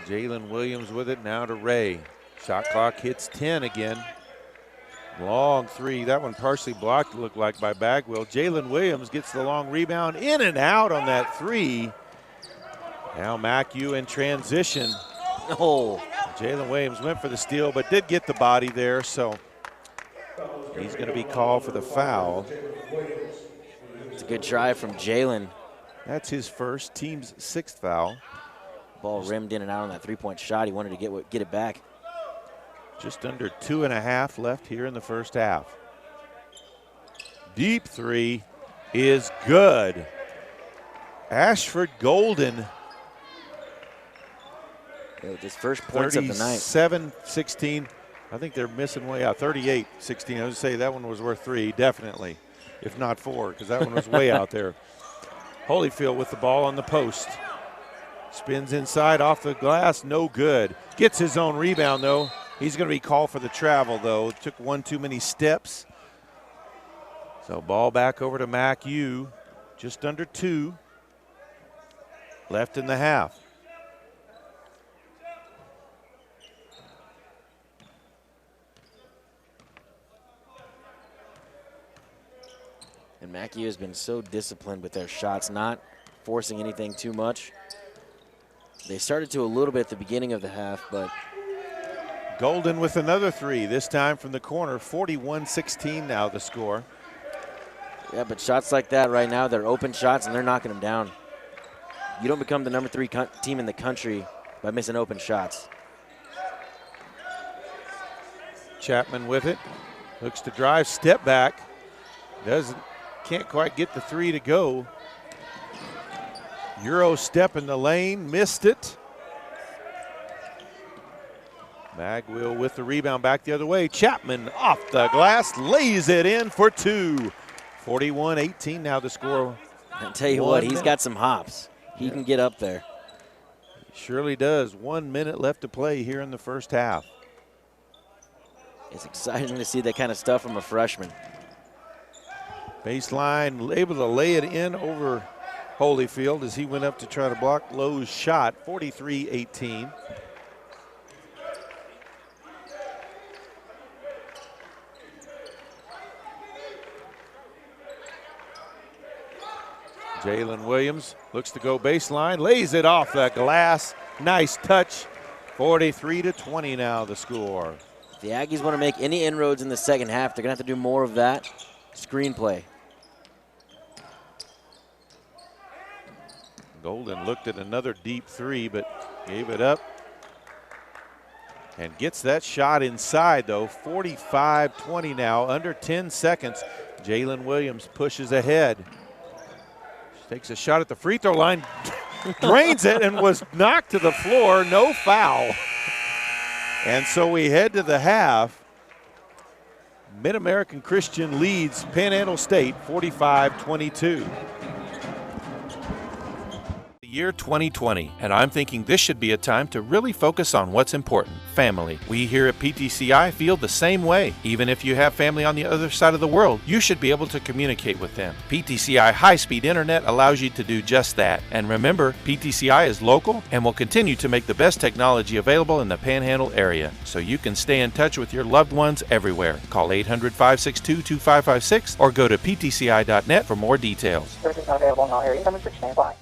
S2: Jalen Williams with it now to Ray. Shot clock hits 10 again. Long 3. That one partially blocked, it looked like, by Bagwell. Jalen Williams gets the long rebound. In and out on that 3. Now MACU in transition.
S3: Oh.
S2: Jalen Williams went for the steal, but did get the body there, so he's going to be called for the foul.
S3: It's a good try from Jalen.
S2: That's his first, team's 6th foul.
S3: Ball rimmed in and out on that three-point shot. He wanted to get it back.
S2: Just under 2.5 left here in the first half. Deep three is good. Ashford Golden.
S3: With his first points of the night.
S2: 37-16. I think they're missing way out. 38-16. I would say that one was worth 3, definitely, if not 4, because that one was way out there. Holyfield with the ball on the post. Spins inside off the glass, no good. Gets his own rebound, though. He's going to be called for the travel, though. Took one too many steps. So ball back over to MACU. Just under 2 left in the half.
S3: And MACU has been so disciplined with their shots, not forcing anything too much. They started to a little bit at the beginning of the half, but
S2: Golden with another 3, this time from the corner. 41-16 now the score.
S3: yeah, but shots like that right now, they're open shots and they're knocking them down. You don't become the number 3 team in the country by missing open shots.
S2: Chapman with it, looks to drive, step back. Can't quite get the 3 to go. Euro step in the lane, missed it. Magwell with the rebound back the other way. Chapman off the glass, lays it in for 2. 41-18 now the score.
S3: I tell you what, he's got some hops. He can get up there.
S2: Surely does. 1 minute left to play here in the first half.
S3: It's exciting to see that kind of stuff from a freshman.
S2: Baseline, able to lay it in over Holyfield as he went up to try to block Lowe's shot. 43-18. Jalen Williams looks to go baseline, lays it off the glass. Nice touch. 43-20 now the score.
S3: If the Aggies want to make any inroads in the second half, they're going to have to do more of that screenplay.
S2: Golden looked at another deep 3, but gave it up. And gets that shot inside, though. 45-20 now, under 10 seconds. Jalen Williams pushes ahead. Takes a shot at the free throw line, drains it, and was knocked to the floor. No foul. And so we head to the half. Mid-American Christian leads Panhandle State 45-22.
S4: Year 2020, and I'm thinking this should be a time to really focus on what's important, family. We here at PTCI feel the same way. Even if you have family on the other side of the world, you should be able to communicate with them. PTCI high-speed internet allows you to do just that. And remember, PTCI is local and will continue to make the best technology available in the Panhandle area, so you can stay in touch with your loved ones everywhere. Call 800-562-2556 or go to ptci.net for more details.
S5: Services not available in all areas. Number 6 stand by.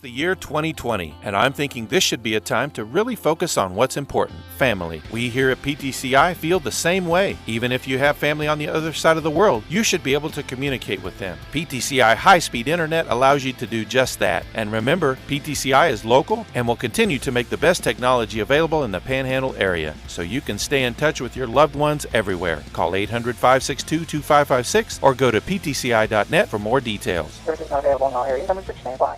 S4: The year 2020, and I'm thinking this should be a time to really focus on what's important, family. We here at PTCI feel the same way. Even if you have family on the other side of the world, you should be able to communicate with them. PTCI high-speed internet allows you to do just that. And remember, PTCI is local and will continue to make the best technology available in the Panhandle area, so you can stay in touch with your loved ones everywhere. Call 800-562-2556 or go to ptci.net for more details.
S5: Services not available in all areas. Some restrictions may apply.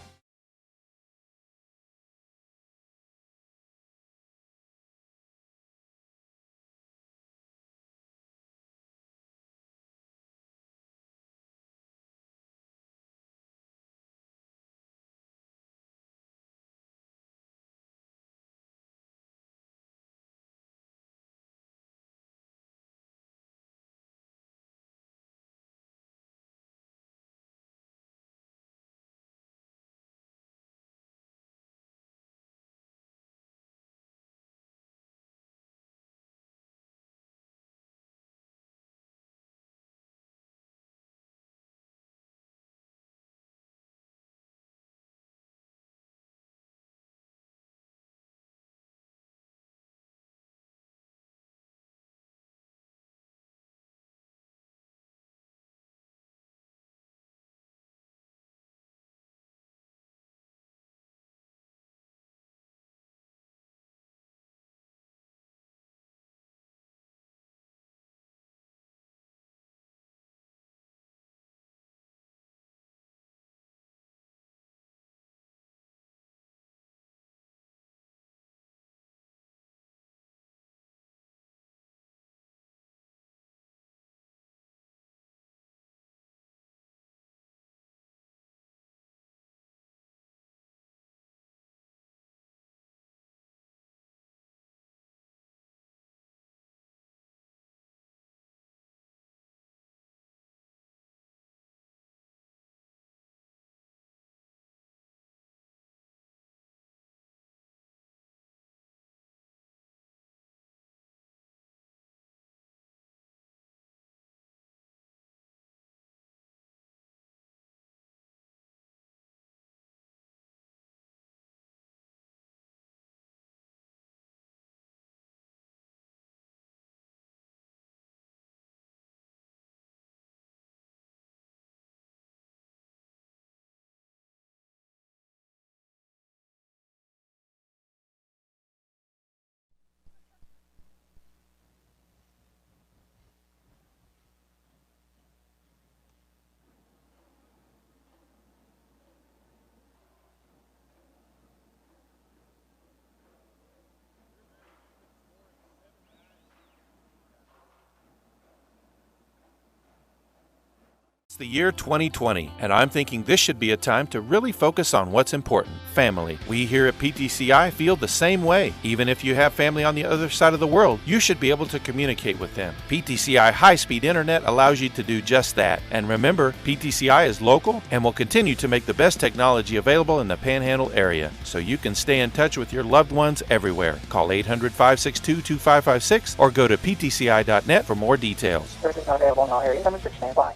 S4: It's the year 2020, and I'm thinking this should be a time to really focus on what's important, family. We here at PTCI feel the same way. Even if you have family on the other side of the world, you should be able to communicate with them. PTCI high-speed internet allows you to do just that. And remember, PTCI is local and will continue to make the best technology available in the Panhandle area, so you can stay in touch with your loved ones everywhere. Call 800-562-2556 or go to ptci.net for more details.
S5: Services not available in all areas. Some restrictions may apply.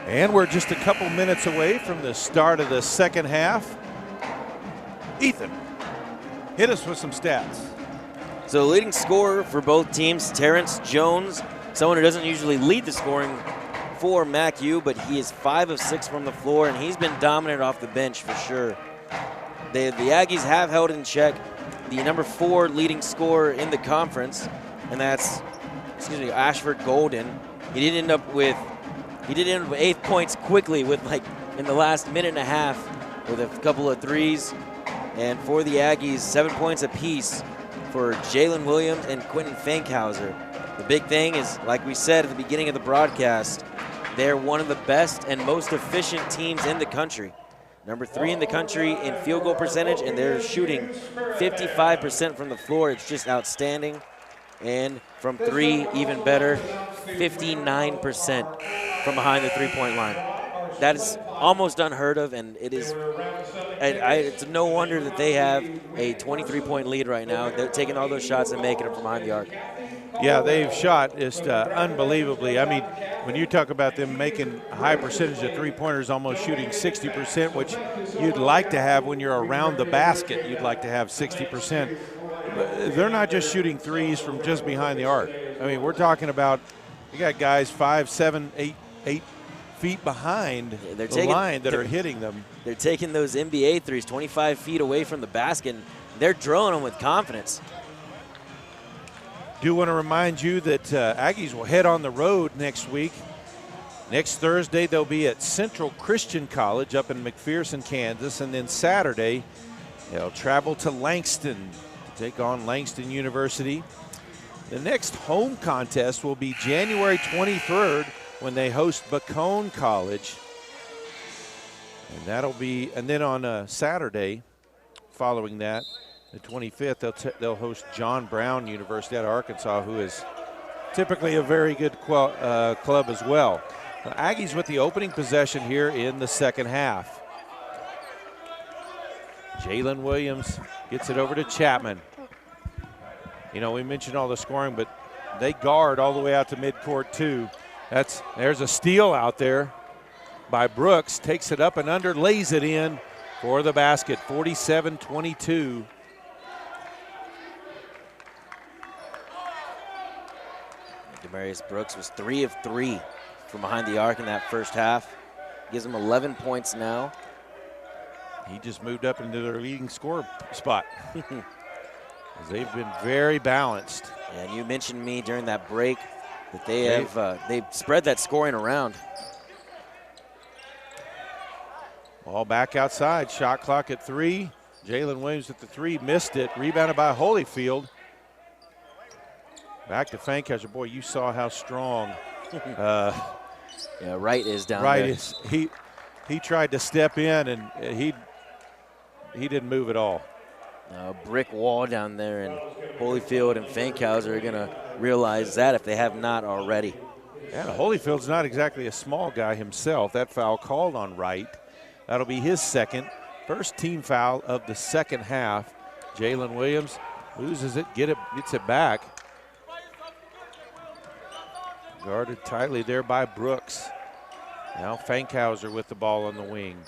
S2: And we're just a couple minutes away from the start of the second half. Ethan, hit us with some stats.
S3: So leading scorer for both teams, Terrence Jones, someone who doesn't usually lead the scoring for MACU, but he is 5 of 6 from the floor, and he's been dominant off the bench for sure. The Aggies have held in check the number 4 leading scorer in the conference, and that's, Ashford Golden. He did end up with 8 points quickly with in the last minute and a half with a couple of threes. And for the Aggies, 7 points apiece for Jalen Williams and Quentin Fankhauser. The big thing is, like we said at the beginning of the broadcast, they're one of the best and most efficient teams in the country. Number 3 in the country in field goal percentage, and they're shooting 55% from the floor. It's just outstanding. And from 3, even better, 59% from behind the three-point line. That is almost unheard of, and it is. It's no wonder that they have a 23-point lead right now. They're taking all those shots and making them from behind the arc.
S2: Yeah, they've shot just unbelievably. I mean, when you talk about them making a high percentage of three-pointers, almost shooting 60%, which you'd like to have when you're around the basket, you'd like to have 60%. They're not just shooting threes from just behind the arc. I mean, we're talking about you got guys 5, 7, 8 feet behind the line that are hitting them.
S3: They're taking those NBA threes 25 feet away from the basket, and they're drilling them with confidence.
S2: Do want to remind you that Aggies will head on the road next week. Next Thursday, they'll be at Central Christian College up in McPherson, Kansas, and then Saturday, they'll travel to Langston to take on Langston University. The next home contest will be January 23rd when they host Bacone College. And that'll be, and then on Saturday, following that, the 25th, they'll host John Brown University out of Arkansas, who is typically a very good club as well. The Aggies with the opening possession here in the second half. Jalen Williams gets it over to Chapman. You know, we mentioned all the scoring, but they guard all the way out to midcourt too. There's a steal out there by Brooks, takes it up and under, lays it in for the basket, 47-22.
S3: Demarius Brooks was 3 of 3 from behind the arc in that first half. Gives him 11 points now.
S2: He just moved up into their leading scorer spot. They've been very balanced.
S3: And you mentioned me during that break that they've spread that scoring around.
S2: Ball back outside, shot clock at 3. Jalen Williams at the 3, missed it, rebounded by Holyfield. Back to Fankhauser. Boy, you saw how strong.
S3: Yeah, Wright is down
S2: Wright
S3: there.
S2: is. He tried to step in and he didn't move at all.
S3: A brick wall down there, and Holyfield and Fankhauser are going to realize that if they have not already.
S2: Yeah, Holyfield's not exactly a small guy himself. That foul called on Wright. That'll be his first team foul of the second half. Jalen Williams loses it, gets it back. Guarded tightly there by Brooks. Now Fankhauser with the ball on the wing.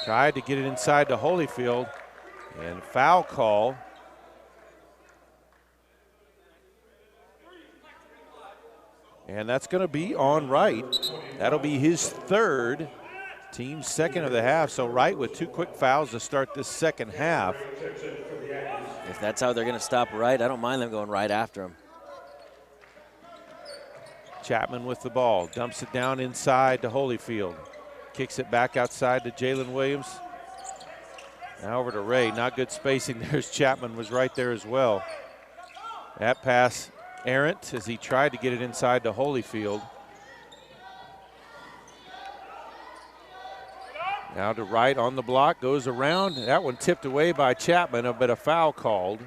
S2: Tried to get it inside to Holyfield, and foul call. And that's going to be on Wright. That'll be his third, team second of the half. So Wright with 2 quick fouls to start this second half.
S3: If that's how they're going to stop Wright, I don't mind them going right after him.
S2: Chapman with the ball, dumps it down inside to Holyfield. Kicks it back outside to Jalen Williams. Now over to Ray, not good spacing. There's Chapman was right there as well. That pass errant as he tried to get it inside to Holyfield. Now to Wright on the block, goes around. That one tipped away by Chapman, but a foul called.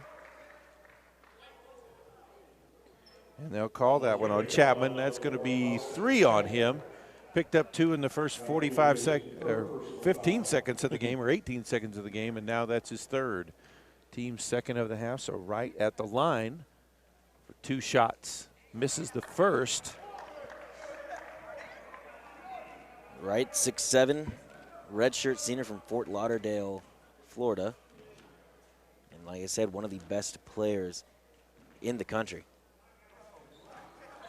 S2: And they'll call that one on Chapman. That's going to be 3 on him. Picked up 2 in the first 15 seconds of the game, or 18 seconds of the game, and now that's his third. Team second of the half, so Wright at the line for 2 shots. Misses the first.
S3: Wright, 6'7", redshirt senior from Fort Lauderdale, Florida. And like I said, one of the best players in the country.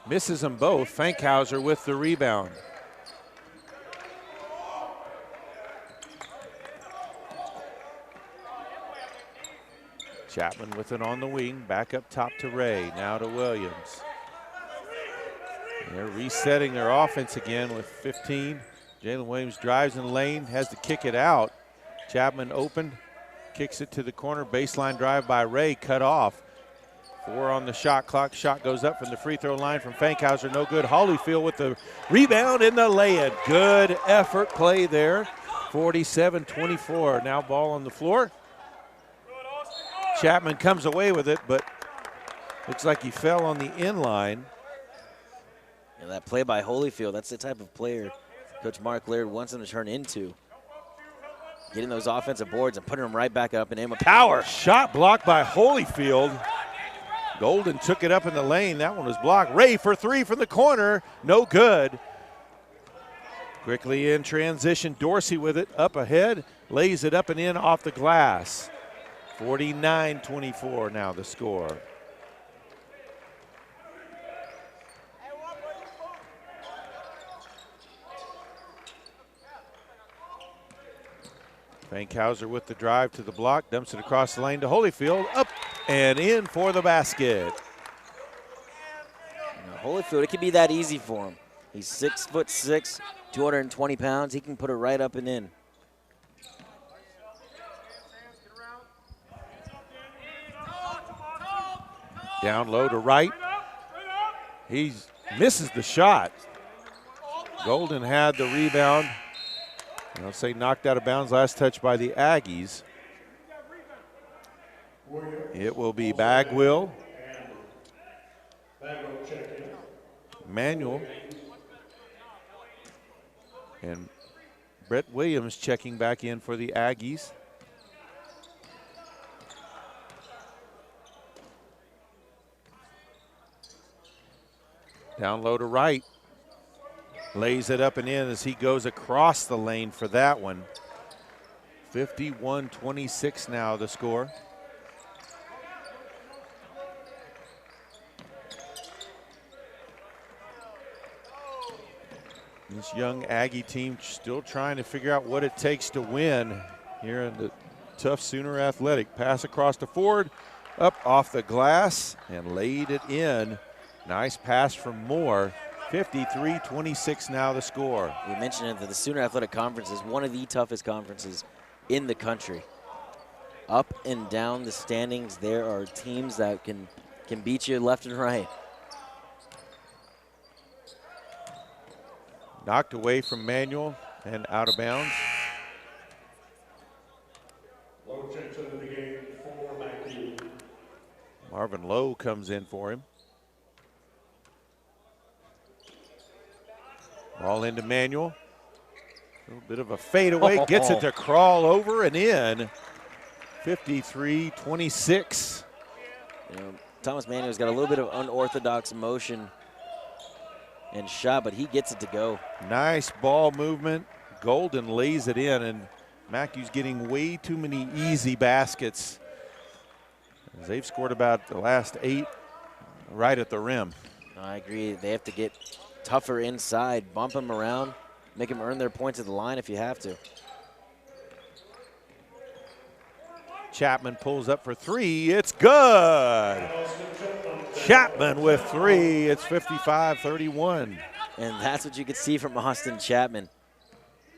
S2: Misses them both. Fankhauser with the rebound. Chapman with it on the wing. Back up top to Ray. Now to Williams. They're resetting their offense again with 15. Jalen Williams drives in the lane, has to kick it out. Chapman open, kicks it to the corner. Baseline drive by Ray, cut off. 4 on the shot clock. Shot goes up from the free throw line from Fankhauser. No good. Holyfield with the rebound and the lay-in. Good effort play there. 47-24. Now ball on the floor. Chapman comes away with it, but looks like he fell on the inline.
S3: Yeah, that play by Holyfield, that's the type of player Coach Mark Laird wants him to turn into. Getting those offensive boards and putting them right back up and in with power.
S2: Shot blocked by Holyfield. Golden took it up in the lane. That one was blocked. Ray for 3 from the corner. No good. Quickly in transition. Dorsey with it up ahead. Lays it up and in off the glass. 49-24 now the score. Fankhauser with the drive to the block, dumps it across the lane to Holyfield, up and in for the basket.
S3: Now, Holyfield, it could be that easy for him. He's 6'6", 220 pounds. He can put it right up and in.
S2: Down low to Wright. He misses the shot. Golden had the rebound. I'll say knocked out of bounds. Last touch by the Aggies. It will be Bagwell. Manuel. And Brett Williams checking back in for the Aggies. Down low to Wright. Lays it up and in as he goes across the lane for that one. 51-26 now the score. This young Aggie team still trying to figure out what it takes to win here in the tough Sooner Athletic. Pass across to Ford, up off the glass and laid it in. Nice pass from Moore. 53-26 now the score.
S3: We mentioned it that the Sooner Athletic Conference is one of the toughest conferences in the country. Up and down the standings, there are teams that can beat you left and right.
S2: Knocked away from Manuel and out of bounds.
S1: Low checks into the game for MACU.
S2: Marvin Lowe comes in for him. Ball into Manuel. A little bit of a fadeaway. Gets it to crawl over and in. 53-26.
S3: You know, Thomas Manuel's got a little bit of unorthodox motion and shot, but he gets it to go.
S2: Nice ball movement. Golden lays it in, and MACU's getting way too many easy baskets. As they've scored about the last 8 right at the rim.
S3: I agree. They have to get tougher inside, bump them around, make them earn their points at the line if you have to.
S2: Chapman pulls up for 3. It's good. Chapman with 3. It's 55-31.
S3: And that's what you could see from Austin Chapman.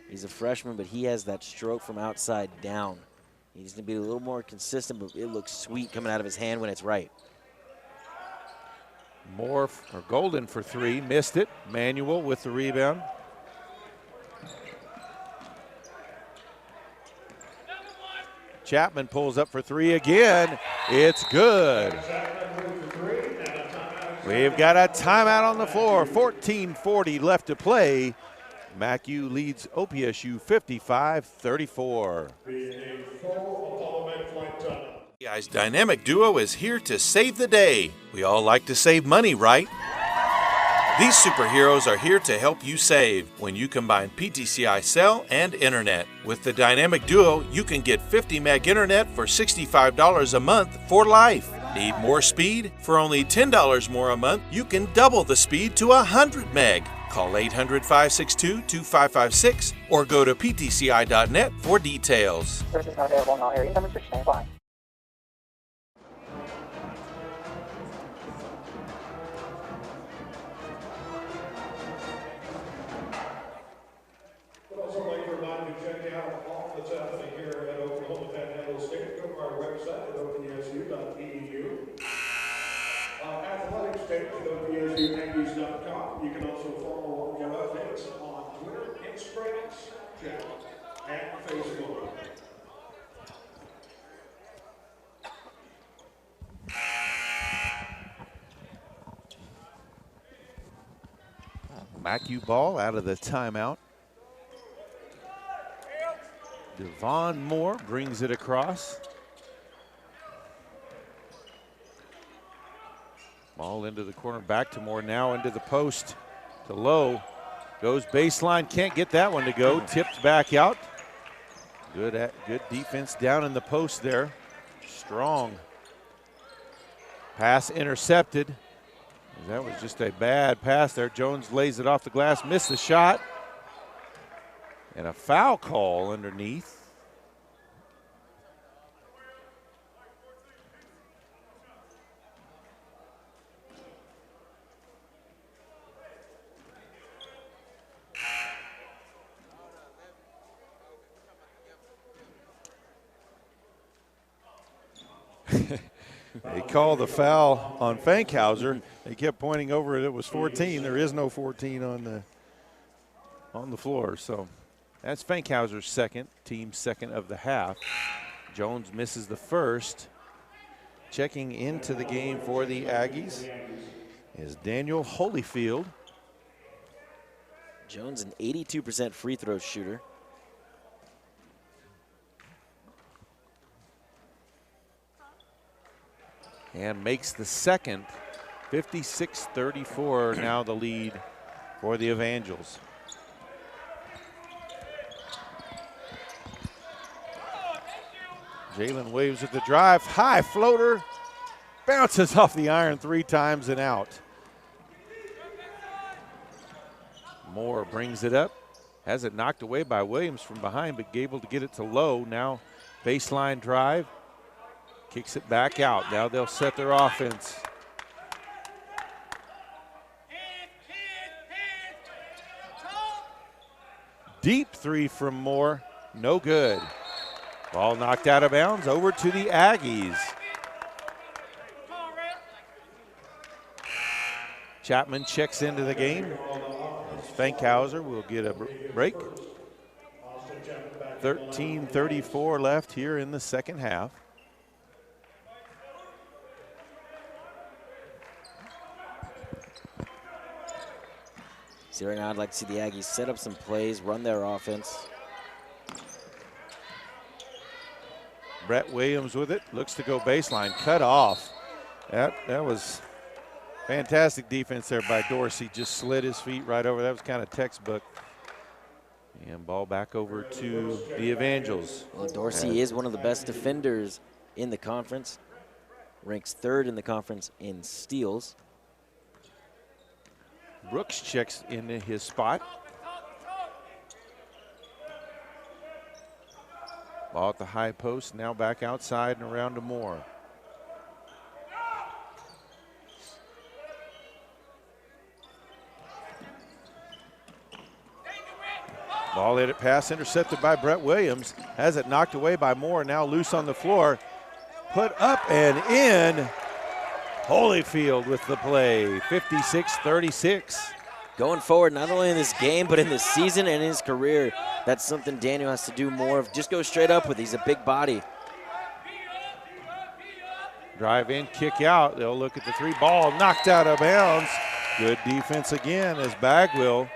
S3: He's a freshman, but he has that stroke from outside down. He needs to be a little more consistent, but it looks sweet coming out of his hand when it's right.
S2: Moore or Golden for 3, missed it. Manuel with the rebound. Chapman pulls up for 3 again. It's good. We've got a timeout on the floor. 14:40 left to play. MACU leads OPSU 55-34.
S4: PTCI's dynamic duo is here to save the day. We all like to save money, right? These superheroes are here to help you save when you combine PTCI cell and internet. With the dynamic duo, you can get 50 meg internet for $65 a month for life. Need more speed? For only $10 more a month, you can double the speed to 100 meg. Call 800-562-2556 or go to ptci.net for details.
S5: Service is not available in all areas. Some restrictions may apply.
S1: Would also like to remind you to check out all that's happening here at Oklahoma Panhandle State. Go to our website at opsu.edu. Athletics page at opsuaggies.com. You can also follow all of our updates on Twitter, Instagram, Snapchat, and Facebook.
S2: MACU ball out of the timeout. Devon Moore brings it across. Ball into the corner, back to Moore, now into the post to Lowe. Goes baseline, can't get that one to go. Tipped back out. Good defense down in the post there. Strong. Pass intercepted. That was just a bad pass there. Jones lays it off the glass, missed the shot. And a foul call underneath. They called the foul on Fankhauser. They kept pointing over it was 14. There is no 14 on the floor. So that's Fankhauser's second, team second of the half. Jones misses the first. Checking into the game for the Aggies is Daniel Holyfield.
S3: Jones, an 82% free throw shooter.
S2: And makes the second. 56-34 now the lead for the Evangels. Jalen Williams at the drive, high floater, bounces off the iron 3 times and out. Moore brings it up, has it knocked away by Williams from behind, but able to get it to Lowe. Now baseline drive, kicks it back out. Now they'll set their offense. Deep 3 from Moore, no good. Ball knocked out of bounds, over to the Aggies. Chapman checks into the game. Fankhauser will get a break. 13:34 left here in the second half.
S3: See, right now I'd like to see the Aggies set up some plays, run their offense.
S2: Brett Williams with it, looks to go baseline, cut off. That was fantastic defense there by Dorsey. Just slid his feet right over. That was kind of textbook. And ball back over to the Evangels.
S3: Well, Dorsey is one of the best defenders in the conference. Ranks 3rd in the conference in steals.
S2: Brooks checks into his spot. Ball at the high post, now back outside and around to Moore. Ball hit it, pass intercepted by Brett Williams. Has it knocked away by Moore, now loose on the floor. Put up and in. Holyfield with the play, 56-36.
S3: Going forward, not only in this game, but in this season and in his career, that's something Daniel has to do more of. Just go straight up with. He's a big body.
S2: Drive in, kick out. They'll look at the 3 ball, knocked out of bounds. Good defense again as Bagwell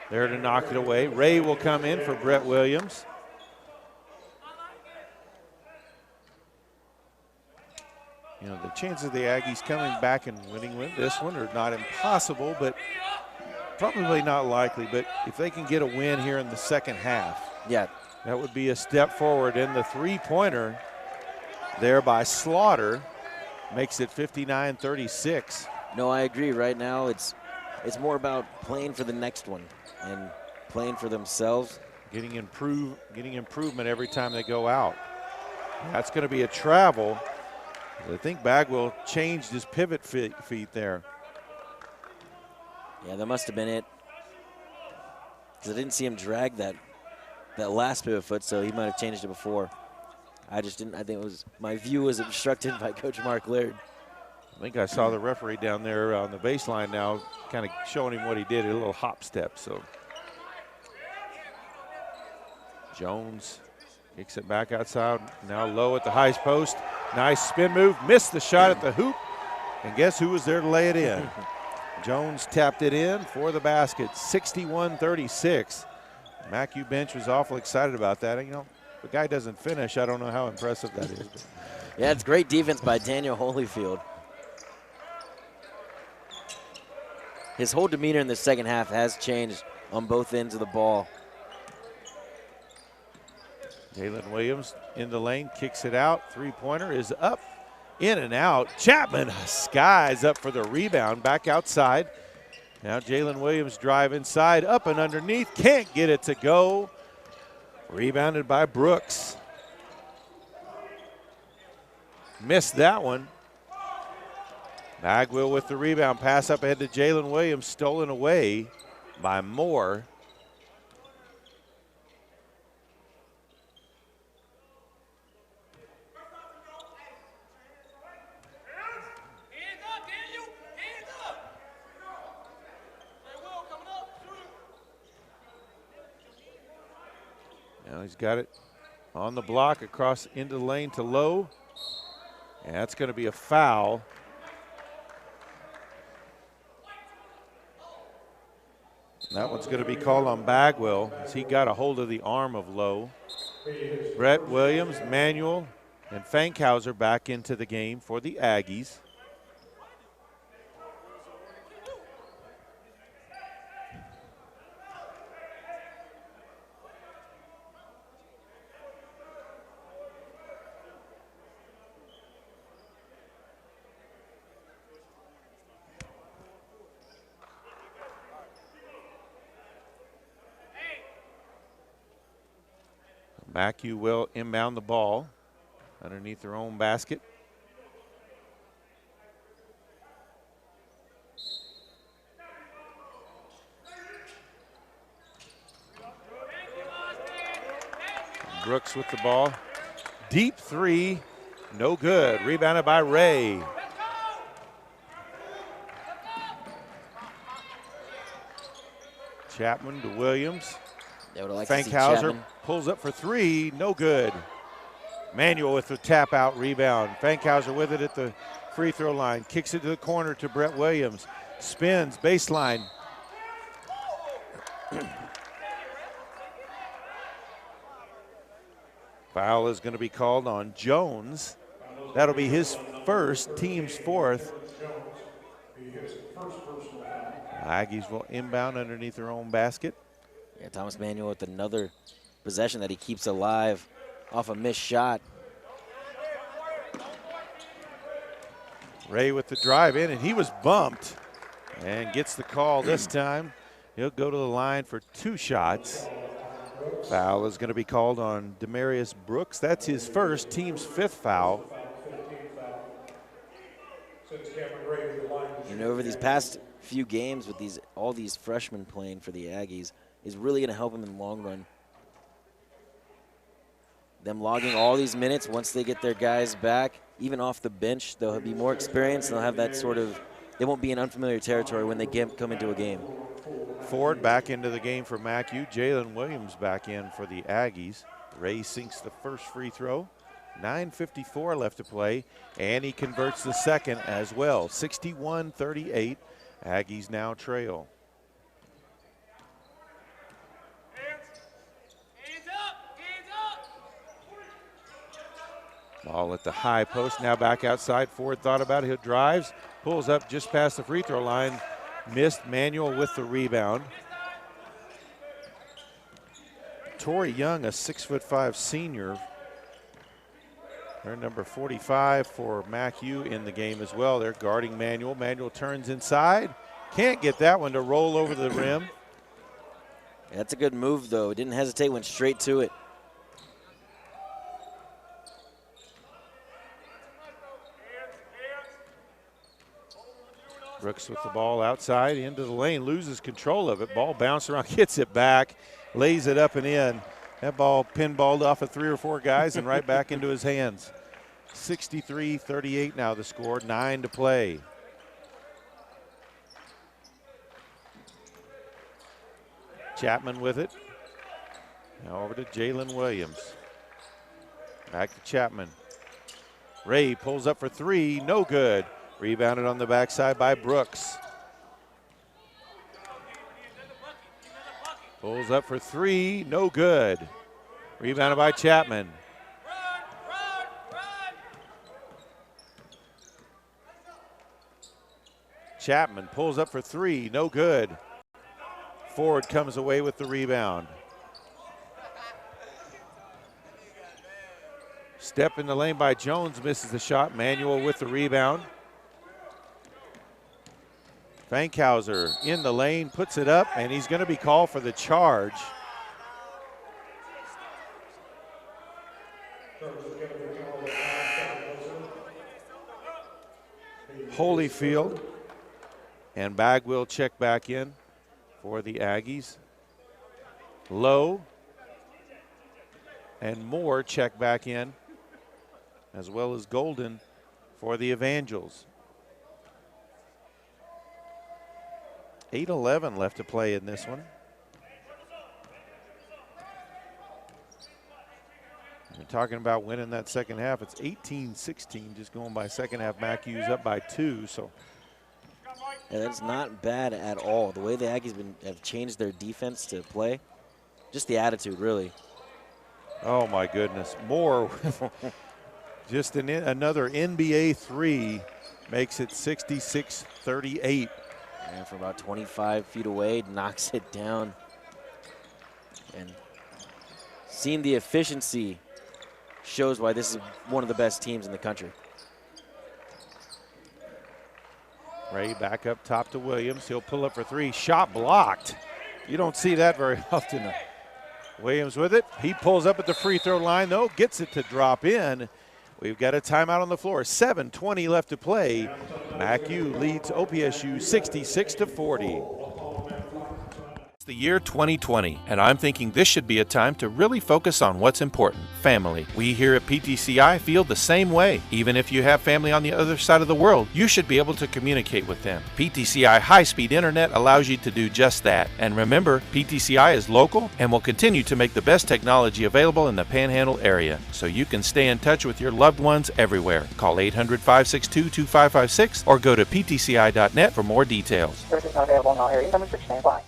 S2: there to knock it away. Ray will come in for Brett Williams. You know, the chances of the Aggies coming back and winning this one are not impossible, but probably not likely. But if they can get a win here in the second half,
S3: yeah,
S2: that would be a step forward. And the 3-pointer there by Slaughter makes it 59-36.
S3: No, I agree. Right now, it's more about playing for the next one and playing for themselves.
S2: Getting improvement every time they go out. That's going to be a travel. I think Bagwell changed his pivot feet there.
S3: Yeah, that must have been it. Because I didn't see him drag that last pivot foot, so he might have changed it before. I just didn't. I think it was my view was obstructed by Coach Mark Laird.
S2: I think I saw the referee down there on the baseline now, kind of showing him what he did, a little hop step. So Jones kicks it back outside, now low at the high post. Nice spin move, missed the shot at the hoop, and guess who was there to lay it in? Jones tapped it in for the basket, 61-36. MACU bench was awful excited about that. And, you know, if the guy doesn't finish, I don't know how impressive that is.
S3: Yeah, it's great defense by Daniel Holyfield. His whole demeanor in the second half has changed on both ends of the ball.
S2: Jalen Williams in the lane, kicks it out. Three-pointer is up, in and out. Chapman skies up for the rebound, back outside. Now Jalen Williams drive inside, up and underneath, can't get it to go. Rebounded by Brooks. Missed that one. Bagwell with the rebound, pass up ahead to Jalen Williams, stolen away by Moore. Now he's got it on the block across into the lane to Lowe. And that's going to be a foul. That one's going to be called on Bagwell as he got a hold of the arm of Lowe. Brett Williams, Manuel, and Fankhauser back into the game for the Aggies. MACU will inbound the ball underneath their own basket. Brooks with the ball. Deep three, no good. Rebounded by Ray. Chapman to Williams. Fankhauser pulls up for three, no good. Manuel with the tap out rebound. Fankhauser with it at the free throw line. Kicks it to the corner to Brett Williams. Spins, baseline. Foul is going to be called on Jones. That'll be his first, team's fourth. Aggies will inbound underneath their own basket.
S3: Yeah, Thomas Manuel with another possession that he keeps alive off a missed shot.
S2: Ray with the drive in, and he was bumped and gets the call this time. He'll go to the line for two shots. Foul is going to be called on Demarius Brooks. That's his first, team's fifth foul.
S3: You know, over these past few games with all these freshmen playing for the Aggies is really going to help them in the long run. Them logging all these minutes, once they get their guys back, even off the bench, they'll be more experienced and they'll have that sort of, they won't be in unfamiliar territory when they come into a game.
S2: Ford back into the game for MACU. Jalen Williams back in for the Aggies. Ray sinks the first free throw. 9:54 left to play, and he converts the second as well. 61-38. Aggies now trail. Ball at the high post, now back outside. Ford thought about it, he drives, pulls up just past the free throw line. Missed. Manuel with the rebound. Torrey Young, a 6'5" senior They're number 45 for MACU in the game as well. They're guarding Manuel. Manuel turns inside. Can't get that one to roll over the rim.
S3: Yeah, that's a good move, though. Didn't hesitate, went straight to it.
S2: Brooks with the ball outside into the lane, loses control of it. Ball bounced around, gets it back, lays it up and in. That ball pinballed off of 3 or 4 guys and right back into his hands. 63-38 now the score, 9 to play. Chapman with it. Now over to Jalen Williams. Back to Chapman. Ray pulls up for 3, no good. Rebounded on the backside by Brooks. Pulls up for 3, no good. Rebounded by Chapman. Chapman pulls up for 3, no good. Ford comes away with the rebound. Step in the lane by Jones, misses the shot. Manuel with the rebound. Fankhauser in the lane, puts it up, and he's going to be called for the charge. Holyfield and Bagwell check back in for the Aggies. Lowe and Moore check back in, as well as Golden for the Evangels. 8:11 left to play in this one. We're talking about winning that second half. It's 18-16 just going by second half. MACU's up by 2, so.
S3: Yeah, that's not bad at all. The way the Aggies have changed their defense to play, just the attitude, really.
S2: Oh, my goodness. Moore, just another NBA 3 makes it 66-38.
S3: And from about 25 feet away, knocks it down. And seeing the efficiency shows why this is one of the best teams in the country.
S2: Ray back up top to Williams. He'll pull up for 3. Shot blocked. You don't see that very often. Williams with it. He pulls up at the free throw line, though. Gets it to drop in. We've got a timeout on the floor. 7:20 left to play. MACU leads OPSU 66-40.
S4: It's the year 2020, and I'm thinking this should be a time to really focus on what's important, family. We here at PTCI feel the same way. Even if you have family on the other side of the world, you should be able to communicate with them. PTCI high-speed internet allows you to do just that. And remember, PTCI is local and will continue to make the best technology available in the Panhandle area, so you can stay in touch with your loved ones everywhere. Call 800-562-2556 or go to ptci.net for more details.
S5: Services not available in all areas. Some restrictions may apply.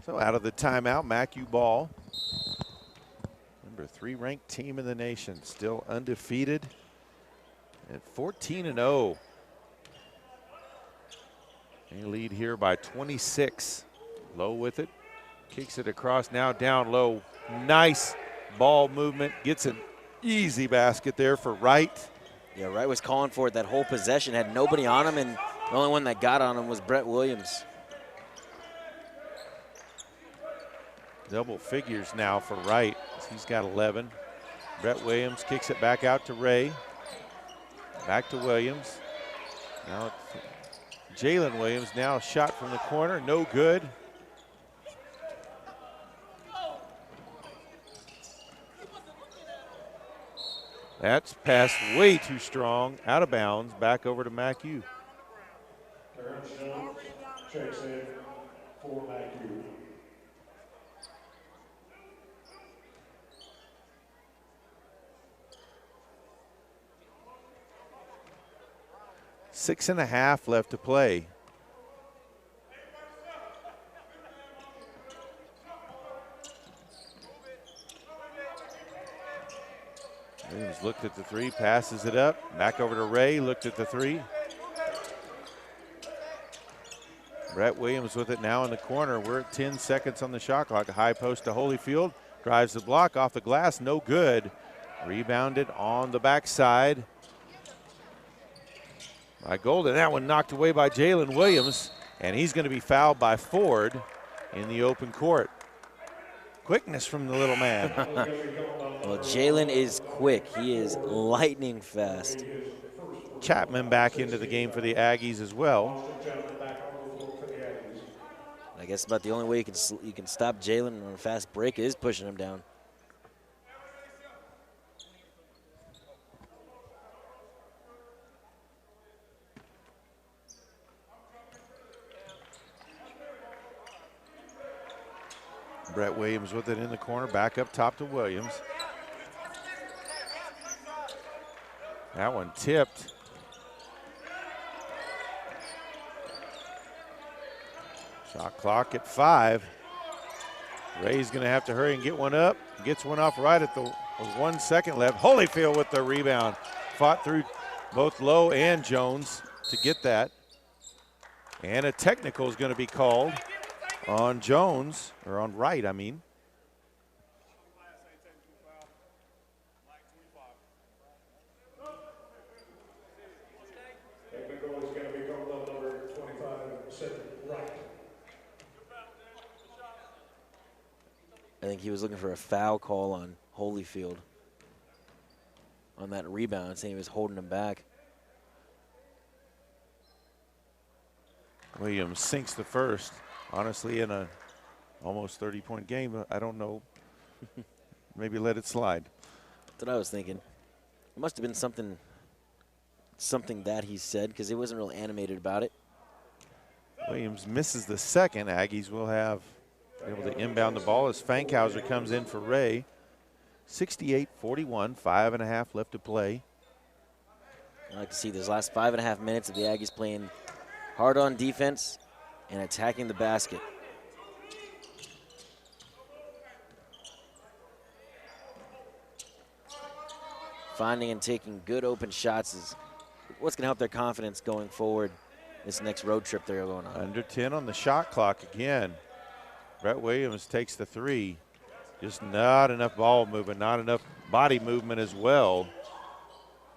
S2: So out of the timeout, MACU ball. Number 3 ranked team in the nation, still undefeated at 14-0. They lead here by 26. Low with it, kicks it across, now down low. Nice ball movement, gets an easy basket there for Wright.
S3: Yeah, Wright was calling for it that whole possession, had nobody on him, and the only one that got on him was Brett Williams.
S2: Double figures now for Wright. He's got 11. Brett Williams kicks it back out to Ray. Back to Williams. Now Jalen Williams, now shot from the corner, no good. That's passed way too strong, out of bounds, back over to MACU.
S1: Terrence Jones checks in for MACU.
S2: 6.5 left to play. Williams looked at the three, passes it up. Back over to Ray, looked at the three. Brett Williams with it now in the corner. We're at 10 seconds on the shot clock. A high post to Holyfield. Drives the block off the glass, no good. Rebounded on the backside by Golden. That one knocked away by Jalen Williams, and he's going to be fouled by Ford in the open court. Quickness from the little man.
S3: Well, Jalen is quick. He is lightning fast.
S2: Chapman back into the game for the Aggies as well.
S3: I guess about the only way you can stop Jalen on a fast break is pushing him down.
S2: Brett Williams with it in the corner, back up top to Williams. That one tipped. Shot clock at 5. Ray's going to have to hurry and get one up. Gets one off right at the 1 second left. Holyfield with the rebound. Fought through both Lowe and Jones to get that. And a technical is going to be called on Jones, or on Wright, I mean.
S1: Technical is going to be called on number 25, Cedric Wright.
S3: I think he was looking for a foul call on Holyfield on that rebound, saying he was holding him back.
S2: Williams sinks the first. Honestly, in a almost 30-point game, I don't know. Maybe let it slide.
S3: That's what I was thinking. It must have been something that he said, because he wasn't really animated about it.
S2: Williams misses the second. Aggies will have able to inbound the ball as Fankhauser comes in for Ray. 68-41, 5.5 left to play.
S3: I like to see those last 5.5 minutes of the Aggies playing hard on defense and attacking the basket. Finding and taking good open shots is what's going to help their confidence going forward this next road trip they're going on.
S2: Under 10 on the shot clock again. Brett Williams takes the three. Just not enough ball movement, not enough body movement as well.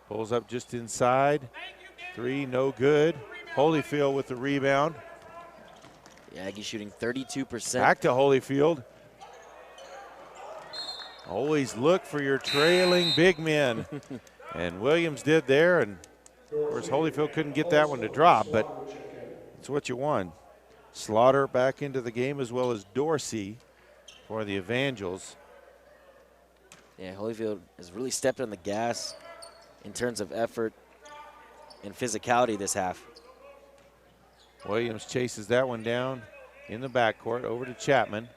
S2: Pulls up just inside. Three, no good. Holyfield with the rebound.
S3: The Aggies shooting 32%.
S2: Back to Holyfield. Always look for your trailing big men. And Williams did there, and of course Holyfield couldn't get that one to drop, but it's what you want. Slaughter back into the game, as well as Dorsey for the Evangels.
S3: Yeah, Holyfield has really stepped on the gas in terms of effort and physicality this half.
S2: Williams chases that one down in the backcourt over to Chapman.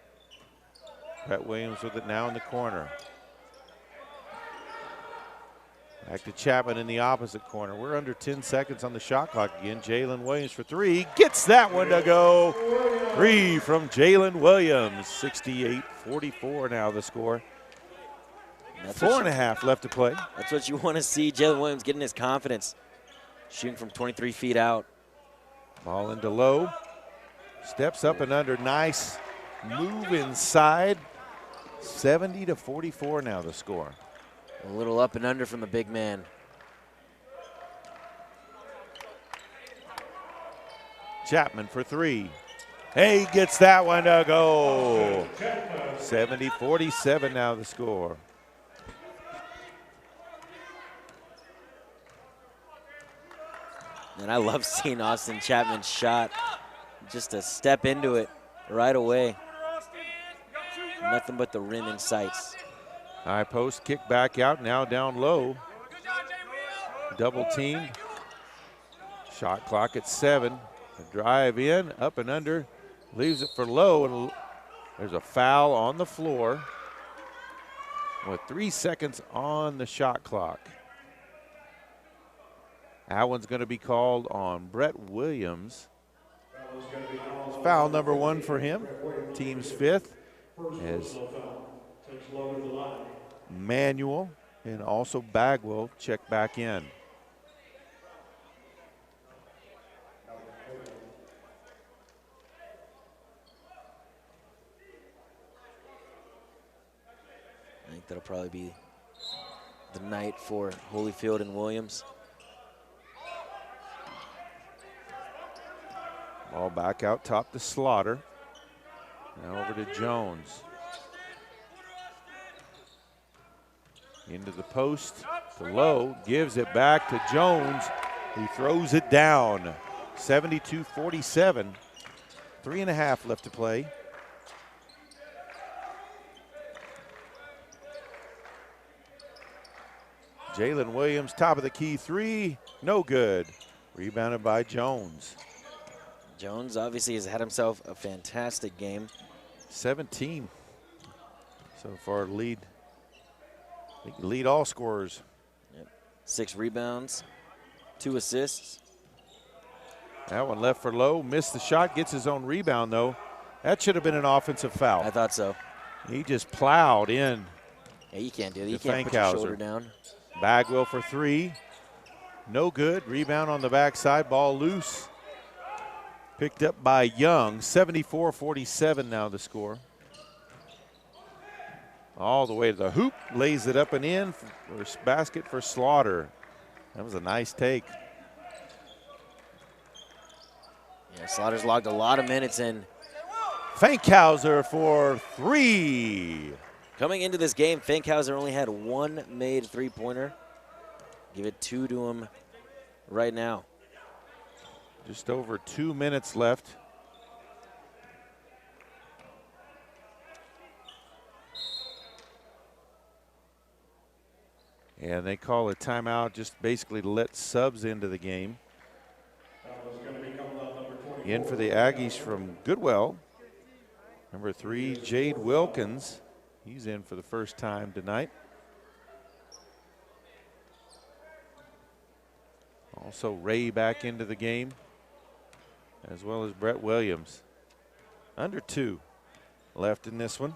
S2: Brett Williams with it now in the corner. Back to Chapman in the opposite corner. We're under 10 seconds on the shot clock again. Jalen Williams for three. Gets that one to go. Three from Jalen Williams. 68-44 now the score. 4.5 left to play.
S3: That's what you want to see, Jalen Williams getting his confidence. Shooting from 23 feet out.
S2: Ball into Lowe. Steps up and under. Nice move inside. 70-44 now the score.
S3: A little up and under from the big man.
S2: Chapman for three. Hey, gets that one to go. 70-47 now the score.
S3: And I love seeing Austin Chapman's shot. Just to step into it right away. Nothing but the rim in sights.
S2: High post, kick back out, now down low. Double team. Shot clock at 7. A drive in, up and under. Leaves it for Lowe, and there's a foul on the floor with 3 seconds on the shot clock. That one's going to be called on Brett Williams. Foul number 1 for him, team's 5th, as Manuel and also Bagwell check back in.
S3: I think that'll probably be the night for Holyfield and Williams.
S2: Ball back out top to Slaughter. Now over to Jones. Into the post, to Lowe, gives it back to Jones. He throws it down. 72-47. 3.5 left to play. Jalen Williams, top of the key 3, no good. Rebounded by Jones.
S3: Jones obviously has had himself a fantastic game.
S2: 17 so far, lead all scorers.
S3: Yep. 6 rebounds, 2 assists.
S2: That one left for Lowe, missed the shot, gets his own rebound though. That should have been an offensive foul.
S3: I thought so.
S2: He just plowed in.
S3: Yeah, you can't do that. You can't put your shoulder down.
S2: Bagwell for 3, no good. Rebound on the backside, ball loose. Picked up by Young, 74-47 now the score. All the way to the hoop, lays it up and in for basket for Slaughter. That was a nice take.
S3: Yeah, Slaughter's logged a lot of minutes in.
S2: Fankhauser for 3.
S3: Coming into this game, Fankhauser only had 1 made 3-pointer. Give it 2 to him right now.
S2: Just over 2 minutes left. And they call a timeout just basically to let subs into the game. In for the Aggies from Goodwell, number 3, Jade Wilkins. He's in for the first time tonight. Also Ray back into the game, as well as Brett Williams. Under 2 left in this one.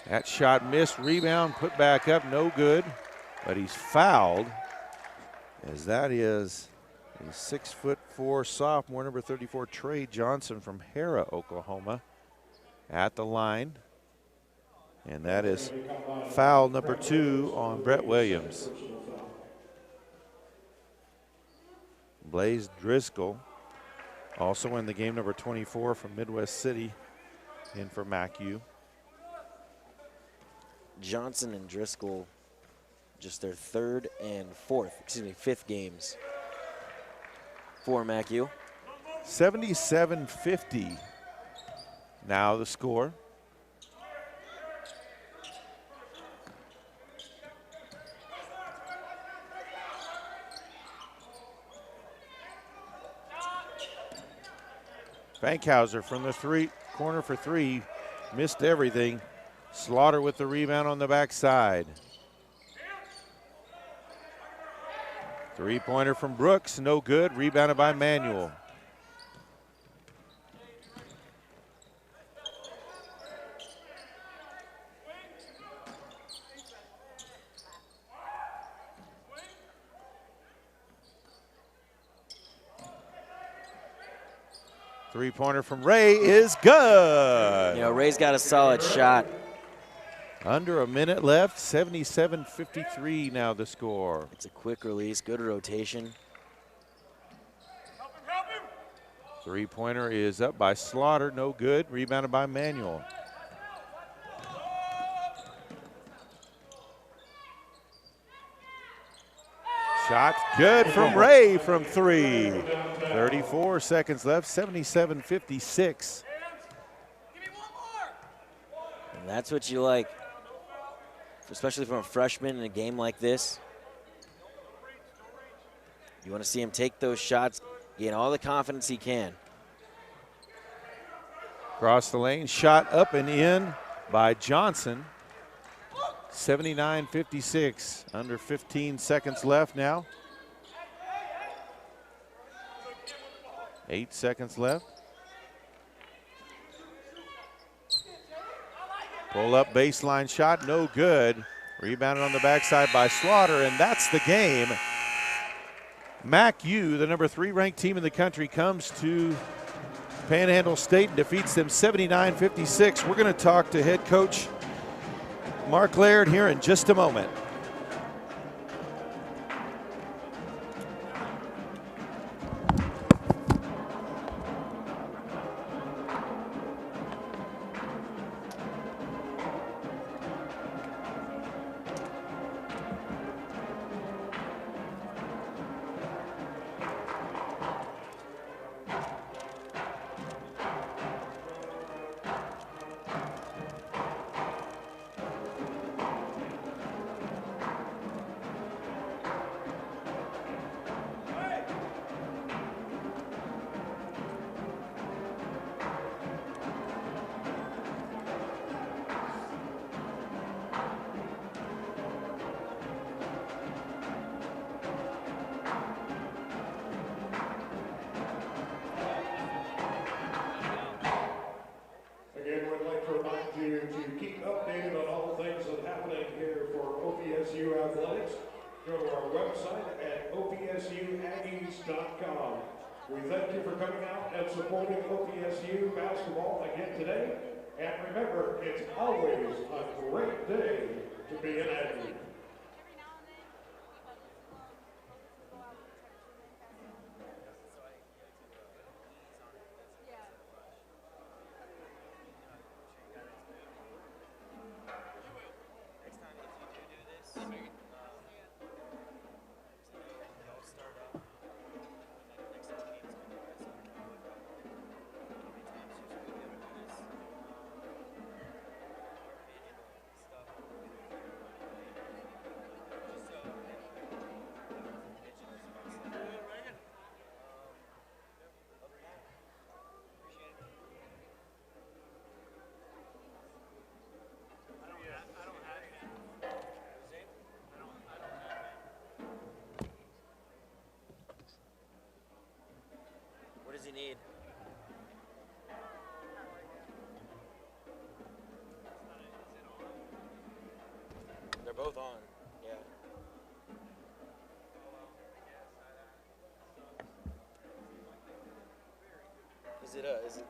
S2: That shot missed, rebound, put back up, no good. But he's fouled, as that is a 6'4" sophomore, number 34, Trey Johnson from Hera, Oklahoma, at the line. And that is foul number 2 on Brett Williams. Blaze Driscoll, also in the game, number 24 from Midwest City, in for MACU.
S3: Johnson and Driscoll, just their 3rd and 5th games for MACU.
S2: 77-50 now the score. Fankhauser from the corner for 3, missed everything. Slaughter with the rebound on the backside. 3-pointer from Brooks, no good. Rebounded by Manuel. Three-pointer from Ray is good.
S3: You know, Ray's got a solid shot.
S2: Under a minute left, 77-53 now the score.
S3: It's a quick release, good rotation.
S2: Three-pointer is up by Slaughter, no good. Rebounded by Manuel. Shot good from Ray from 3. 34 seconds left, 77-56.
S3: And that's what you like, especially from a freshman in a game like this. You want to see him take those shots, gain all the confidence he can.
S2: Across the lane, shot up and in by Johnson. 79-56, under 15 seconds left now. 8 seconds left. Pull up baseline shot, no good. Rebounded on the backside by Slaughter, and that's the game. MACU, the number 3 ranked team in the country, comes to Panhandle State and defeats them 79-56. We're going to talk to head coach Mark Laird here in just a moment.
S1: Again, we'd like to remind you to keep updated on all the things that are happening here for OPSU athletics. Go to our website at opsuaggies.com. We thank you for coming out and supporting OPSU basketball again today. And remember, it's always a great day to be an Aggie.
S3: What does he need? They're both on. Yeah. Is it okay.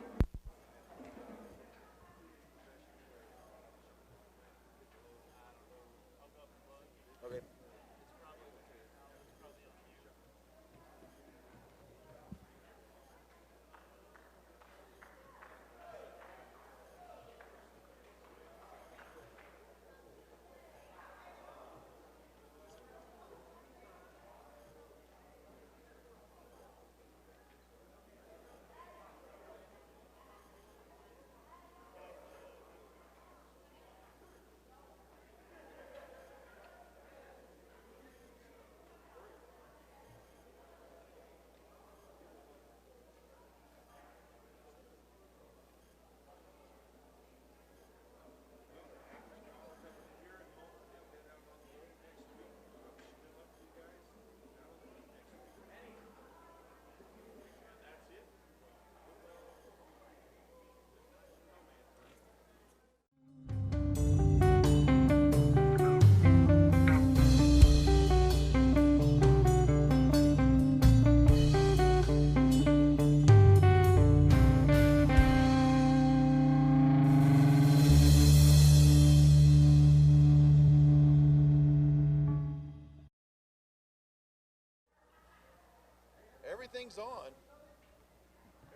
S2: Everything's on.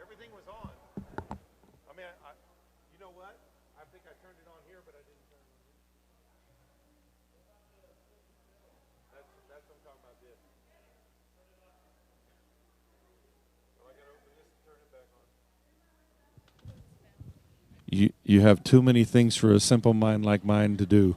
S2: Everything was on. I mean, you know what? I think I turned it on here, but I didn't turn it on here. That's what I'm talking about this. So I got to open this and turn it back on.
S6: You have too many things for a simple mind like mine to do.